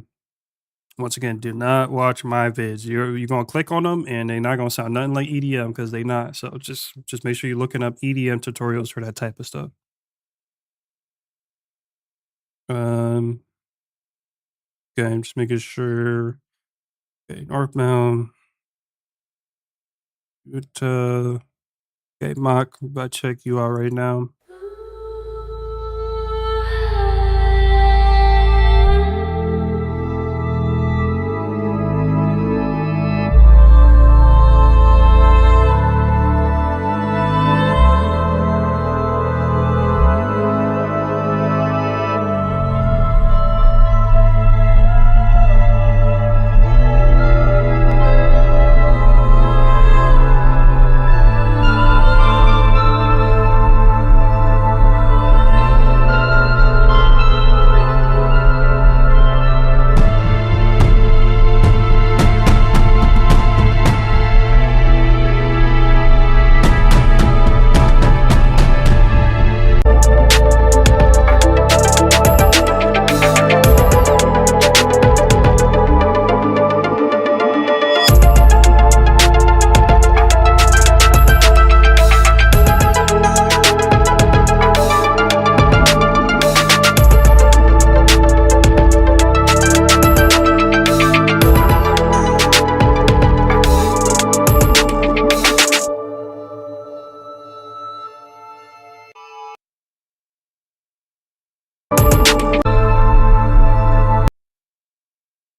[SPEAKER 1] once again, do not watch my vids. You're gonna click on them and they're not gonna sound nothing like EDM because they not. So just make sure you're looking up EDM tutorials for that type of stuff. Um, okay, I'm just making sure. Okay, northbound. Good. Okay, Mock. I'm about to check you out right now.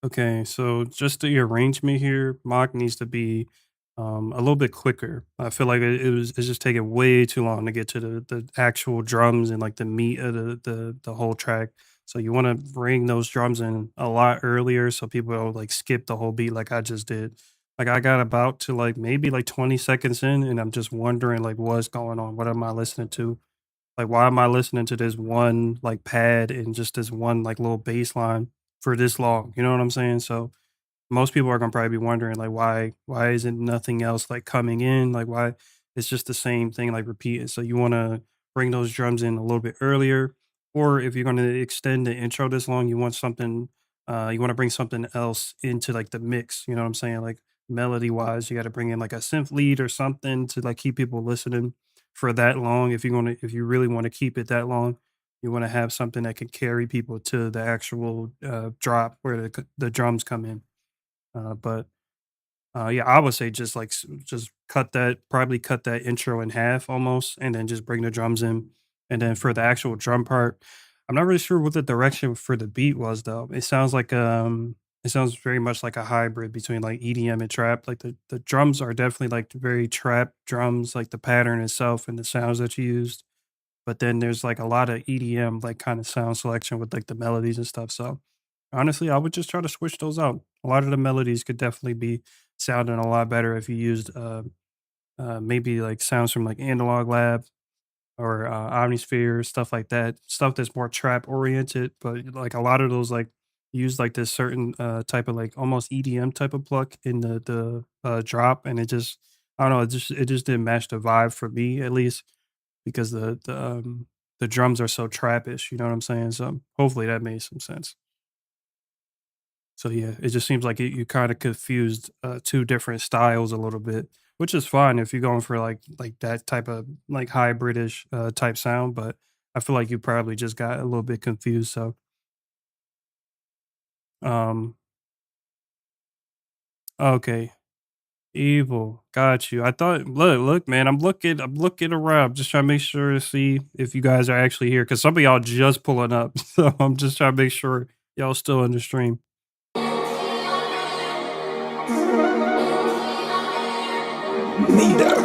[SPEAKER 1] Okay, so just the arrangement here, mock needs to be a little bit quicker. I feel like it's just taking way too long to get to the actual drums and like the meat of the whole track. So you want to bring those drums in a lot earlier so people don't like skip the whole beat like I just did. Like I got about to like maybe like 20 seconds in and I'm just wondering like what's going on. What am I listening to? Like, why am I listening to this one like pad and just this one like little bass line for this long? You know what I'm saying? So most people are gonna probably be wondering like why isn't nothing else like coming in? Like why it's just the same thing like repeating. So you wanna bring those drums in a little bit earlier. Or if you're gonna extend the intro this long, you want something you wanna bring something else into like the mix. You know what I'm saying? Like melody wise, you gotta bring in like a synth lead or something to like keep people listening for that long. If you really want to keep it that long, you want to have something that can carry people to the actual drop where the drums come in. But yeah, I would say just like just probably cut that intro in half almost, and then just bring the drums in. And then for the actual drum part, I'm not really sure what the direction for the beat was though. It sounds very much like a hybrid between like EDM and trap. Like the drums are definitely like very trap drums, like the pattern itself and the sounds that you used. But then there's like a lot of EDM like kind of sound selection with like the melodies and stuff. So honestly, I would just try to switch those out. A lot of the melodies could definitely be sounding a lot better if you used maybe like sounds from like Analog Lab or Omnisphere, stuff like that. Stuff that's more trap oriented, but like a lot of those like use like this certain type of like almost EDM type of pluck in the drop, and it just I don't know, it just didn't match the vibe for me at least because the drums are so trappish. You know what I'm saying? So hopefully that made some sense. So yeah, it just seems like you kind of confused two different styles a little bit, which is fine if you're going for like that type of like high British type sound. But I feel like you probably just got a little bit confused. So um, okay, evil, got you. I thought, look, man, I'm looking around, just trying to make sure to see if you guys are actually here because some of y'all just pulling up. So I'm just trying to make sure y'all still in the stream.
[SPEAKER 9] Neither.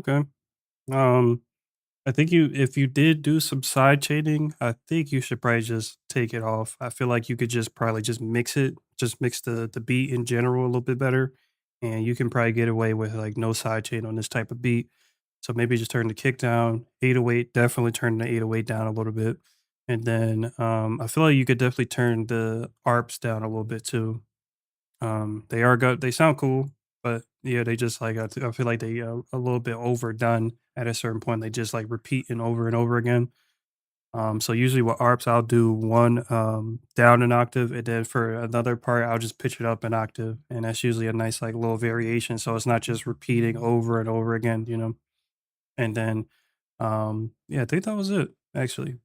[SPEAKER 1] Okay. Um, I think if you did do some side chaining, I think you should probably just take it off. I feel like you could just probably just mix it, just mix the beat in general a little bit better, and you can probably get away with like no side chain on this type of beat. So maybe just turn the kick down, 808, definitely turn the 808 down a little bit. And then I feel like you could definitely turn the arps down a little bit too. They are good. They sound cool, but yeah, they just like I feel like they a little bit overdone at a certain point. They just like repeating over and over again. So usually with ARPs, I'll do one down an octave, and then for another part, I'll just pitch it up an octave, and that's usually a nice like little variation. So it's not just repeating over and over again, you know. And then yeah, I think that was it actually.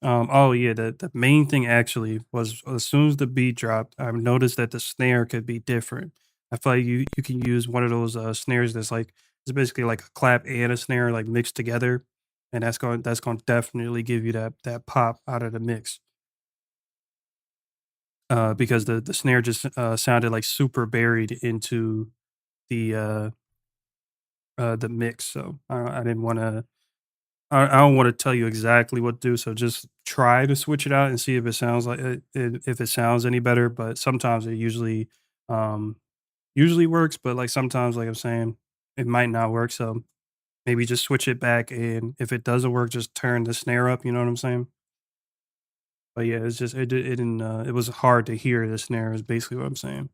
[SPEAKER 1] Oh yeah, the main thing actually was as soon as the beat dropped, I've noticed that the snare could be different. I feel like you can use one of those snares that's like it's basically like a clap and a snare like mixed together, and that's going to definitely give you that pop out of the mix. Because the snare just sounded like super buried into the the mix. So I didn't want to I don't wanna tell you exactly what to do, so just try to switch it out and see if it sounds like if it sounds any better, but sometimes it um, usually works, but, like, sometimes, like I'm saying, it might not work, so maybe just switch it back, and if it doesn't work, just turn the snare up, you know what I'm saying? But, yeah, it's just it didn't, it was hard to hear the snare is basically what I'm saying.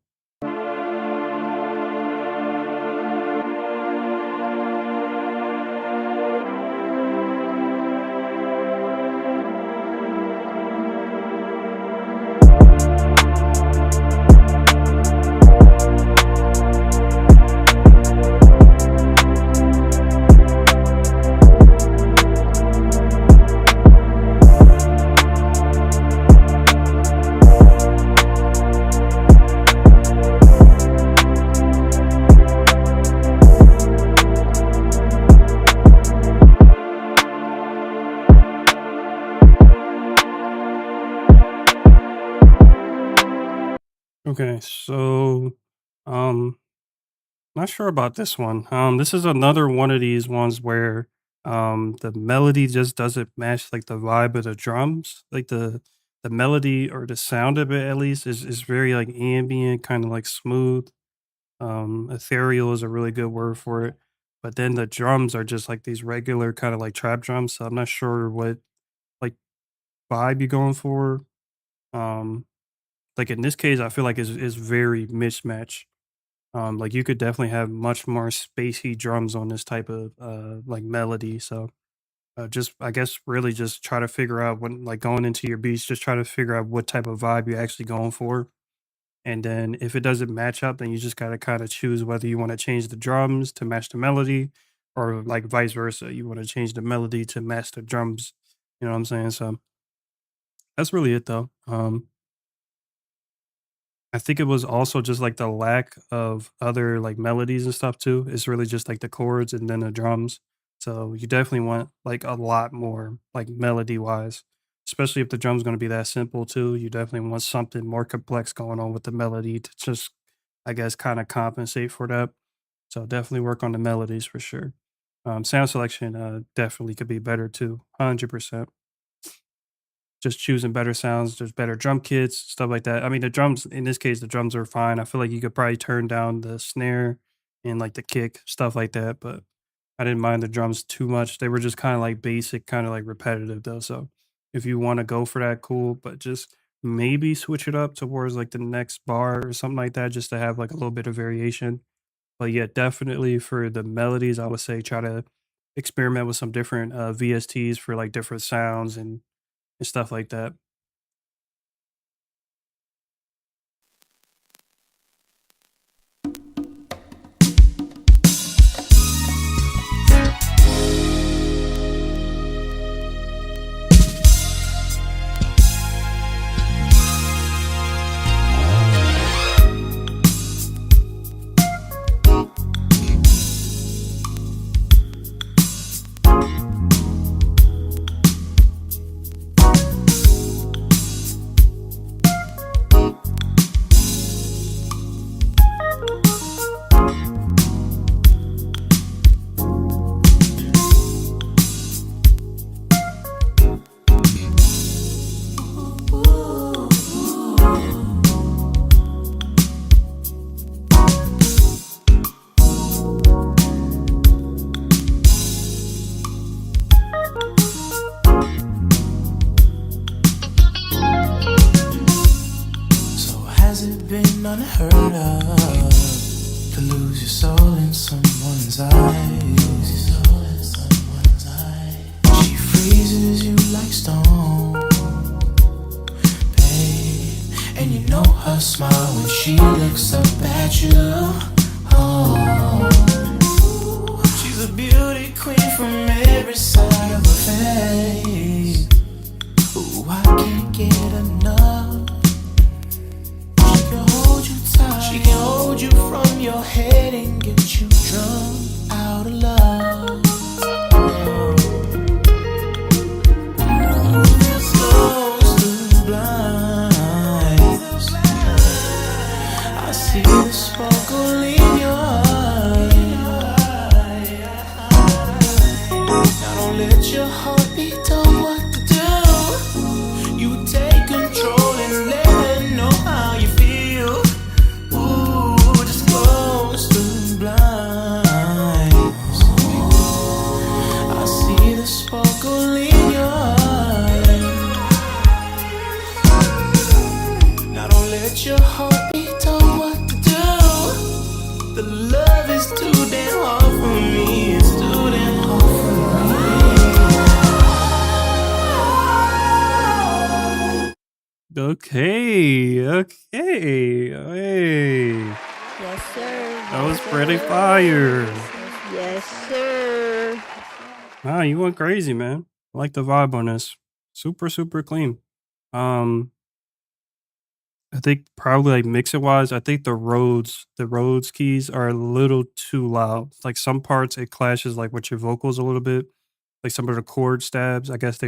[SPEAKER 1] Okay, so, um not sure about this one. This is another one of these ones where the melody just doesn't match like the vibe of the drums. Like the melody or the sound of it at least is very like ambient, kind of like smooth. Ethereal is a really good word for it. But then the drums are just like these regular kind of like trap drums. So I'm not sure what like vibe you're going for. Um, like in this case, I feel like it's very mismatched. Like you could definitely have much more spacey drums on this type of like melody. So just I guess really just try to figure out when like going into your beats, just try to figure out what type of vibe you're actually going for. And then if it doesn't match up, then you just gotta kind of choose whether you want to change the drums to match the melody, or like vice versa. You want to change the melody to match the drums. You know what I'm saying? So that's really it though. I think it was also just, like, the lack of other, like, melodies and stuff too. It's really just, like, the chords and then the drums. So, you definitely want, like, a lot more, like, melody-wise, especially if the drum's gonna be that simple too. You definitely want something more complex going on with the melody to just, I guess, kinda compensate for that. So, definitely work on the melodies for sure. Sound selection, definitely could be better too, 100%. Just choosing better sounds, there's better drum kits, stuff like that. I mean, the drums in this case, the drums are fine. I feel like you could probably turn down the snare and like the kick, stuff like that, but I didn't mind the drums too much. They were just kind of like basic, kind of like repetitive though. So if you want to go for that, cool, but just maybe switch it up towards like the next bar or something like that, just to have like a little bit of variation. But yeah, definitely for the melodies, I would say try to experiment with some different VSTs for like different sounds and stuff like that.
[SPEAKER 6] unheard of to lose your soul in someone's eyes. She freezes you like stone, babe. And you know her smile when she looks up at you. Oh, she's a beauty queen from every side of her face. Ooh, I can't get enough. She can hold you tight. She can hold you from your head and get you drunk out of love. Close the blinds. I see the sparkle in your eye. Now don't let your heart be told what to do. You take control and let her know how you feel. Ooh, just close the blinds. I see the sparkle in your eye. Now don't let your heart be told what to do. The love is too damn hard for me. It's too damn hard for me.
[SPEAKER 1] Okay, okay, hey,
[SPEAKER 8] Yes, sir.
[SPEAKER 1] that was pretty fire.
[SPEAKER 8] Yes, sir.
[SPEAKER 1] Wow, you went crazy, man. I like the vibe on this. Super, super clean. Um, I think probably like mixer wise, I think the Rhodes keys are a little too loud. Like some parts it clashes like with your vocals a little bit. Like some of the chord stabs, I guess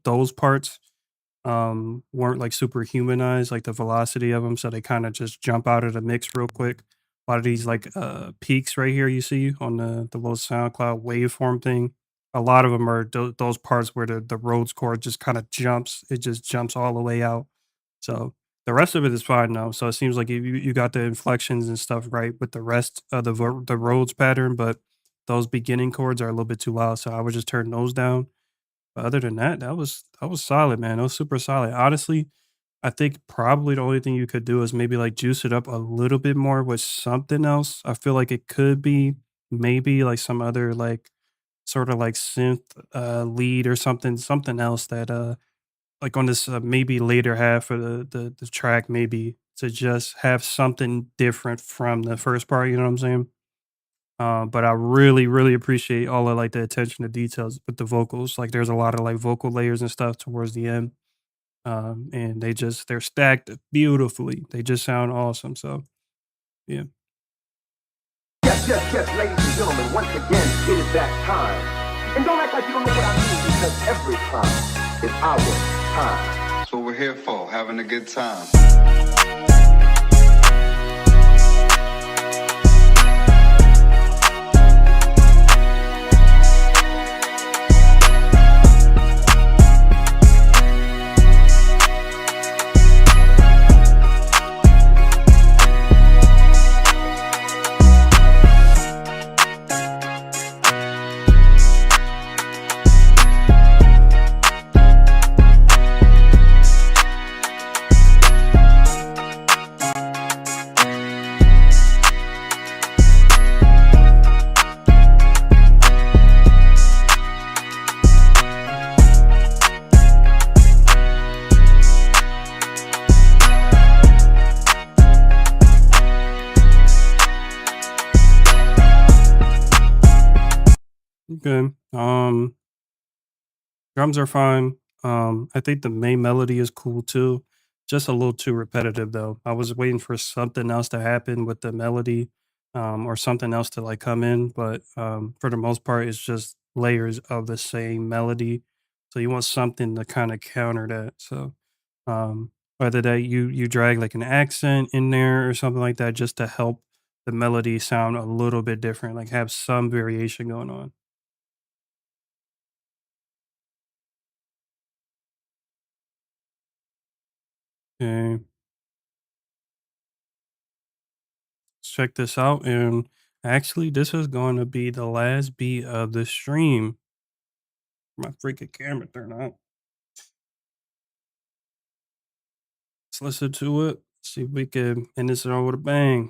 [SPEAKER 1] those parts weren't like super humanized, like the velocity of them, so they kind of just jump out of the mix real quick. A lot of these like peaks right here you see on the little SoundCloud waveform thing. A lot of them are those parts where the Rhodes chord just kind of jumps. It just jumps all the way out. So the rest of it is fine now. So it seems like you got the inflections and stuff right with the rest of the Rhodes pattern, but those beginning chords are a little bit too loud. So I would just turn those down. But other than that, that was solid, man. That was super solid. Honestly, I think probably the only thing you could do is maybe like juice it up a little bit more with something else. I feel like it could be maybe like some other like sort of like synth lead or something else that like on this maybe later half of the track maybe to just have something different from the first part, you know what I'm saying? But I really, really appreciate all of like the attention to details with the vocals. Like there's a lot of like vocal layers and stuff towards the end. And they're stacked beautifully. They just sound awesome. So yeah.
[SPEAKER 10] Yes, yes, yes, ladies and gentlemen, once again, it is that time. And don't act like you don't know what I mean, because every time is our time.
[SPEAKER 3] That's what we're here for, having a good time.
[SPEAKER 1] Okay. Drums are fine. I think the main melody is cool too. Just a little too repetitive though. I was waiting for something else to happen with the melody, or something else to like come in, but for the most part, it's just layers of the same melody. So you want something to kind of counter that. So um, whether that you drag like an accent in there or something like that, just to help the melody sound a little bit different, like have some variation going on. Okay. Check this out. And actually, this is going to be the last beat of the stream. My freaking camera turned on. Let's listen to it. See if we can end this on with a bang.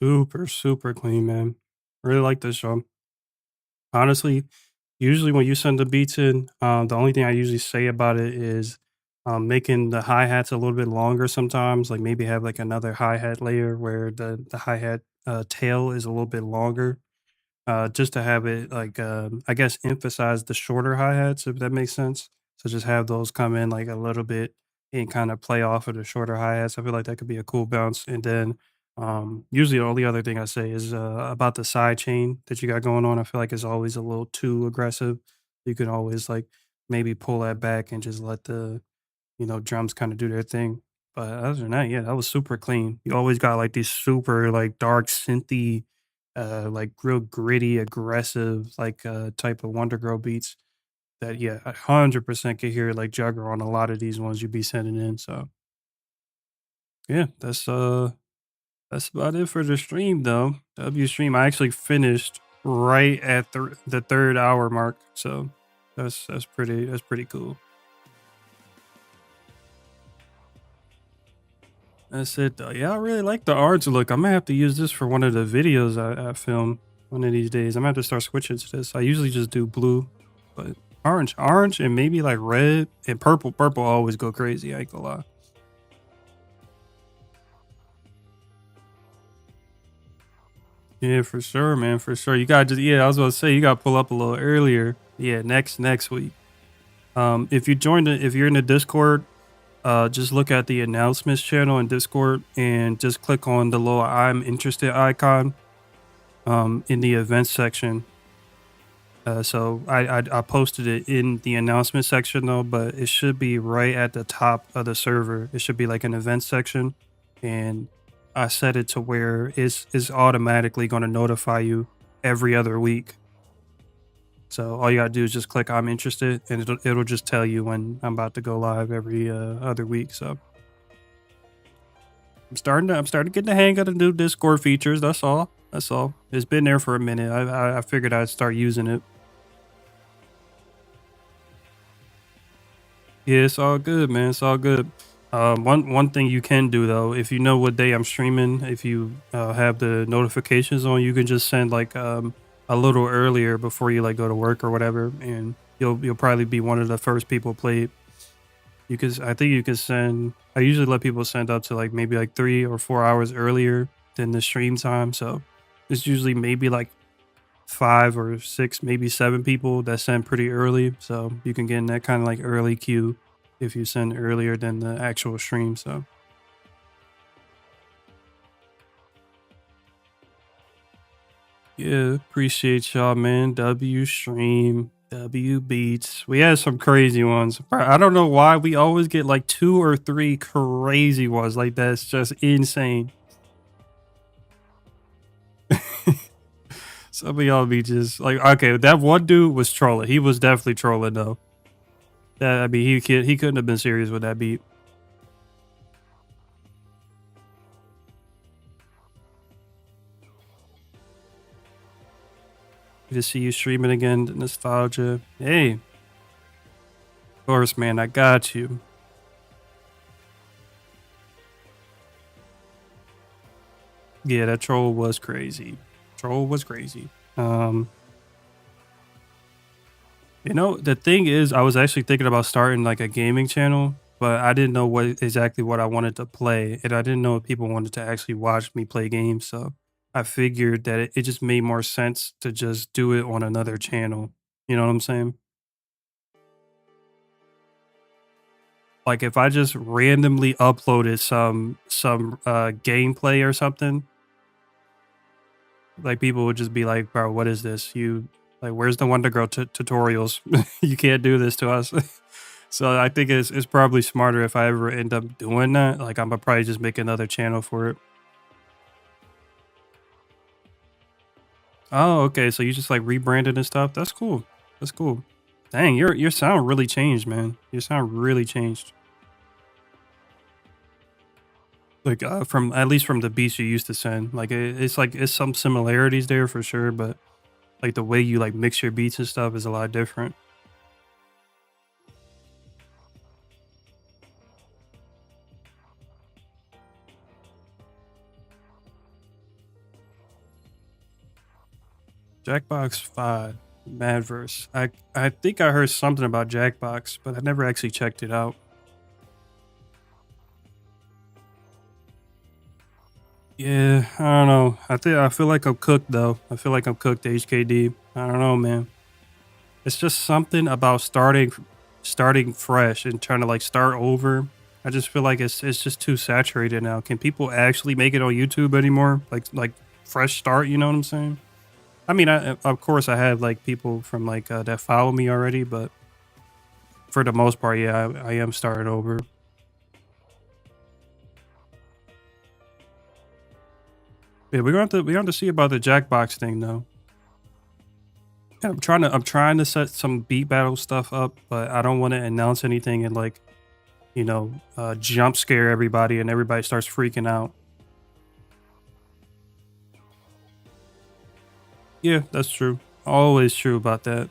[SPEAKER 1] Super, super clean, man. Really like this drum. Honestly, usually when you send the beats in, the only thing I usually say about it is making the hi hats a little bit longer sometimes. Like maybe have like another hi hat layer where the hi hat tail is a little bit longer, just to have it like I guess emphasize the shorter hi hats if that makes sense. So just have those come in like a little bit and kind of play off of the shorter hi hats. I feel like that could be a cool bounce. And then usually the only other thing I say is about the side chain that you got going on. I feel like it's always a little too aggressive. You can always like maybe pull that back and just let the drums kind of do their thing. But other than that, yeah, that was super clean. You always got like these super like dark synthy, like real gritty, aggressive, like type of Wonder Girl beats that yeah, 100% could hear like Jugger on a lot of these ones you be sending in. So yeah, that's about it for the stream though. W stream. I actually finished right at the third hour mark. So that's pretty cool. That's it though. Yeah, I really like the arts look. I'm gonna have to use this for one of the videos I film one of these days. I'm gonna have to start switching to this. I usually just do blue, but orange, and maybe like red and purple. Purple always go crazy. I ain't gonna lie. Yeah, for sure, man. For sure. You gotta just yeah. I was gonna say you gotta pull up a little earlier. Yeah, next week. If you join if you're in the Discord, just look at the announcements channel in Discord and just click on the little I'm interested icon in the events section. So I posted it in the announcement section though, but it should be right at the top of the server. It should be like an event section, and I set it to where it's automatically going to notify you every other week. So all you gotta do is just click I'm interested, and it'll just tell you when I'm about to go live every other week. So I'm starting to get the hang of the new Discord features. That's all. That's all. It's been there for a minute. I figured I'd start using it. Yeah, it's all good, man. It's all good. One thing you can do though, if you know what day I'm streaming, if you have the notifications on, you can just send like a little earlier before you like go to work or whatever, and you'll probably be one of the first people played. I think you can send. I usually let people send up to like maybe like 3 or 4 hours earlier than the stream time, so it's usually maybe like 5 or 6, maybe 7 people that send pretty early. So you can get in that kind of like early queue if you send earlier than the actual stream. So yeah, appreciate y'all, man. W stream, W beats. We had some crazy ones. I don't know why we always get like 2 or 3 crazy ones. Like that's just insane. Some of y'all be just like, okay, that one dude was trolling. He was definitely trolling though. That I mean, he couldn't have been serious with that beat. Good to see you streaming again, nostalgia. Hey, of course, man, I got you. Yeah, that troll was crazy. Troll was crazy. You know, the thing is, I was actually thinking about starting like a gaming channel, but I didn't know exactly what I wanted to play, and I didn't know if people wanted to actually watch me play games. So I figured that it just made more sense to just do it on another channel. You know what I'm saying? Like if I just randomly uploaded some gameplay or something, like people would just be like, "Bro, what is this? You like, where's the Wonder Girl tutorials? You can't do this to us." So I think it's probably smarter if I ever end up doing that. Like I'm gonna probably just make another channel for it. Oh, okay. So you just like rebranded and stuff. That's cool. That's cool. Dang, your sound really changed, man. Your sound really changed. Like from at least from the beats you used to send. Like it's like it's some similarities there for sure, but like the way you like mix your beats and stuff is a lot different. Jackbox 5, Madverse. I think I heard something about Jackbox, but I never actually checked it out. Yeah, I don't know. I feel like I'm cooked though. I feel like I'm cooked, HKD. I don't know, man. It's just something about starting fresh and trying to like start over. I just feel like it's just too saturated now. Can people actually make it on YouTube anymore? Like fresh start, you know what I'm saying? I mean, of course I have like people from like that follow me already, but for the most part, yeah, I am starting over. Yeah, we have to see about the Jackbox thing though. Yeah, I'm trying to set some beat battle stuff up, but I don't want to announce anything and like, jump scare everybody and everybody starts freaking out. Yeah, that's true. Always true about that.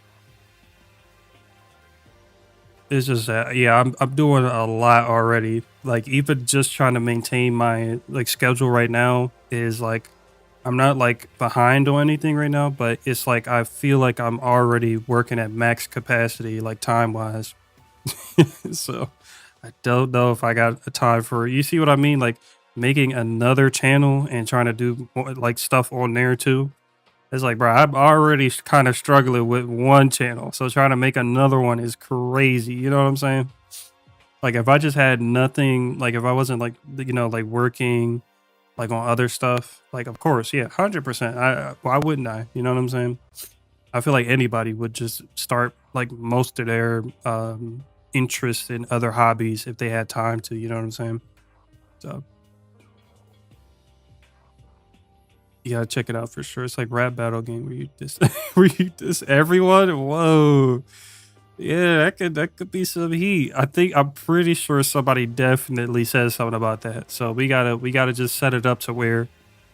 [SPEAKER 1] It's just that, yeah, I'm doing a lot already. Like even just trying to maintain my like schedule right now is like I'm not like behind on anything right now, but it's like I feel like I'm already working at max capacity, like time wise. So I don't know if I got a time for it. You see what I mean? Like making another channel and trying to do more, like stuff on there too. It's like, bro, I'm already kind of struggling with one channel. So trying to make another one is crazy. You know what I'm saying? Like if I just had nothing, like if I wasn't like, like working like on other stuff, like of course, yeah, 100%. Why wouldn't I? You know what I'm saying? I feel like anybody would just start like most of their interest in other hobbies if they had time to, you know what I'm saying? So you gotta check it out for sure. It's like rap battle game where you just where you just everyone. Whoa. Yeah, that could be some heat. I'm pretty sure somebody definitely says something about that. So we gotta just set it up to where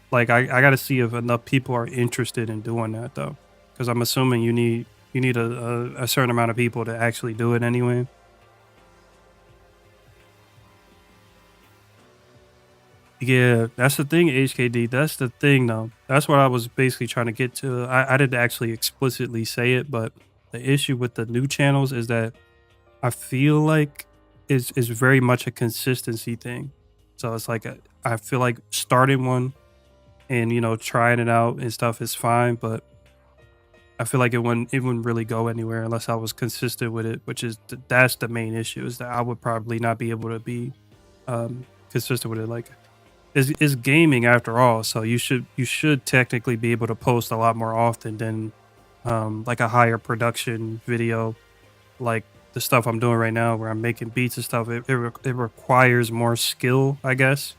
[SPEAKER 1] like I gotta see if enough people are interested in doing that though. Because I'm assuming you need a certain amount of people to actually do it anyway. Yeah, that's the thing, HKD. That's the thing, though. That's what I was basically trying to get to. I didn't actually explicitly say it, but the issue with the new channels is that I feel like is very much a consistency thing. So it's like I feel like starting one and trying it out and stuff is fine, but I feel like it wouldn't really go anywhere unless I was consistent with it, which is that's the main issue, is that I would probably not be able to be consistent with it. Like it's gaming after all, so you should technically be able to post a lot more often than like a higher production video, like the stuff I'm doing right now where I'm making beats and stuff. It requires more skill, I guess.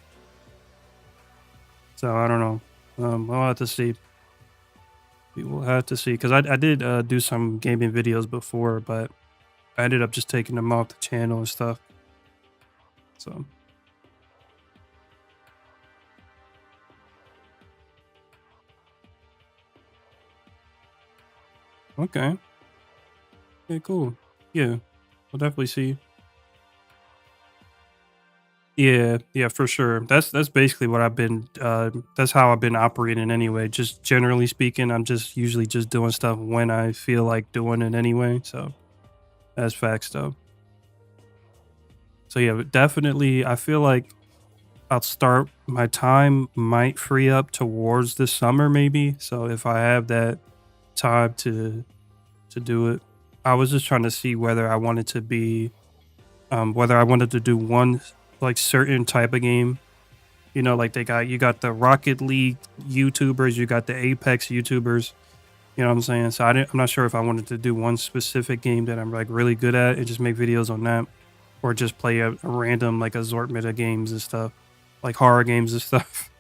[SPEAKER 1] So I don't know. We'll have to see. We will have to see, because I did do some gaming videos before, but I ended up just taking them off the channel and stuff. So okay, okay, cool. Yeah, we'll definitely see. Yeah, yeah, for sure. That's basically what I've been. That's how I've been operating anyway. Just generally speaking, I'm just usually just doing stuff when I feel like doing it anyway. So that's facts though. So yeah, but definitely, I feel like I'll start. My time might free up towards the summer, maybe. So if I have that time to do it, I was just trying to see whether I wanted to be, whether I wanted to do one like certain type of game. You know, like you got the Rocket League YouTubers, you got the Apex YouTubers. You know what I'm saying? So I'm not sure if I wanted to do one specific game that I'm like really good at and just make videos on that, or just play a random like assortment of games and stuff, like horror games and stuff.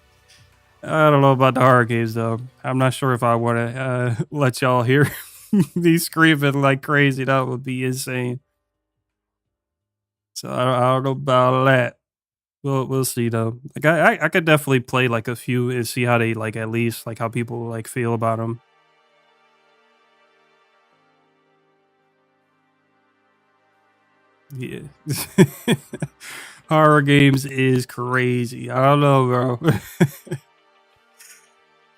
[SPEAKER 1] I don't know about the horror games though. I'm not sure if I want to let y'all hear me screaming like crazy. That would be insane. So I don't know about that. We'll see though. Like I could definitely play like a few and see how they like, at least like how people like feel about them. Yeah. Horror games is crazy. I don't know, bro.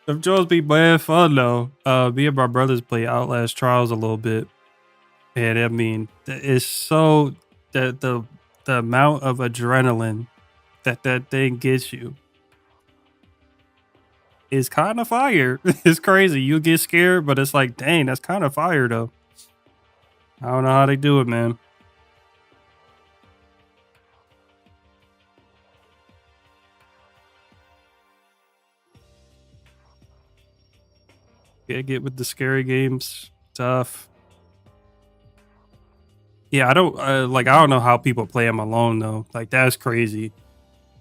[SPEAKER 1] Them Jones be bad fun though. Me and my brothers play Outlast Trials a little bit, and I mean, it's so the amount of adrenaline that thing gets you is kind of fire. It's crazy. You get scared, but it's like, dang, that's kind of fire though. I don't know how they do it, man. Yeah, get with the scary games. Tough. Yeah, I don't I don't know how people play them alone though. Like that's crazy.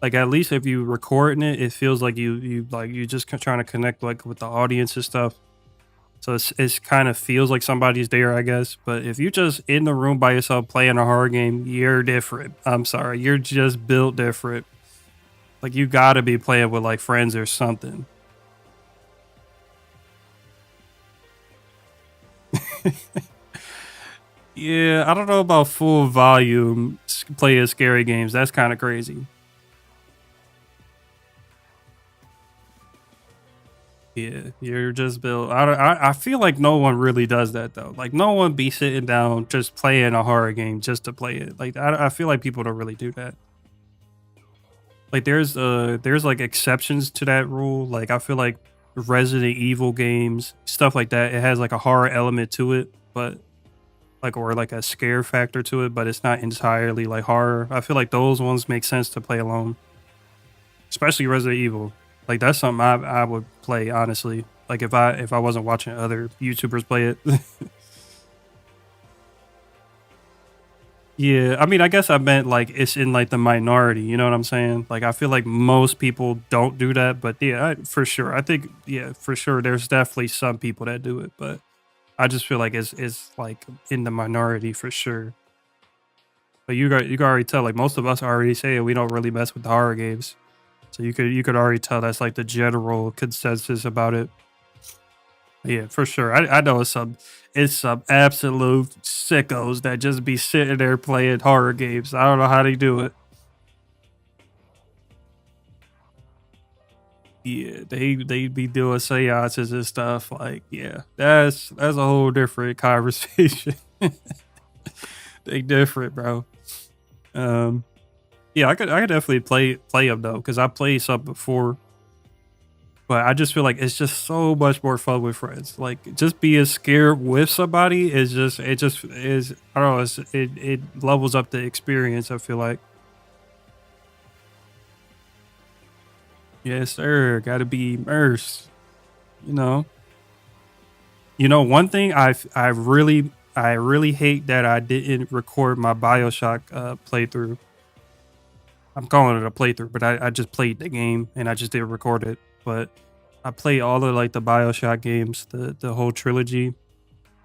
[SPEAKER 1] Like at least if you recording it, it feels like you just trying to connect like with the audience and stuff. So it's kind of feels like somebody's there, I guess. But if you just in the room by yourself playing a horror game, you're different. I'm sorry, you're just built different. Like you gotta be playing with like friends or something. Yeah, I don't know about full volume playing scary games. That's kind of crazy. Yeah, you're just built. I feel like no one really does that though. Like no one be sitting down just playing a horror game just to play it. Like I feel like people don't really do that. Like there's like exceptions to that rule. Like I feel like Resident Evil games, stuff like that, it has like a horror element to it, but like, or like a scare factor to it, but it's not entirely like horror. I feel like those ones make sense to play alone, especially Resident Evil. Like that's something I would play honestly. Like if I wasn't watching other YouTubers play it. Yeah, I mean, I guess I meant like it's in like the minority. You know what I'm saying? Like I feel like most people don't do that, but yeah, for sure. I think yeah, for sure. There's definitely some people that do it, but I just feel like it's like in the minority for sure. But you can already tell, like most of us already say we don't really mess with the horror games. So you could already tell that's like the general consensus about it. Yeah, for sure. I know it's some absolute sickos that just be sitting there playing horror games. I don't know how they do it. Yeah, they be doing seances and stuff. Like, yeah, that's a whole different conversation. They different, bro. Um, yeah, I could definitely play them though, because I played some before. But I just feel like it's just so much more fun with friends. Like just being scared with somebody is just it just is I don't know, it levels up the experience, I feel like. Yes, sir. Gotta be immersed. You know. You know, one thing I really hate that I didn't record my Bioshock playthrough. I'm calling it a playthrough, but I just played the game and I just didn't record it. But I played all of like the Bioshock games, the whole trilogy.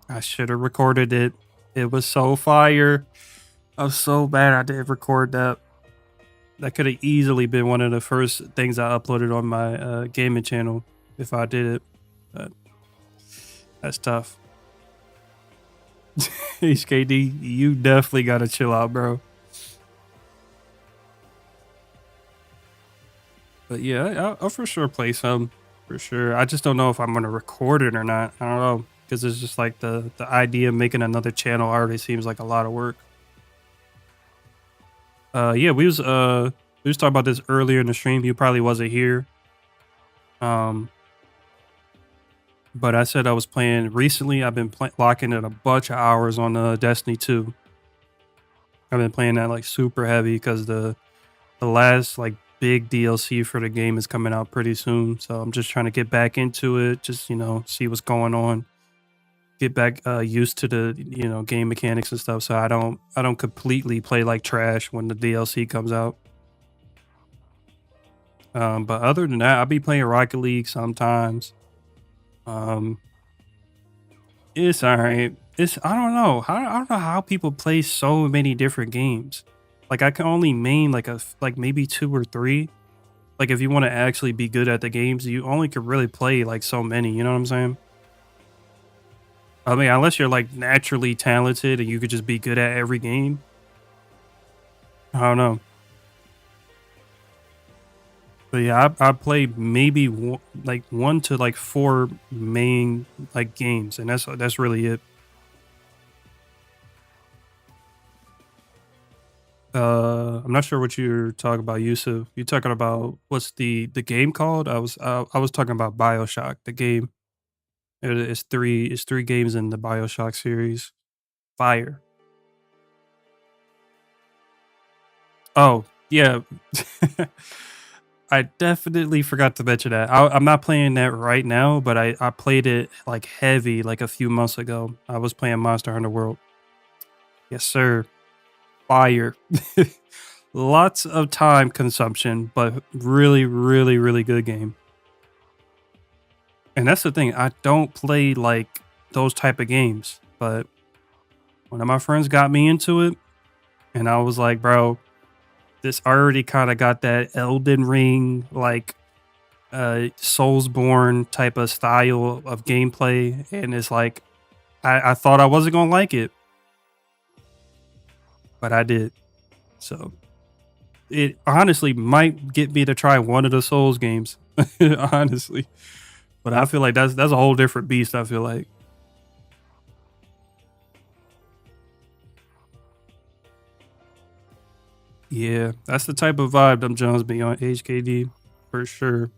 [SPEAKER 1] I should have recorded it. It was so fire. I was so bad I didn't record that. That could have easily been one of the first things I uploaded on my gaming channel if I did it. But that's tough. HKD, you definitely gotta chill out, bro. But yeah, I'll for sure play some. For sure. I just don't know if I'm gonna record it or not. I don't know. Because it's just like the idea of making another channel already seems like a lot of work. Yeah, we was talking about this earlier in the stream. You probably wasn't here. But I said I was playing recently. I've been locking in a bunch of hours on Destiny 2. I've been playing that like super heavy because the last like big DLC for the game is coming out pretty soon. So I'm just trying to get back into it. Just see what's going on. Get back used to the game mechanics and stuff. So I don't completely play like trash when the DLC comes out. But other than that, I'll be playing Rocket League sometimes. It's all right. I don't know. I don't know how people play so many different games. Like I can only main like maybe 2 or 3. Like if you want to actually be good at the games, you only could really play like so many. You know what I'm saying? I mean, unless you're like naturally talented and you could just be good at every game. I don't know. But yeah, I played maybe like 1 to like 4 main like games, and that's really it. I'm not sure what you're talking about, Yusuf. You talking about what's the game called? I was talking about BioShock, the game. It's 3 games in the BioShock series. Fire. Oh, yeah. I definitely forgot to mention that. I'm not playing that right now, but I played it like heavy like a few months ago. I was playing Monster Hunter World. Yes, sir. Fire. Lots of time consumption, but really, really, really good game. And that's the thing. I don't play like those type of games, but one of my friends got me into it, and I was like, bro, this already kind of got that Elden Ring like Soulsborne type of style of gameplay, and it's like I thought I wasn't gonna like it, but I did. So it honestly might get me to try one of the Souls games, honestly. But I feel like that's a whole different beast. I feel like. Yeah, that's the type of vibe them Jones be on HKD for sure.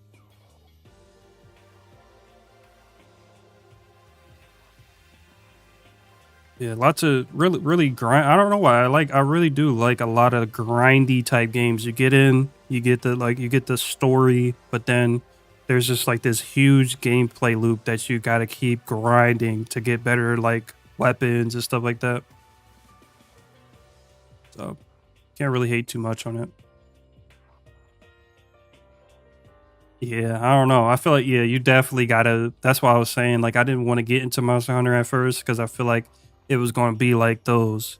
[SPEAKER 1] Yeah, lots of really grind. I don't know why. I really do like a lot of grindy type games. You get in, you get the story, but then there's just like this huge gameplay loop that you got to keep grinding to get better like weapons and stuff like that. So, can't really hate too much on it. Yeah, I don't know. I feel like you definitely gotta. That's why I was saying like I didn't want to get into Monster Hunter at first because I feel like it was going to be like those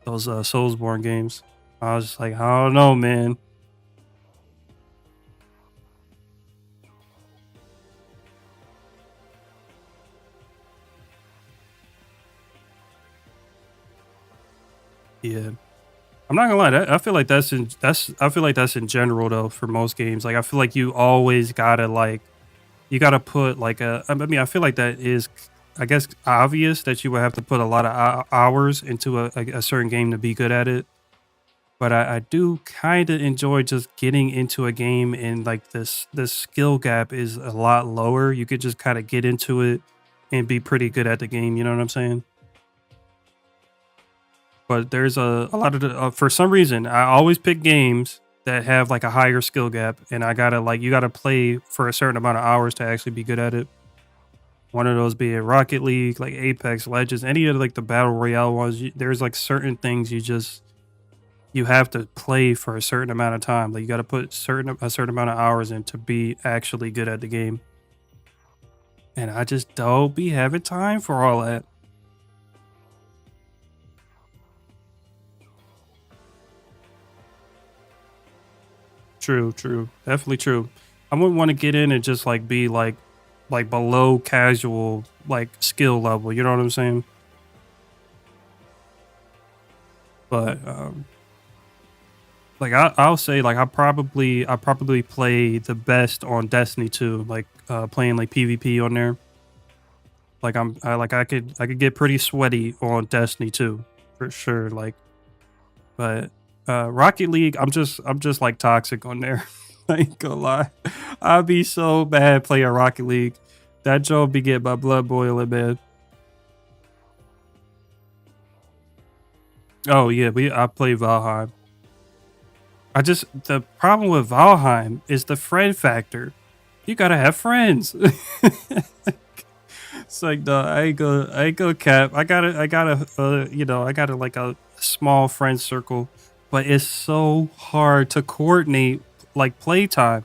[SPEAKER 1] Soulsborne games. I was just like, I don't know, man. Yeah, I'm not gonna lie. I feel like I feel like that's in general though for most games. Like I feel like you always gotta like you gotta put like I mean, I feel like that is, I guess, obvious that you would have to put a lot of hours into a certain game to be good at it. But I do kind of enjoy just getting into a game, and like this skill gap is a lot lower. You could just kind of get into it and be pretty good at the game. You know what I'm saying? But there's a lot of for some reason I always pick games that have like a higher skill gap, and I gotta like you gotta play for a certain amount of hours to actually be good at it. One of those being Rocket League, like Apex Legends, any of like the battle royale ones. There's like certain things you have to play for a certain amount of time. Like you got to put a certain amount of hours in to be actually good at the game. And I just don't be having time for all that. True, true. Definitely true. I wouldn't want to get in and just like be like below casual like skill level, you know what I'm saying? But like I'll say like I probably play the best on Destiny 2, like playing like PvP on there. Like I could get pretty sweaty on Destiny 2 for sure. Like, but Rocket League, I'm just like toxic on there. I ain't gonna lie, I'd be so bad playing Rocket League. That job be getting my blood boiling, man. Oh yeah, I play Valheim. The problem with Valheim is the friend factor. You gotta have friends. It's like no, I ain't go cap. I gotta, I got like a small friend circle, but it's so hard to coordinate like playtime.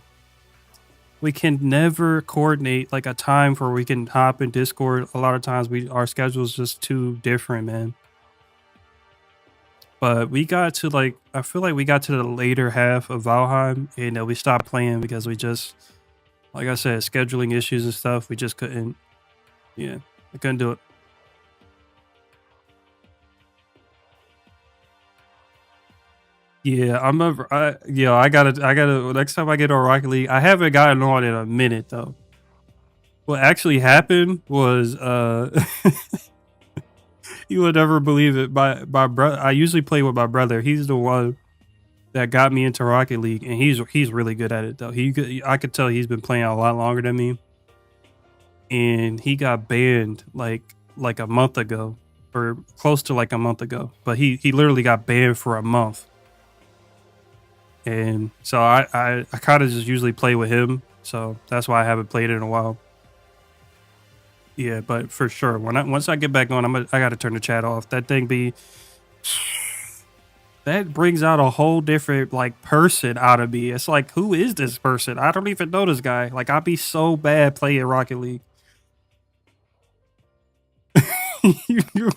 [SPEAKER 1] We can never coordinate like a time where we can hop in Discord. A lot of times our schedule's just too different, man. But we got to like, I feel like we got to the later half of Valheim, and we stopped playing because we just, like I said, scheduling issues and stuff. We just couldn't. Yeah, I couldn't do it. Yeah, I gotta. Next time I get on Rocket League, I haven't gotten on in a minute though. What actually happened was, you would never believe it. My brother, I usually play with my brother. He's the one that got me into Rocket League, and he's really good at it though. I could tell he's been playing a lot longer than me, and he got banned like a month ago, or close to like a month ago. But he literally got banned for a month. And so I kind of just usually play with him, so that's why I haven't played it in a while. Yeah, but for sure, once I get back on, I got to turn the chat off. That thing be that brings out a whole different like person out of me. It's like, who is this person? I don't even know this guy. Like I'd be so bad playing Rocket League. You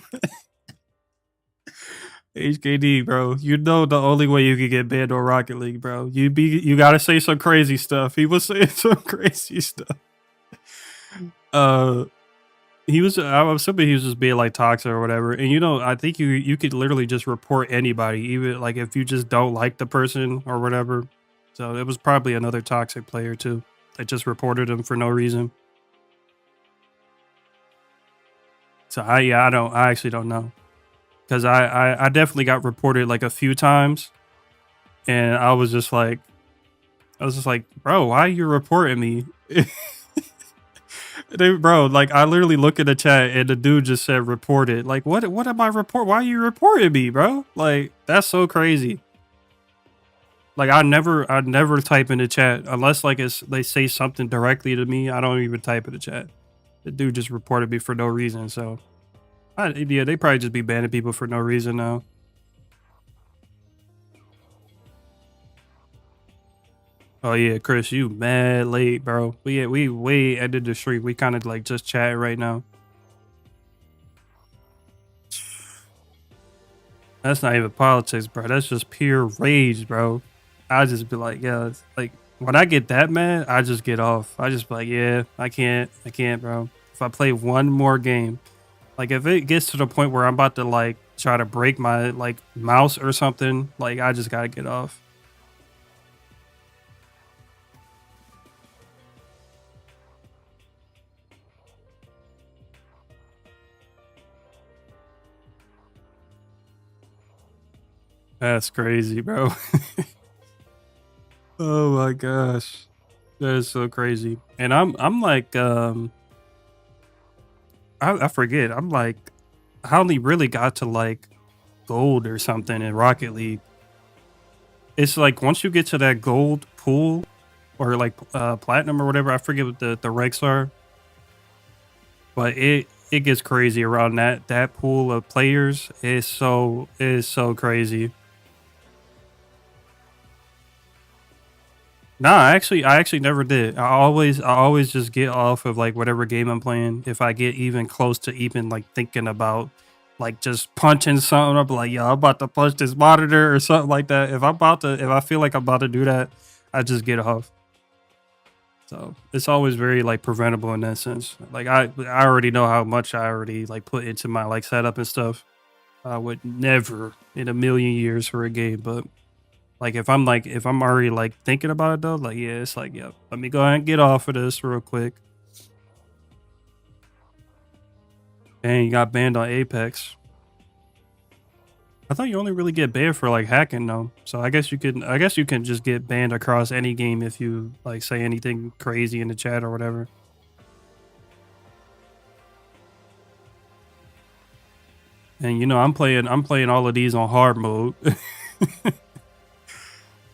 [SPEAKER 1] HKD, bro. You know the only way you can get banned on Rocket League, bro. You gotta say some crazy stuff. He was saying some crazy stuff. Uh I'm assuming he was just being like toxic or whatever. And I think you could literally just report anybody, even like if you just don't like the person or whatever. So it was probably another toxic player too that just reported him for no reason. So I actually don't know. Because I definitely got reported like a few times, and I was just like, bro, why are you reporting me? Bro, like I literally look in the chat and the dude just said reported. Like, what am I report? Why are you reporting me, bro? Like, that's so crazy. Like I never type in the chat unless like they say something directly to me. I don't even type in the chat. The dude just reported me for no reason, so. Yeah, they probably just be banning people for no reason now. Oh yeah, Chris, you mad late, bro. We way ended the streak. We kind of like just chatting right now. That's not even politics, bro. That's just pure rage, bro. I just be like, yeah, it's like when I get that mad, I just get off. I just be like, yeah, I can't, bro. If I play one more game, like if it gets to the point where I'm about to like try to break my like mouse or something, like I just gotta get off. That's crazy, bro. Oh my gosh. That is so crazy. And I'm like I forget. I'm like I only really got to like gold or something in Rocket League. It's like once you get to that gold pool or like platinum or whatever, I forget what the ranks are, but it gets crazy around that pool of players. Is so crazy. Nah, I actually never did. I always just get off of like whatever game I'm playing. If I get even close to even like thinking about like just punching something up, like yo, I'm about to punch this monitor or something like that. If I feel like I'm about to do that, I just get off. So it's always very like preventable in that sense. Like I already know how much I already like put into my like setup and stuff. I would never in a million years for a game, but like if I'm already like thinking about it though, like yeah, it's like yep. Let me go ahead and get off of this real quick. And you got banned on Apex. I thought you only really get banned for like hacking though. So I guess you can just get banned across any game if you like say anything crazy in the chat or whatever. And you know I'm playing all of these on hard mode.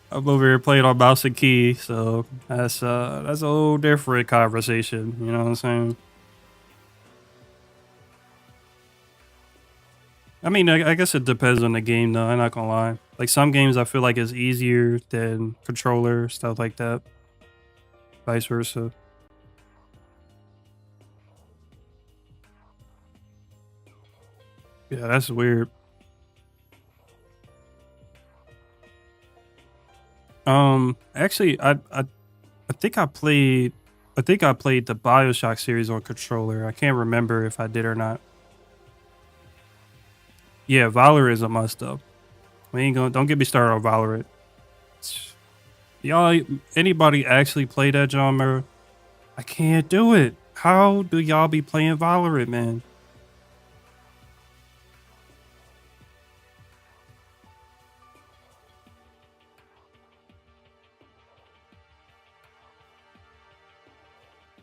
[SPEAKER 1] I'm over here playing on mouse and key, so that's a whole different conversation. You know what I'm saying? I mean, I guess it depends on the game, though. I'm not gonna lie. Like some games, I feel like it's easier than controller stuff like that. Vice versa. Yeah, that's weird. Actually, I think I played. I think I played the Bioshock series on controller. I can't remember if I did or not. Yeah, Valorant is a must though. We ain't gonna don't get me started on Valorant. Y'all, anybody actually play that genre? I can't do it. How do y'all be playing Valorant, man?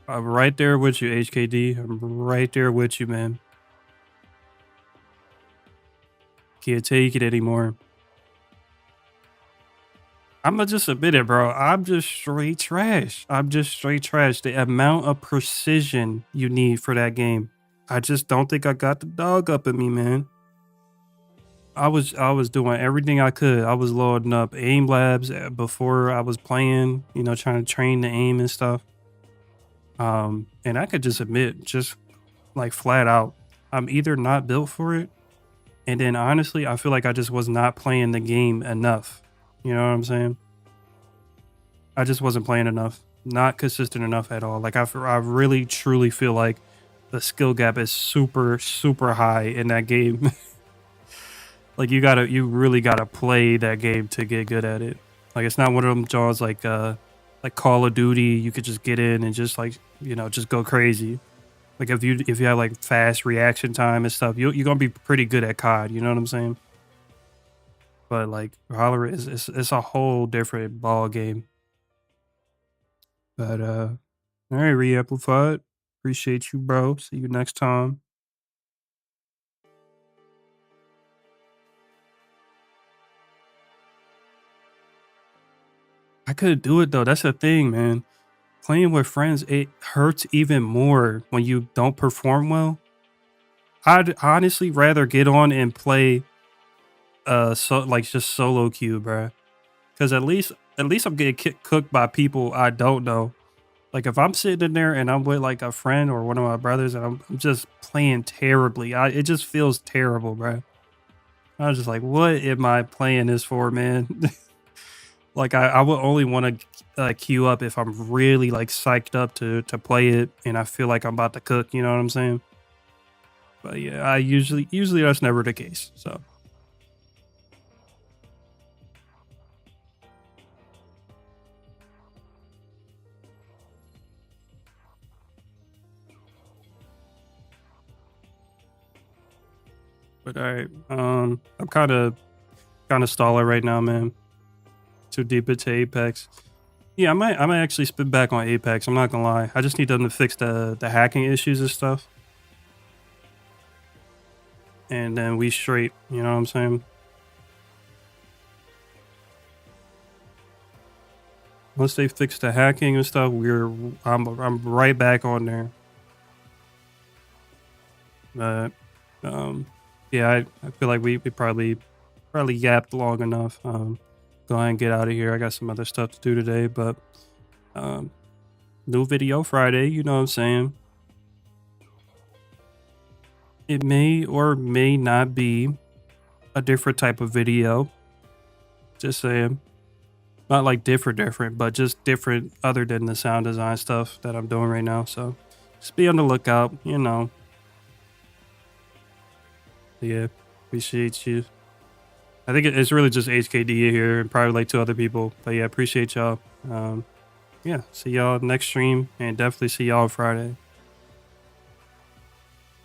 [SPEAKER 1] I'm right there with you, HKD. I'm right there with you, man. Can't take it anymore. I'm gonna just admit it, bro. I'm just straight trash. I'm just straight trash. The amount of precision you need for that game, I just don't think I got the dog up in me, man. I was doing everything I could. I was loading up aim labs before I was playing, you know, trying to train the aim and stuff. And I could just admit, just like flat out, I'm either not built for it, and then honestly, I feel like I just was not playing the game enough. You know what I'm saying? I just wasn't playing enough, not consistent enough at all. Like I really truly feel like the skill gap is super super high in that game. Like you really gotta play that game to get good at it. Like it's not one of them jaws like Call of Duty. You could just get in and just like you know just go crazy. Like if you have like fast reaction time and stuff, you're gonna be pretty good at COD. You know what I'm saying? But like Valorant is it's a whole different ball game. But all right, Reamplified. Appreciate you, bro. See you next time. I could do it though. That's the thing, man. Playing with friends, it hurts even more when you don't perform well. I'd honestly rather get on and play so like just solo queue, bruh. Cause at least I'm getting cooked by people I don't know. Like if I'm sitting in there and I'm with like a friend or one of my brothers and I'm just playing terribly, it just feels terrible, bruh. I was just like, what am I playing this for, man? Like I would only want to queue up if I'm really like psyched up to play it and I feel like I'm about to cook, you know what I'm saying? But yeah, I usually that's never the case. So but all right. I'm kind of kind of stalling right now, man. Too deep into Apex. Yeah, I might actually spin back on Apex. I'm not gonna lie. I just need them to fix the hacking issues and stuff. And then we straight, you know what I'm saying? Once they fix the hacking and stuff, I'm right back on there. But yeah, I feel like we probably yapped long enough. Go ahead and get out of here. I got some other stuff to do today, but new video Friday, you know what I'm saying? It may or may not be a different type of video. Just saying. Not like different, but just different other than the sound design stuff that I'm doing right now. So just be on the lookout, you know. Yeah, appreciate you. I think it's really just HKD here and probably like 2 other people. But yeah, appreciate y'all. Yeah, see y'all next stream and definitely see y'all on Friday.